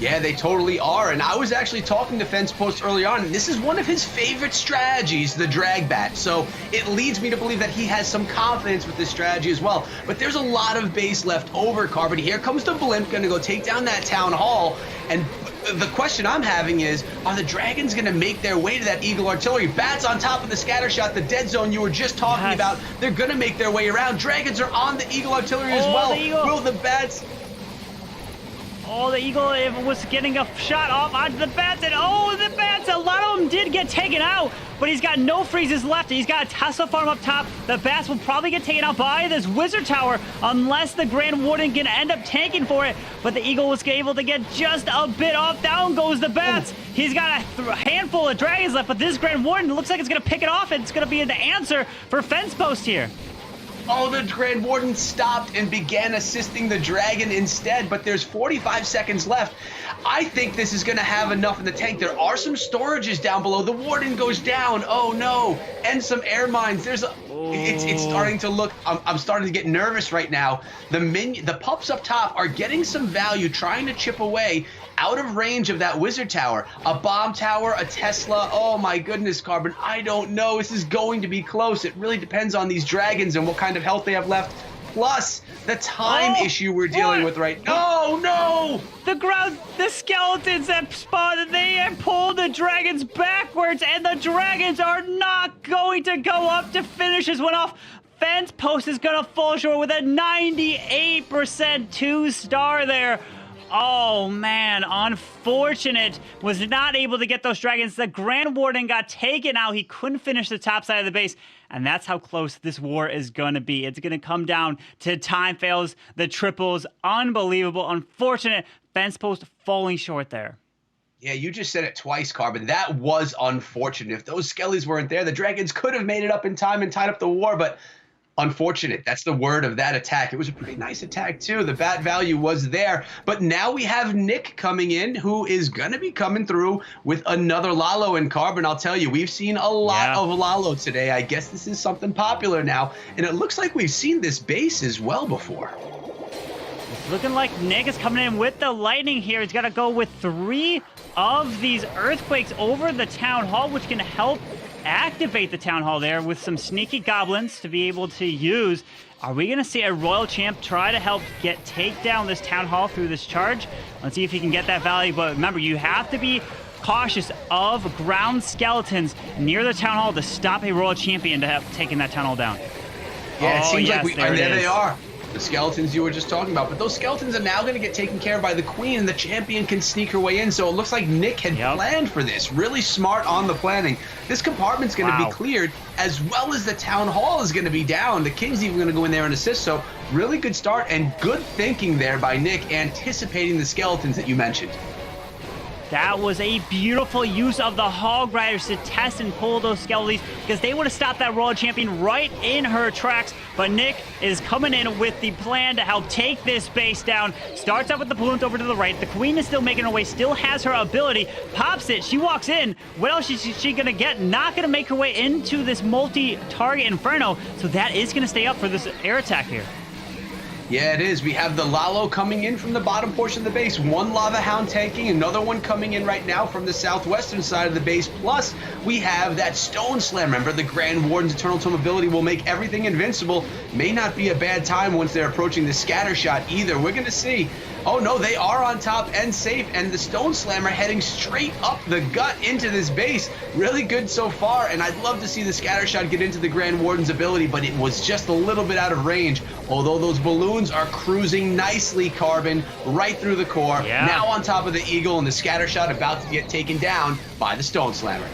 Speaker 3: Yeah, they totally are. And I was actually talking to Fence Post early on, and this is one of his favorite strategies, the drag bat. So it leads me to believe that he has some confidence with this strategy as well. But there's a lot of base left over, Carbon. Here comes the Blimp, going to go take down that town hall. And the question I'm having is, are the Dragons going to make their way to that Eagle Artillery? Bats on top of the scatter shot, the dead zone you were just talking about. They're going to make their way around. Dragons are on the Eagle Artillery as well. Will the bats...
Speaker 7: Oh, the Eagle was getting a shot off onto the bats, and the bats, a lot of them did get taken out, but he's got no freezes left. He's got a Tesla farm up top. The bats will probably get taken out by this Wizard Tower unless the Grand Warden can end up tanking for it, but the Eagle was able to get just a bit off. Down goes the bats. He's got a handful of Dragons left, but this Grand Warden looks like it's going to pick it off, and it's going to be the answer for Fence Post here.
Speaker 3: Oh, the Grand Warden stopped and began assisting the Dragon instead, but there's 45 seconds left. I think this is going to have enough in the tank. There are some storages down below. The Warden goes down. Oh, no. And some air mines. It's starting to look... I'm starting to get nervous right now. The pups up top are getting some value, trying to chip away out of range of that Wizard Tower. A bomb tower, a Tesla. Oh, my goodness, Carbon. I don't know. This is going to be close. It really depends on these Dragons and what kind of health they have left. Plus, the time issue we're dealing with right now. No!
Speaker 7: The skeletons have spotted. They have pulled the Dragons backwards, and the Dragons are not going to go up to finish this one off. Fence Post is going to fall short with a 98% 2-star there. Oh, man, unfortunate. Was not able to get those Dragons. The Grand Warden got taken out. He couldn't finish the top side of the base, and that's how close this war is going to be. It's going to come down to time fails, the triples. Unbelievable. Unfortunate. Fence Post falling short there.
Speaker 3: Yeah, you just said it twice, Carbon. That was unfortunate. If those Skellies weren't there, the Dragons could have made it up in time and tied up the war, but... unfortunate. That's the word of that attack. It was a pretty nice attack, too. The bat value was there. But now we have Nick coming in, who is going to be coming through with another Lalo in Carbon. I'll tell you, we've seen a lot of Lalo today. I guess this is something popular now. And it looks like we've seen this base as well before.
Speaker 7: It's looking like Nick is coming in with the lightning here. He's got to go with 3 of these earthquakes over the town hall, which can help activate the town hall there with some sneaky goblins to be able to use. Are we going to see a Royal Champ try to help take down this town hall through this charge? Let's see if he can get that value. But remember, you have to be cautious of ground skeletons near the town hall to stop a royal champion to have taken that town hall down.
Speaker 3: Yeah, it seems
Speaker 7: yes,
Speaker 3: like there they are. The skeletons you were just talking about. But those skeletons are now going to get taken care of by the queen, and the champion can sneak her way in. So it looks like Nick had planned for this. Really smart on the planning. This compartment's going to be cleared, as well as the town hall is going to be down. The king's even going to go in there and assist. So really good start and good thinking there by Nick, anticipating the skeletons that you mentioned.
Speaker 7: That was a beautiful use of the Hog Riders to test and pull those skeletons, because they would have stopped that Royal Champion right in her tracks. But Nick is coming in with the plan to help take this base down. Starts out with the balloons over to the right. The Queen is still making her way, still has her ability. Pops it. She walks in. What else is she going to get? Not going to make her way into this multi-target Inferno. So that is going to stay up for this air attack here.
Speaker 3: Yeah, it is. We have the Lalo coming in from the bottom portion of the base. One Lava Hound tanking, another one coming in right now from the southwestern side of the base. Plus, we have that Stone Slam. Remember, the Grand Warden's Eternal Tome ability will make everything invincible. May not be a bad time once they're approaching the Scatter Shot either. We're going to see. Oh, no, they are on top and safe, and the Stone Slammer heading straight up the gut into this base. Really good so far, and I'd love to see the Scatter Shot get into the Grand Warden's ability, but it was just a little bit out of range, although those balloons are cruising nicely, Carbon, right through the core.
Speaker 7: Yeah.
Speaker 3: Now on top of the Eagle, and the Scatter Shot about to get taken down by the Stone Slammer.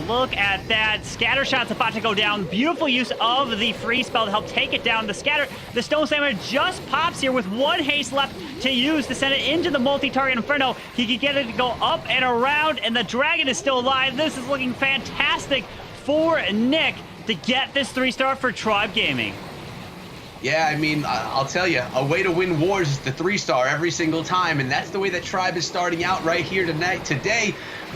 Speaker 7: Look at that. Scatter Shot's about to go down. Beautiful use of the free spell to help take it down. The Stone Slammer just pops here with one haste left to use to send it into the multi-target Inferno. He can get it to go up and around, and the dragon is still alive. This is looking fantastic for Nick to get this 3-star for Tribe Gaming.
Speaker 3: Yeah, I mean, I'll tell you, a way to win wars is the 3-star every single time, and that's the way that Tribe is starting out right here today.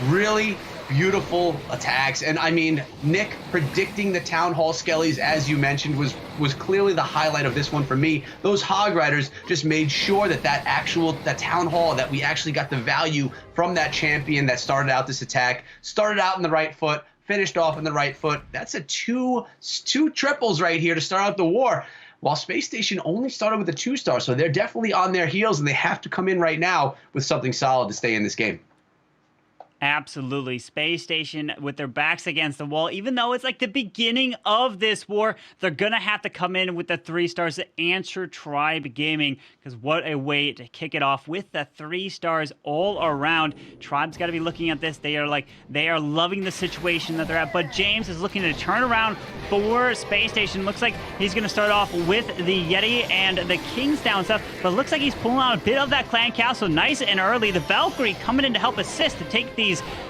Speaker 3: Really beautiful attacks. And I mean, Nick predicting the Town Hall Skellies, as you mentioned, was clearly the highlight of this one for me. Those Hog Riders just made sure that that Town Hall, that we actually got the value from that champion that started out this attack, started out in the right foot, finished off in the right foot. That's a two triples right here to start out the war. While Space Station only started with a 2-star, so they're definitely on their heels, and they have to come in right now with something solid to stay in this game.
Speaker 7: Absolutely. Space Station with their backs against the wall. Even though it's like the beginning of this war, they're going to have to come in with the 3 stars to answer Tribe Gaming, because what a way to kick it off with the 3 stars all around. Tribe's got to be looking at this. They are loving the situation that they're at, but James is looking to turn around for Space Station. Looks like he's going to start off with the Yeti and the Kingsdown stuff, but looks like he's pulling out a bit of that Clan Castle nice and early. The Valkyrie coming in to help assist to take these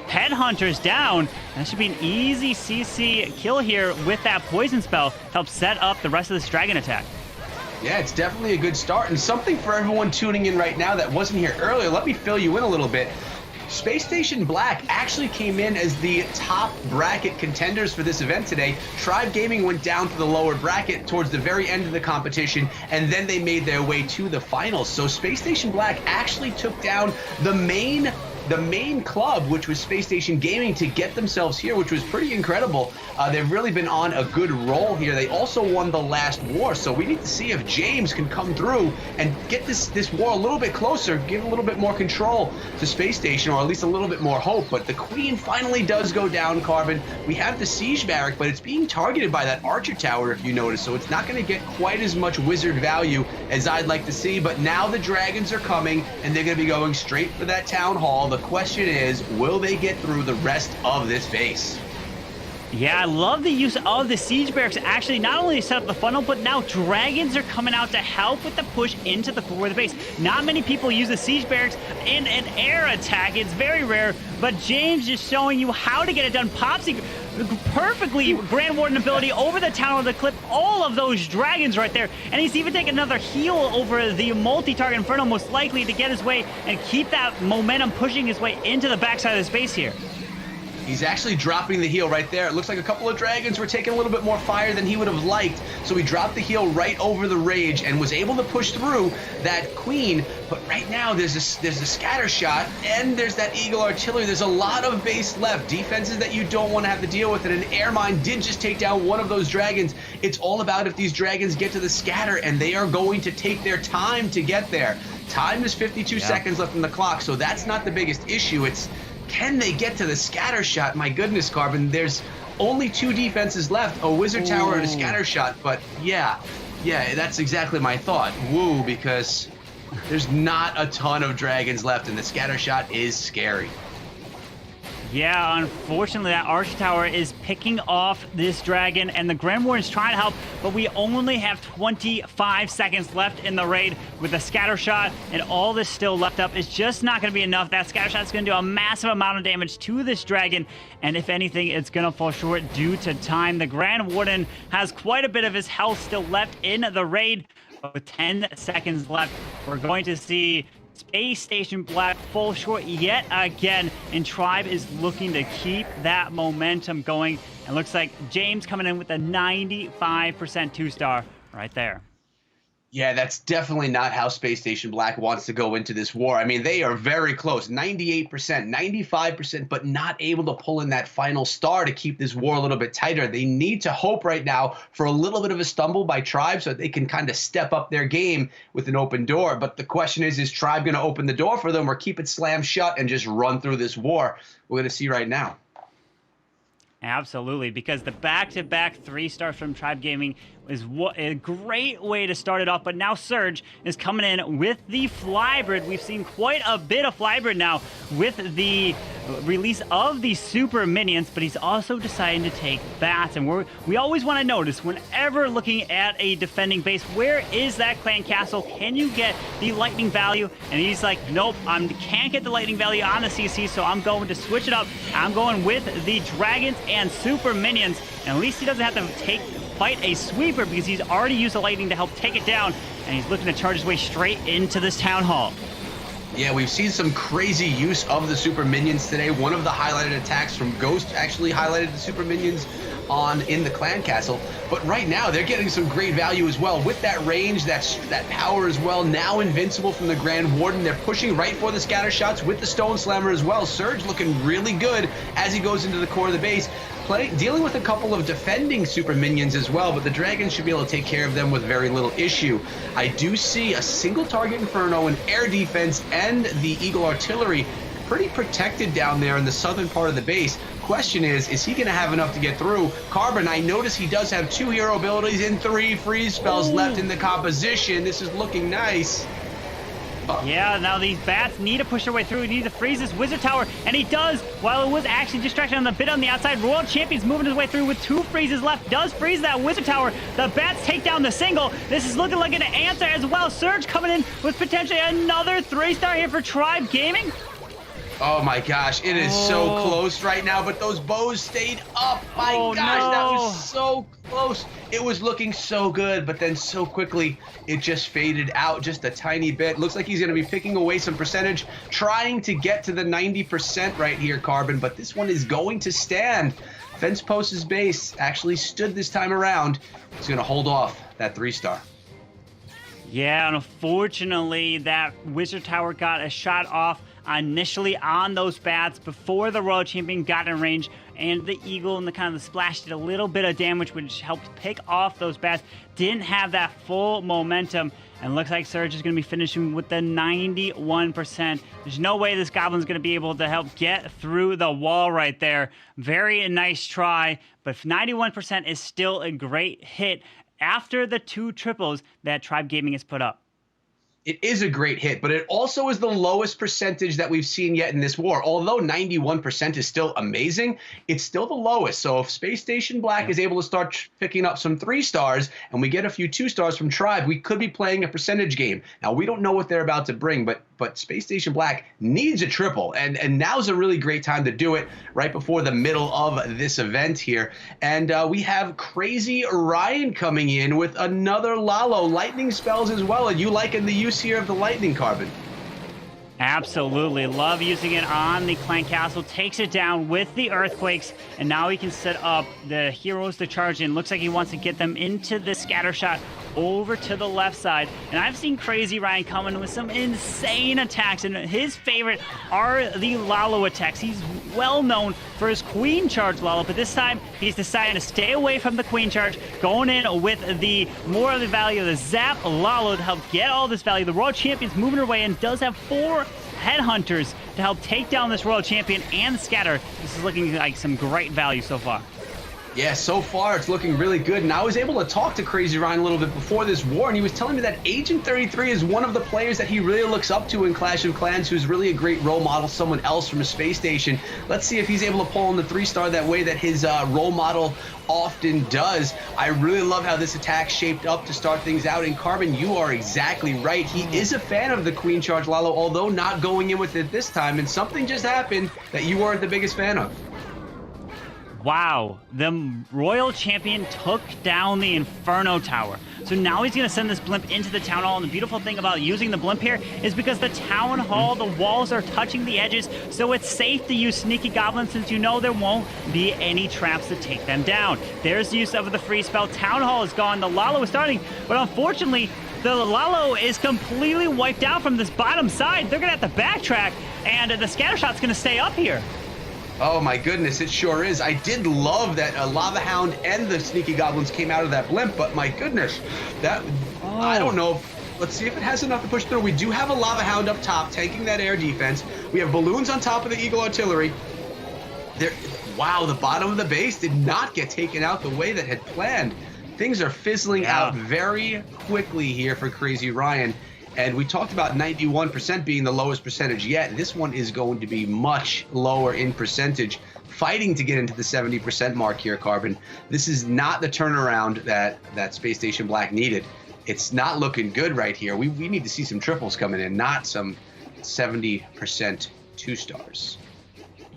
Speaker 7: headhunters down. And that should be an easy CC kill here with that poison spell to help set up the rest of this dragon attack.
Speaker 3: Yeah, it's definitely a good start, and something for everyone tuning in right now that wasn't here earlier. Let me fill you in a little bit. Space Station Black actually came in as the top bracket contenders for this event today. Tribe Gaming went down to the lower bracket towards the very end of the competition, and then they made their way to the finals. So Space Station Black actually took down the main club, which was Space Station Gaming, to get themselves here, which was pretty incredible. They've really been on a good roll here. They also won the last war, so we need to see if James can come through and get this war a little bit closer, give a little bit more control to Space Station, or at least a little bit more hope. But the Queen finally does go down, Carbon. We have the Siege Barrack, but it's being targeted by that Archer Tower, if you notice, so it's not going to get quite as much wizard value as I'd like to see. But now the dragons are coming, and they're going to be going straight for that Town Hall. The question is, will they get through the rest of this base?
Speaker 7: Yeah, I love the use of the Siege Barracks. Actually, not only set up the funnel, but now dragons are coming out to help with the push into the core of the base. Not many people use the Siege Barracks in an air attack. It's very rare, but James is showing you how to get it done. Popsy perfectly Grand Warden ability over the Town of the Cliff, all of those dragons right there, and he's even taking another heal over the multi-target Inferno, most likely to get his way and keep that momentum pushing his way into the backside of the space here.
Speaker 3: He's actually dropping the heal right there. It looks like a couple of dragons were taking a little bit more fire than he would have liked. So he dropped the heal right over the rage and was able to push through that Queen. But right now there's a scatter shot and there's that Eagle artillery. There's a lot of base left. Defenses that you don't want to have to deal with. And an air mine did just take down one of those dragons. It's all about if these dragons get to the scatter, and they are going to take their time to get there. Time is 52 seconds left on the clock, so that's not the biggest issue. It's Can they get to the scatter shot? My goodness, Carbon, there's only 2 defenses left, a Wizard Tower and a scatter shot. But yeah, that's exactly my thought. Woo, because there's not a ton of dragons left, and the scatter shot is scary.
Speaker 7: Yeah, unfortunately, that Archer Tower is picking off this dragon, and the Grand Warden's trying to help, but we only have 25 seconds left in the raid with a scatter shot, and all this still left up is just not going to be enough. That scatter shot is going to do a massive amount of damage to this dragon, and if anything, it's going to fall short due to time. The Grand Warden has quite a bit of his health still left in the raid. With 10 seconds left, we're going to see Space Station Black fall short yet again, and Tribe is looking to keep that momentum going. And looks like James coming in with a 95% 2-star right there.
Speaker 3: Yeah, that's definitely not how Space Station Black wants to go into this war. I mean, they are very close, 98%, 95%, but not able to pull in that final star to keep this war a little bit tighter. They need to hope right now for a little bit of a stumble by Tribe so that they can kind of step up their game with an open door. But the question is Tribe going to open the door for them or keep it slammed shut and just run through this war? We're going to see right now.
Speaker 7: Absolutely, because the back-to-back 3-stars from Tribe Gaming is a great way to start it off. But now Surge is coming in with the Flybrid. We've seen quite a bit of Flybrid now with the release of the Super Minions, but he's also deciding to take Bats. And we always want to notice, whenever looking at a defending base, where is that clan castle? Can you get the lightning value? And he's like, nope, I can't get the lightning value on the CC, so I'm going to switch it up. I'm going with the Dragons and Super Minions. And at least he doesn't have to fight a sweeper because he's already used the lightning to help take it down, and he's looking to charge his way straight into this town hall.
Speaker 3: Yeah, we've seen some crazy use of the Super Minions today. One of the highlighted attacks from Ghost actually highlighted the Super Minions in the clan castle. But right now, they're getting some great value as well. With that range, that power as well, now invincible from the Grand Warden. They're pushing right for the scatter shots with the Stone Slammer as well. Surge looking really good as he goes into the core of the base. Dealing with a couple of defending Super Minions as well, but the Dragons should be able to take care of them with very little issue. I do see a single target Inferno, an air defense, and the Eagle Artillery pretty protected down there in the southern part of the base. Question is he going to have enough to get through? Carbon, I notice he does have 2 hero abilities and 3 freeze spells left in the composition. This is looking nice.
Speaker 7: Yeah, now these Bats need to push their way through. He needs to freeze this Wizard Tower, and he does. While it was actually distracted on the bit on the outside, Royal Champion's moving his way through with 2 freezes left. Does freeze that Wizard Tower. The Bats take down the single. This is looking like an answer as well. Surge coming in with potentially another 3-star here for Tribe Gaming.
Speaker 3: Oh my gosh, it is so close right now, but those bows stayed up. My gosh,
Speaker 7: no.
Speaker 3: That was so close. It was looking so good, but then so quickly it just faded out just a tiny bit. Looks like he's going to be picking away some percentage, trying to get to the 90% right here, Carbon, but this one is going to stand. Fence Post's base actually stood this time around. He's going to hold off that 3-star.
Speaker 7: Yeah, unfortunately, that Wizard Tower got a shot off initially on those Bats before the Royal Champion got in range, and the Eagle and the kind of the splash did a little bit of damage, which helped pick off those Bats. Didn't have that full momentum, and looks like Surge is going to be finishing with the 91%. There's no way this Goblin's going to be able to help get through the wall right there. Very nice try, but 91% is still a great hit after the 2 triples that Tribe Gaming has put up.
Speaker 3: It is a great hit, but it also is the lowest percentage that we've seen yet in this war. Although 91% is still amazing, it's still the lowest. So if Space Station Black is able to start picking up some 3-stars and we get a few 2-stars from Tribe, we could be playing a percentage game. Now, we don't know what they're about to bring, but Space Station Black needs a triple, and now's a really great time to do it, right before the middle of this event here. And we have Crazy Orion coming in with another Lalo, lightning spells as well. And you liking the use here of the lightning, Carbon?
Speaker 7: Absolutely. Love using it on the clan castle. Takes it down with the earthquakes, and now he can set up the heroes to charge in. Looks like he wants to get them into the scatter shot over to the left side. And I've seen Crazy Ryan come in with some insane attacks, and his favorite are the Lalo attacks. He's well known for his Queen Charge Lalo, but this time he's decided to stay away from the Queen Charge, going in with the more of the value of the Zap Lalo to help get all this value. The Royal Champion's moving her way and does have 4 Headhunters to help take down this Royal Champion and Scatter. This is looking like some great value so far.
Speaker 3: Yeah, so far it's looking really good. And I was able to talk to Crazy Ryan a little bit before this war, and he was telling me that Agent 33 is one of the players that he really looks up to in Clash of Clans, who's really a great role model, someone else from a space station. Let's see if he's able to pull on the 3-star that way that his role model often does. I really love how this attack shaped up to start things out. And Carbon, you are exactly right. He is a fan of the Queen Charge Lalo, although not going in with it this time. And something just happened that you weren't the biggest fan of.
Speaker 7: Wow, the Royal Champion took down the Inferno Tower. So now he's going to send this blimp into the Town Hall. And the beautiful thing about using the blimp here is because the Town Hall, the walls are touching the edges, so it's safe to use Sneaky Goblin since you know there won't be any traps to take them down. There's the use of the free spell. Town Hall is gone. The Lalo is starting, but unfortunately, the Lalo is completely wiped out from this bottom side. They're going to have to backtrack, and the scatter shot's going to stay up here.
Speaker 3: Oh my goodness, it sure is. I did love that Lava Hound and the Sneaky Goblins came out of that blimp, but my goodness, I don't know. Let's see if it has enough to push through. We do have a Lava Hound up top, tanking that air defense. We have balloons on top of the Eagle Artillery. Wow, the bottom of the base did not get taken out the way that had planned. Things are fizzling out very quickly here for Crazy Ryan. And we talked about 91% being the lowest percentage yet. This one is going to be much lower in percentage, fighting to get into the 70% mark here, Carbon. This is not the turnaround that Space Station Black needed. It's not looking good right here. We need to see some triples coming in, not some 70% 2-stars.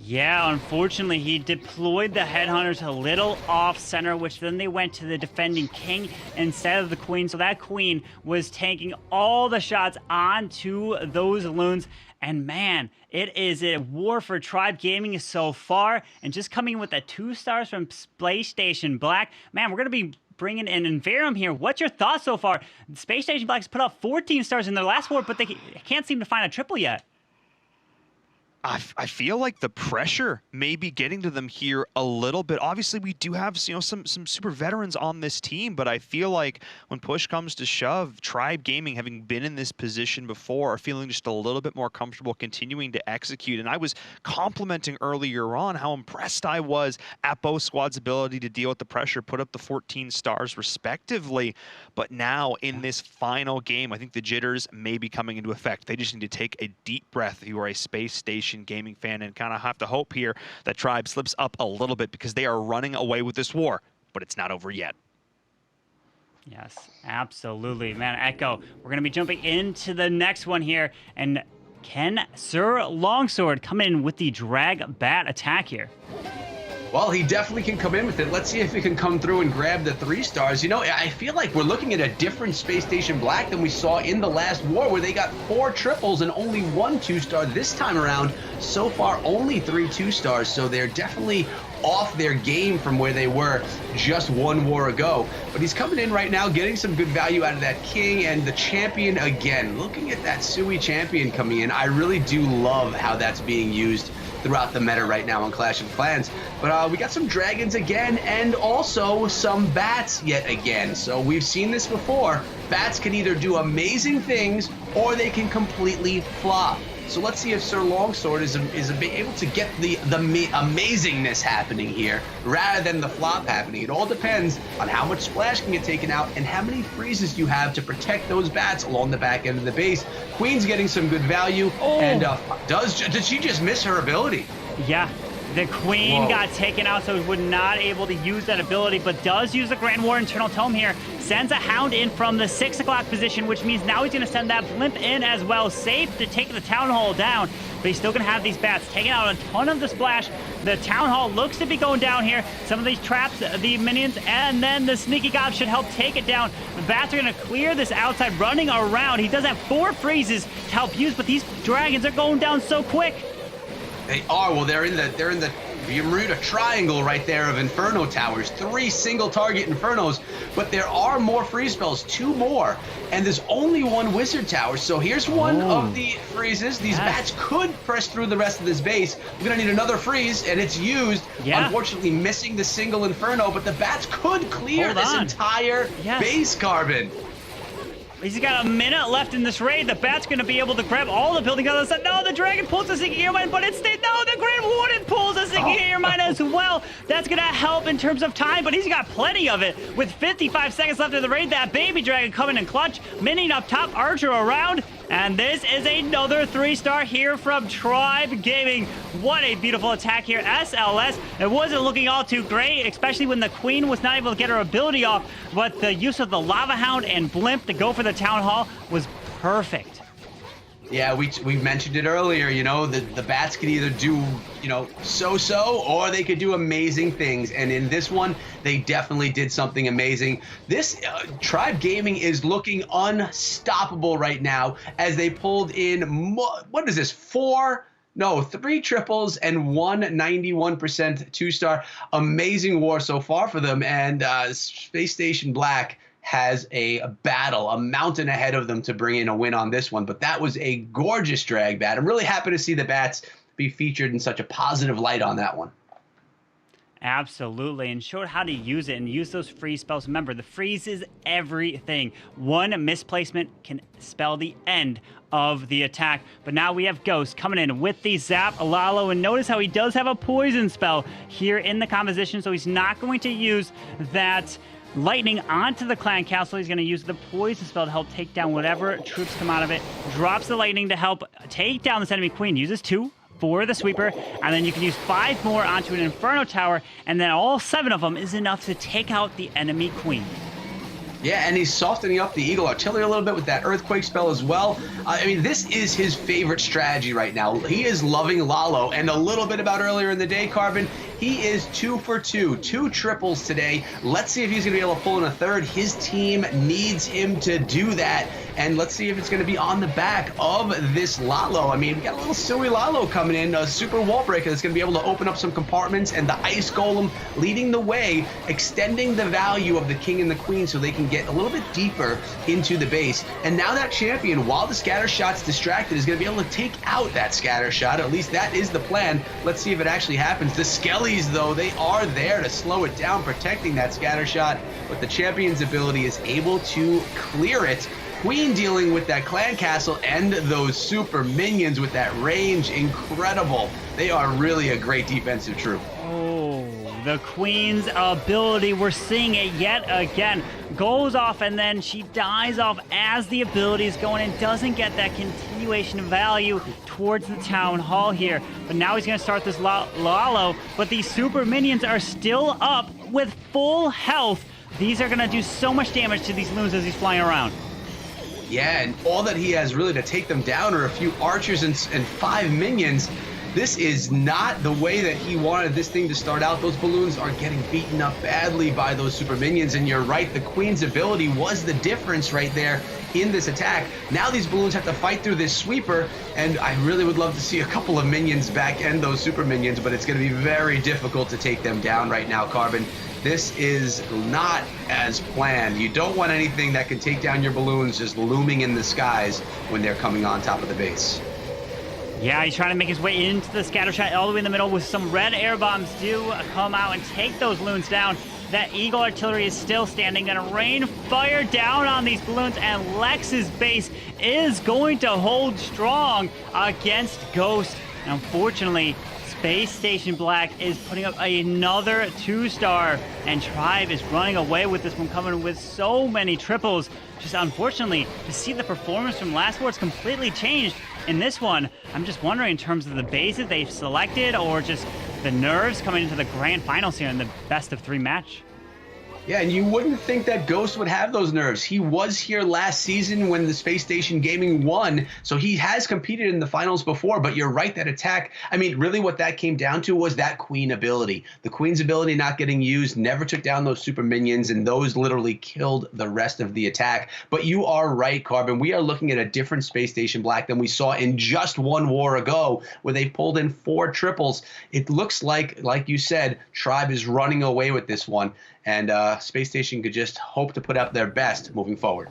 Speaker 7: Yeah, unfortunately, he deployed the Headhunters a little off-center, which then they went to the defending King instead of the Queen. So that Queen was taking all the shots onto those loons. And man, it is a war for Tribe Gaming so far. And just coming in with the 2-stars from Space Station Black. Man, we're going to be bringing in Inverum here. What's your thoughts so far? Space Station Black's put up 14 stars in their last war, but they can't seem to find a triple yet.
Speaker 2: I feel like the pressure may be getting to them here a little bit. Obviously, we do have some super veterans on this team, but I feel like when push comes to shove, Tribe Gaming, having been in this position before, are feeling just a little bit more comfortable continuing to execute. And I was complimenting earlier on how impressed I was at both squads' ability to deal with the pressure, put up the 14 stars respectively. But now in this final game, I think the jitters may be coming into effect. They just need to take a deep breath if you are a Space Station Gaming fan and kind of have to hope here that Tribe slips up a little bit because they are running away with this war, but it's not over yet.
Speaker 7: Yes, absolutely. Man, Echo, we're going to be jumping into the next one here, and can Sir Longsword come in with the Drag Bat attack here?
Speaker 3: Well, he definitely can come in with it. Let's see if he can come through and grab the 3 stars. You know, I feel like we're looking at a different Space Station Black than we saw in the last war, where they got 4 triples and only 1 2-star. This time around, so far, only 3 2-stars. So they're definitely off their game from where they were just 1 war ago. But he's coming in right now, getting some good value out of that King and the Champion again. Looking at that Sui Champion coming in, I really do love how that's being used throughout the meta right now on Clash of Clans. But we got some dragons again, and also some bats yet again. So we've seen this before. Bats can either do amazing things, or they can completely flop. So let's see if Sir Longsword is able to get the amazingness happening here, rather than the flop happening. It all depends on how much splash can get taken out and how many freezes you have to protect those bats along the back end of the base. Queen's getting some good value, and did she just miss her ability?
Speaker 7: Yeah. The Queen got taken out, so was not able to use that ability, but does use the Grand War Internal Tome here. Sends a Hound in from the 6 o'clock position, which means now he's going to send that Blimp in as well. Safe to take the Town Hall down, but he's still going to have these bats taking out a ton of the splash. The Town Hall looks to be going down here. Some of these traps, the minions, and then the Sneaky Gob should help take it down. The bats are going to clear this outside, running around. He does have 4 freezes to help use, but these dragons are going down so quick.
Speaker 3: They are. Well, they're in the Bermuda Triangle right there of Inferno Towers. 3 single target Infernos, but there are more freeze spells, 2 more, and there's only 1 Wizard Tower. So here's one of the freezes. These bats could press through the rest of this base. We're gonna need another freeze, and it's used. Unfortunately, missing the single Inferno, but the bats could clear this entire base, Carbon.
Speaker 7: He's got a minute left in this raid. The Bat's going to be able to grab all the buildings on the side. No, the Dragon pulls the Sinking Airmine, but instead, no, the Grand Warden pulls the Sinking Airmine as well. That's going to help in terms of time, but he's got plenty of it. With 55 seconds left in the raid, that Baby Dragon coming in clutch, mining up top, Archer around, and this is another 3-star here from Tribe Gaming. What a beautiful attack here. SLS, it wasn't looking all too great, especially when the Queen was not able to get her ability off, but the use of the Lava Hound and Blimp to go for the Town Hall was perfect.
Speaker 3: Yeah, we mentioned it earlier, you know, the Bats could either do, you know, so-so, or they could do amazing things. And in this one, they definitely did something amazing. This Tribe Gaming is looking unstoppable right now as they pulled in, what is this, 3 triples and 1 91% 2-star. Amazing war so far for them. And Space Station Black has a battle, a mountain ahead of them to bring in a win on this one. But that was a gorgeous drag bat. I'm really happy to see the Bats be featured in such a positive light on that one.
Speaker 7: Absolutely, and showed how to use it and use those freeze spells. Remember, the freeze is everything. One misplacement can spell the end of the attack. But now we have Ghost coming in with the Zap Lalo, and notice how he does have a poison spell here in the composition, so he's not going to use that lightning onto the clan castle. He's going to use the poison spell to help take down whatever troops come out of it. Drops the lightning to help take down this enemy queen. Uses 2 for the sweeper, and then you can use 5 more onto an Inferno Tower, and then all 7 of them is enough to take out the enemy queen.
Speaker 3: Yeah, and he's softening up the Eagle Artillery a little bit with that Earthquake spell as well. I mean, this is his favorite strategy right now. He is loving Lalo, and a little bit about earlier in the day, Carbon, he is 2 for 2, 2 triples today. Let's see if he's going to be able to pull in a third. His team needs him to do that, and let's see if it's going to be on the back of this Lalo. I mean, we got a little silly Lalo coming in, a super wall breaker that's going to be able to open up some compartments, and the Ice Golem leading the way, extending the value of the King and the Queen so they can get a little bit deeper into the base. And now that champion, while the scatter shot's distracted, is going to be able to take out that scatter shot. At least that is the plan. Let's see if it actually happens. The Skellies, though, they are there to slow it down, protecting that scatter shot, but the champion's ability is able to clear it. Queen dealing with that clan castle and those super minions with that range. Incredible. They are really a great defensive troop.
Speaker 7: Oh, the Queen's ability, we're seeing it yet again. Goes off and then she dies off as the ability is going and doesn't get that continuation of value towards the Town Hall here. But now he's going to start this Lalo, but these super minions are still up with full health. These are going to do so much damage to these loons as he's flying around.
Speaker 3: Yeah, and all that he has really to take them down are a few archers and 5 minions. This is not the way that he wanted this thing to start out. Those balloons are getting beaten up badly by those super minions, and you're right, the Queen's ability was the difference right there in this attack. Now these balloons have to fight through this sweeper, and I really would love to see a couple of minions back end those super minions, but it's going to be very difficult to take them down right now, Carbon. This is not as planned. You don't want anything that can take down your balloons just looming in the skies when they're coming on top of the base.
Speaker 7: Yeah, he's trying to make his way into the scatter shot all the way in the middle with some red air bombs do come out and take those loons down. That Eagle Artillery is still standing, gonna rain fire down on these balloons, and Lex's base is going to hold strong against Ghost. And unfortunately, Space Station Black is putting up another 2-star, and Tribe is running away with this one, coming with so many triples. Just unfortunately, to see the performance from last war, it's completely changed. In this one, I'm just wondering in terms of the bases they've selected or just the nerves coming into the grand finals here in the best of 3 match.
Speaker 3: Yeah, and you wouldn't think that Ghost would have those nerves. He was here last season when the Space Station Gaming won, so he has competed in the finals before, but you're right, that attack, I mean, really what that came down to was that Queen ability. The Queen's ability not getting used, never took down those super minions, and those literally killed the rest of the attack. But you are right, Carbon. We are looking at a different Space Station Black than we saw in just one war ago, where they pulled in 4 triples. It looks like you said, Tribe is running away with this one. And Space Station could just hope to put up their best moving forward.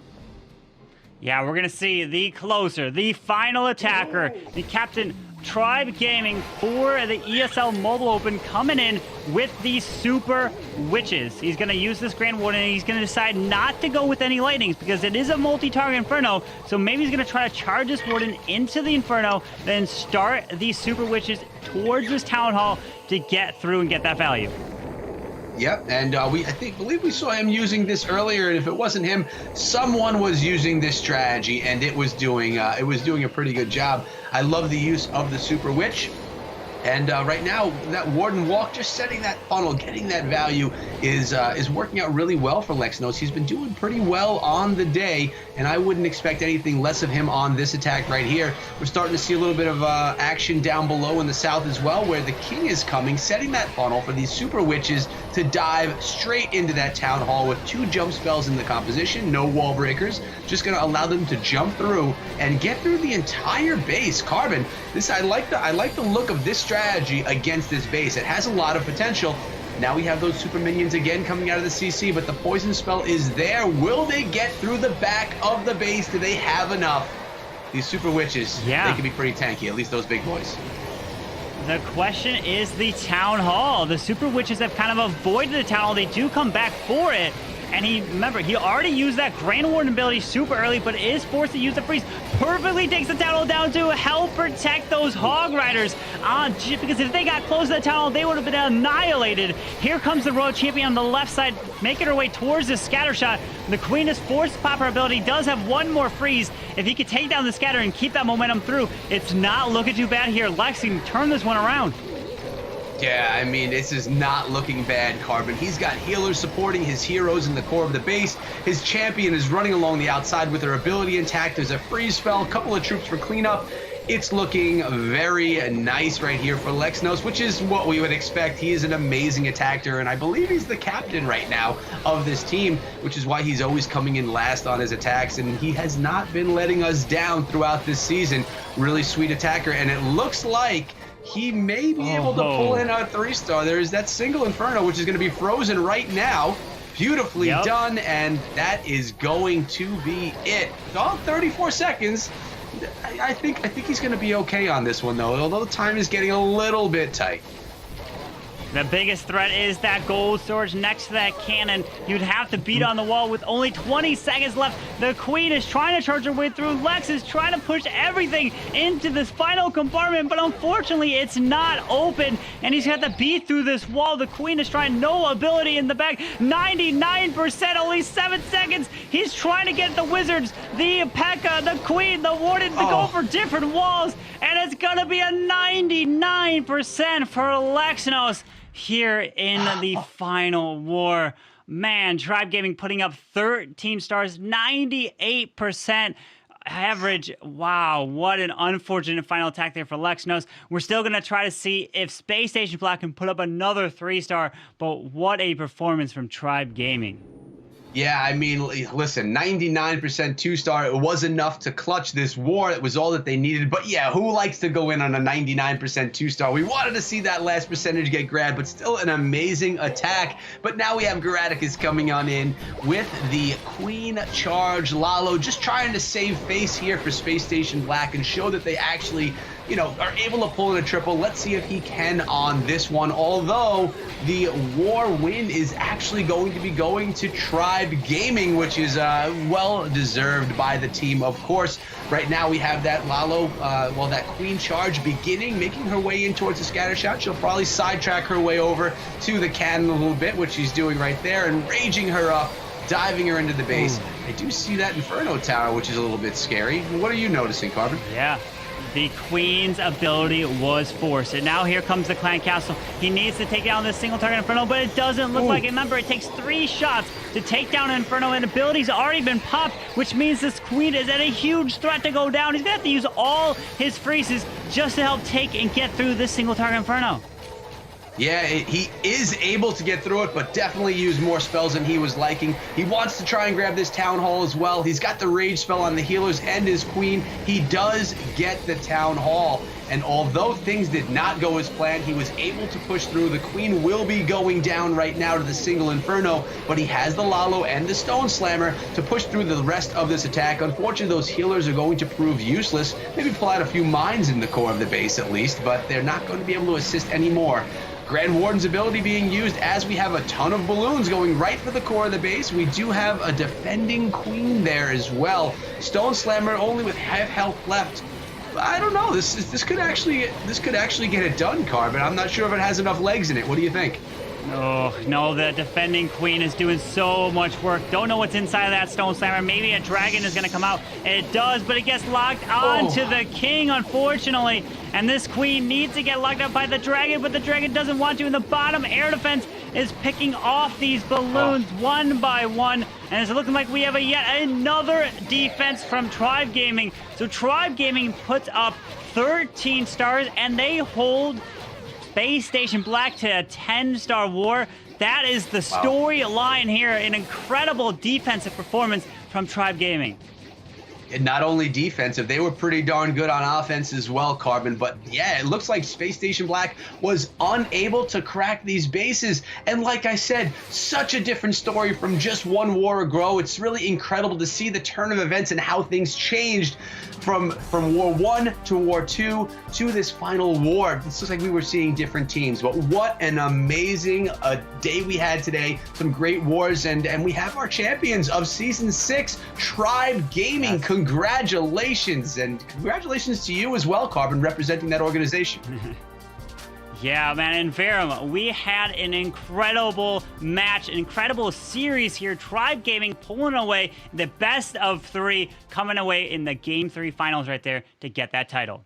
Speaker 7: Yeah, we're going to see the closer, the final attacker, the captain Tribe Gaming for the ESL Mobile Open coming in with the Super Witches. He's going to use this Grand Warden, and he's going to decide not to go with any Lightnings because it is a multi-target Inferno. So maybe he's going to try to charge this Warden into the Inferno, then start these Super Witches towards this Town Hall to get through and get that value.
Speaker 3: Yep, and I believe we saw him using this earlier, and if it wasn't him, someone was using this strategy, and it was doing a pretty good job. I love the use of the Super Witch. And right now, that Warden Walk, just setting that funnel, getting that value is working out really well for Lexnos. He's been doing pretty well on the day, and I wouldn't expect anything less of him on this attack right here. We're starting to see a little bit of action down below in the south as well, where the King is coming, setting that funnel for these Super Witches to dive straight into that Town Hall with 2 jump spells in the composition, no wall breakers, just going to allow them to jump through and get through the entire base. Carbon, I like the look of this strategy against this base. It has a lot of potential. Now we have those super minions again coming out of the CC, but the poison spell is there. Will they get through the back of the base? Do they have enough? These Super Witches, they can be pretty tanky, at least those big boys.
Speaker 7: The question is the Town Hall. The Super Witches have kind of avoided the Town Hall. They do come back for it. And remember, he already used that Grand Warden ability super early, but is forced to use the freeze. Perfectly takes the Town Hall down to help protect those Hog Riders. Because if they got close to the Town Hall, they would have been annihilated. Here comes the Royal Champion on the left side, making her way towards the scatter shot. The Queen is forced to pop her ability, does have one more freeze. If he could take down the scatter and keep that momentum through, it's not looking too bad here. Lex can turn this one around.
Speaker 3: Yeah, I mean, this is not looking bad, Carbon. He's got healers supporting his heroes in the core of the base. His champion is running along the outside with her ability intact. There's a freeze spell, a couple of troops for cleanup. It's looking very nice right here for Lexnos, which is what we would expect. He is an amazing attacker, and I believe he's the captain right now of this team, which is why he's always coming in last on his attacks, and he has not been letting us down throughout this season. Really sweet attacker, and it looks like he may be able to pull in a 3-star. There's that single Inferno, which is going to be frozen right now. Beautifully done, and that is going to be it. All 34 seconds. I think he's going to be okay on this one, though, although the time is getting a little bit tight.
Speaker 7: The biggest threat is that gold storage next to that cannon. You'd have to beat on the wall with only 20 seconds left. The Queen is trying to charge her way through. Lex is trying to push everything into this final compartment, but unfortunately it's not open, and he's got to beat through this wall. The Queen is trying, no ability in the back. 99%, only 7 seconds. He's trying to get the Wizards, the P.E.K.K.A., the Queen, the Warden to go for different walls, and it's going to be a 99% for Lexnos here in the final war. Man, Tribe Gaming putting up 13 stars, 98% average. Wow, what an unfortunate final attack there for Lexnos. We're still going to try to see if Space Station Black can put up another 3-star, but what a performance from Tribe Gaming.
Speaker 3: Yeah, I mean, listen, 99% 2-star. It was enough to clutch this war. It was all that they needed. But yeah, who likes to go in on a 99% 2-star? We wanted to see that last percentage get grabbed, but still an amazing attack. But now we have Garaticus coming on in with the Queen Charge. Lalo just trying to save face here for Space Station Black and show that they actually, are able to pull in a triple. Let's see if he can on this one. Although the war win is actually going to be going to Tribe Gaming, which is well deserved by the team, of course. Right now we have that Lalo, that Queen Charge beginning, making her way in towards the scatter shot. She'll probably sidetrack her way over to the cannon a little bit, which she's doing right there, and raging her up, diving her into the base. I do see that Inferno Tower, which is a little bit scary. What are you noticing, Carbon?
Speaker 7: Yeah. The Queen's ability was forced. And now here comes the Clan Castle. He needs to take down this single target Inferno, but it doesn't look like it. Remember, it takes 3 shots to take down an Inferno, and ability's already been popped, which means this Queen is at a huge threat to go down. He's going to have to use all his freezes just to help take and get through this single target Inferno.
Speaker 3: Yeah, he is able to get through it, but definitely use more spells than he was liking. He wants to try and grab this Town Hall as well. He's got the Rage spell on the healers and his Queen. He does get the Town Hall. And although things did not go as planned, he was able to push through. The Queen will be going down right now to the single Inferno, but he has the Lalo and the Stone Slammer to push through the rest of this attack. Unfortunately, those healers are going to prove useless. Maybe pull out a few mines in the core of the base at least, but they're not going to be able to assist anymore. Grand Warden's ability being used as we have a ton of balloons going right for the core of the base. We do have a defending Queen there as well. Stone Slammer only with half health left. I don't know. This could actually get it done, Carbon. I'm not sure if it has enough legs in it. What do you think?
Speaker 7: Oh, no, the defending Queen is doing so much work. Don't know what's inside of that Stone Slammer. Maybe a dragon is going to come out. It does, but it gets locked on to the King, unfortunately. And this Queen needs to get locked up by the dragon, but the dragon doesn't want to. In the bottom, air defense is picking off these balloons one by one. And it's looking like we have yet another defense from Tribe Gaming. So Tribe Gaming puts up 13 stars, and they hold Space Station Black to a 10-star war. That is the storyline here. An incredible defensive performance from Tribe Gaming.
Speaker 3: And not only defensive, they were pretty darn good on offense as well, Carbon. But yeah, it looks like Space Station Black was unable to crack these bases. And like I said, such a different story from just one war ago. It's really incredible to see the turn of events and how things changed from War 1 to War 2 to this final war. It looks like we were seeing different teams. But what an amazing day we had today. Some great wars. And we have our champions of Season 6, Tribe Gaming. Yes. Congratulations, and congratulations to you as well, Carbon, representing that organization.
Speaker 7: Yeah, man, and Verum, we had an incredible match, an incredible series here. Tribe Gaming pulling away the best of 3, coming away in the Game 3 finals right there to get that title.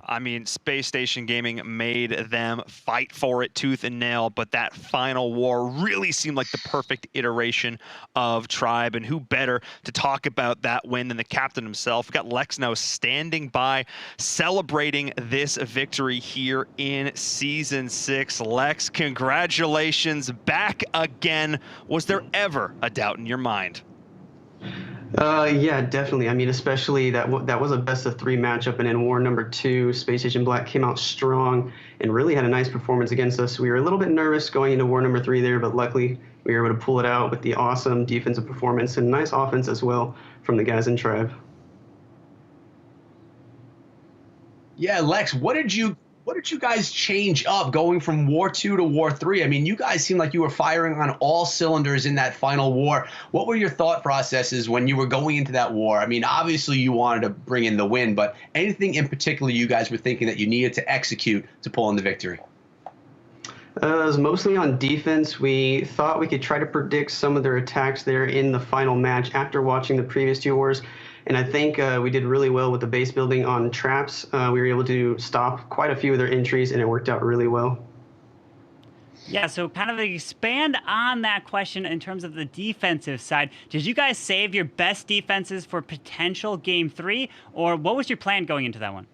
Speaker 2: I mean, Space Station Gaming made them fight for it tooth and nail, but that final war really seemed like the perfect iteration of Tribe, and who better to talk about that win than the captain himself. We got Lex now standing by, celebrating this victory here in Season 6. Lex, congratulations, back again. Was there ever a doubt in your mind?
Speaker 8: Yeah, definitely. I mean, especially that was a best of 3 matchup, and in War number 2, Space Station Black came out strong and really had a nice performance against us. We were a little bit nervous going into War number 3 there, but luckily we were able to pull it out with the awesome defensive performance and nice offense as well from the guys in Tribe.
Speaker 3: Yeah, Lex, what did you guys change up going from War 2 to War 3? I mean, you guys seemed like you were firing on all cylinders in that final war. What were your thought processes when you were going into that war? I mean, obviously you wanted to bring in the win, but anything in particular you guys were thinking that you needed to execute to pull in the victory?
Speaker 8: It was mostly on defense. We thought we could try to predict some of their attacks there in the final match after watching the previous 2 wars. And I think we did really well with the base building on traps. We were able to stop quite a few of their entries, and it worked out really well.
Speaker 7: Yeah, so kind of expand on that question in terms of the defensive side. Did you guys save your best defenses for potential Game 3, or what was your plan going into that one?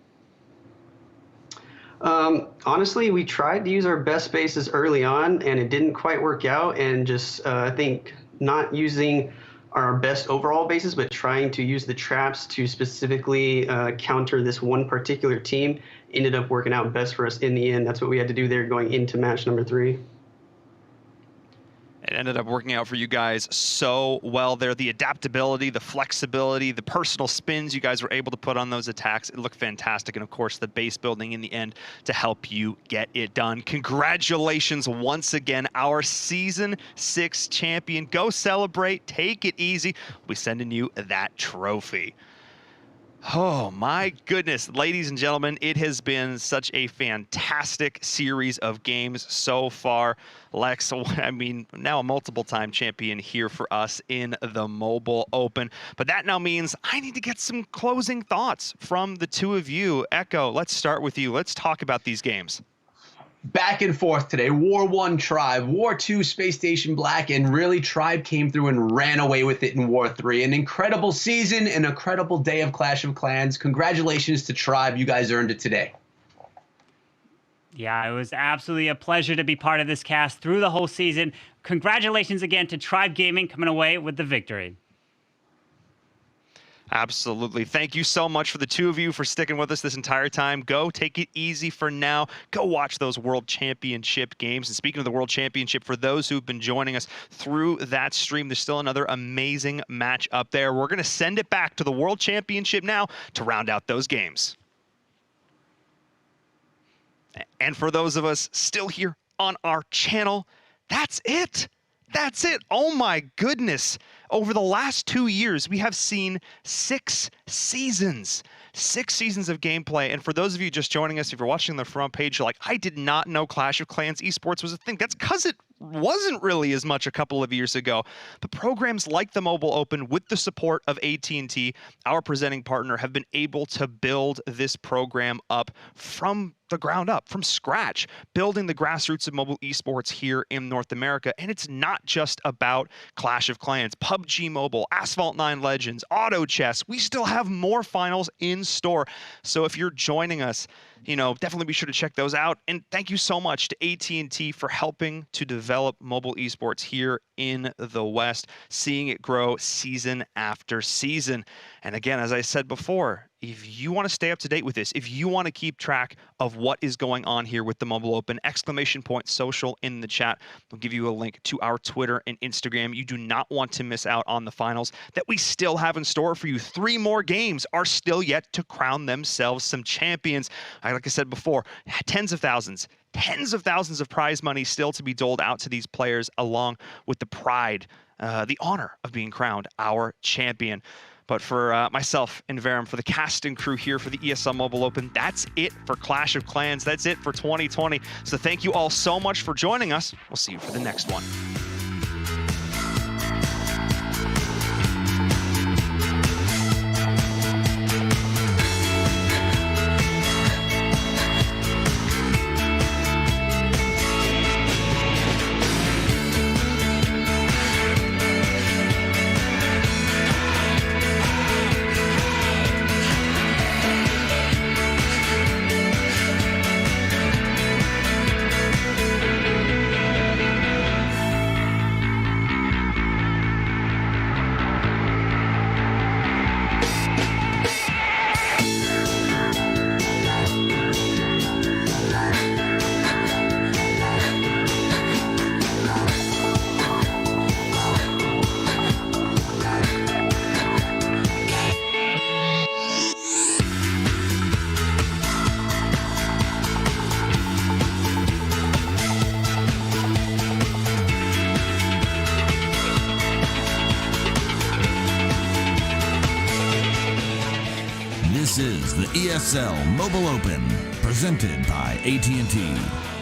Speaker 8: Honestly, we tried to use our best bases early on, and it didn't quite work out. And just I think not using our best overall bases, but trying to use the traps to specifically counter this one particular team ended up working out best for us in the end. That's what we had to do there going into match number 3.
Speaker 2: It ended up working out for you guys so well there. The adaptability, the flexibility, the personal spins you guys were able to put on those attacks, it looked fantastic. And of course, the base building in the end to help you get it done. Congratulations once again, our Season 6 champion. Go celebrate, take it easy. We'll be sending you that trophy. Oh my goodness, ladies and gentlemen, it has been such a fantastic series of games so far. Lex, I mean, now a multiple-time champion here for us in the Mobile Open. But that now means I need to get some closing thoughts from the two of you. Echo, let's start with you. Let's talk about these games.
Speaker 3: Back and forth today. War 1 Tribe, War 2 Space Station Black, and really Tribe came through and ran away with it in War 3. An incredible season, an incredible day of Clash of Clans. Congratulations to Tribe. You guys earned it today.
Speaker 7: Yeah, it was absolutely a pleasure to be part of this cast through the whole season. Congratulations again to Tribe Gaming coming away with the victory.
Speaker 2: Absolutely. Thank you so much for the two of you for sticking with us this entire time. Go take it easy for now. Go watch those World Championship games. And speaking of the World Championship, for those who've been joining us through that stream, there's still another amazing match up there. We're going to send it back to the World Championship now to round out those games. And for those of us still here on our channel, that's it. That's it. Oh my goodness. Over the last 2 years, we have seen 6 seasons. 6 seasons of gameplay. And for those of you just joining us, if you're watching the front page, you're like, I did not know Clash of Clans esports was a thing. That's because it wasn't really as much a couple of years ago. But programs like the Mobile Open, with the support of AT&T, our presenting partner, have been able to build this program up from the ground up, from scratch, building the grassroots of mobile esports here in North America. And it's not just about Clash of Clans, PUBG Mobile, Asphalt 9 Legends, Auto Chess. We still have more finals in store. So if you're joining us, definitely be sure to check those out. And thank you so much to AT&T for helping to develop mobile esports here in the West, seeing it grow season after season. And again, as I said before, if you want to stay up to date with this, if you want to keep track of what is going on here with the Mobile Open, !social in the chat. We'll give you a link to our Twitter and Instagram. You do not want to miss out on the finals that we still have in store for you. 3 more games are still yet to crown themselves some champions. Like I said before, tens of thousands of prize money still to be doled out to these players, along with the pride, the honor of being crowned our champion. But for myself and Verum, for the cast and crew here for the ESL Mobile Open, that's it for Clash of Clans. That's it for 2020. So thank you all so much for joining us. We'll see you for the next one.
Speaker 1: This is the ESL Mobile Open, presented by AT&T.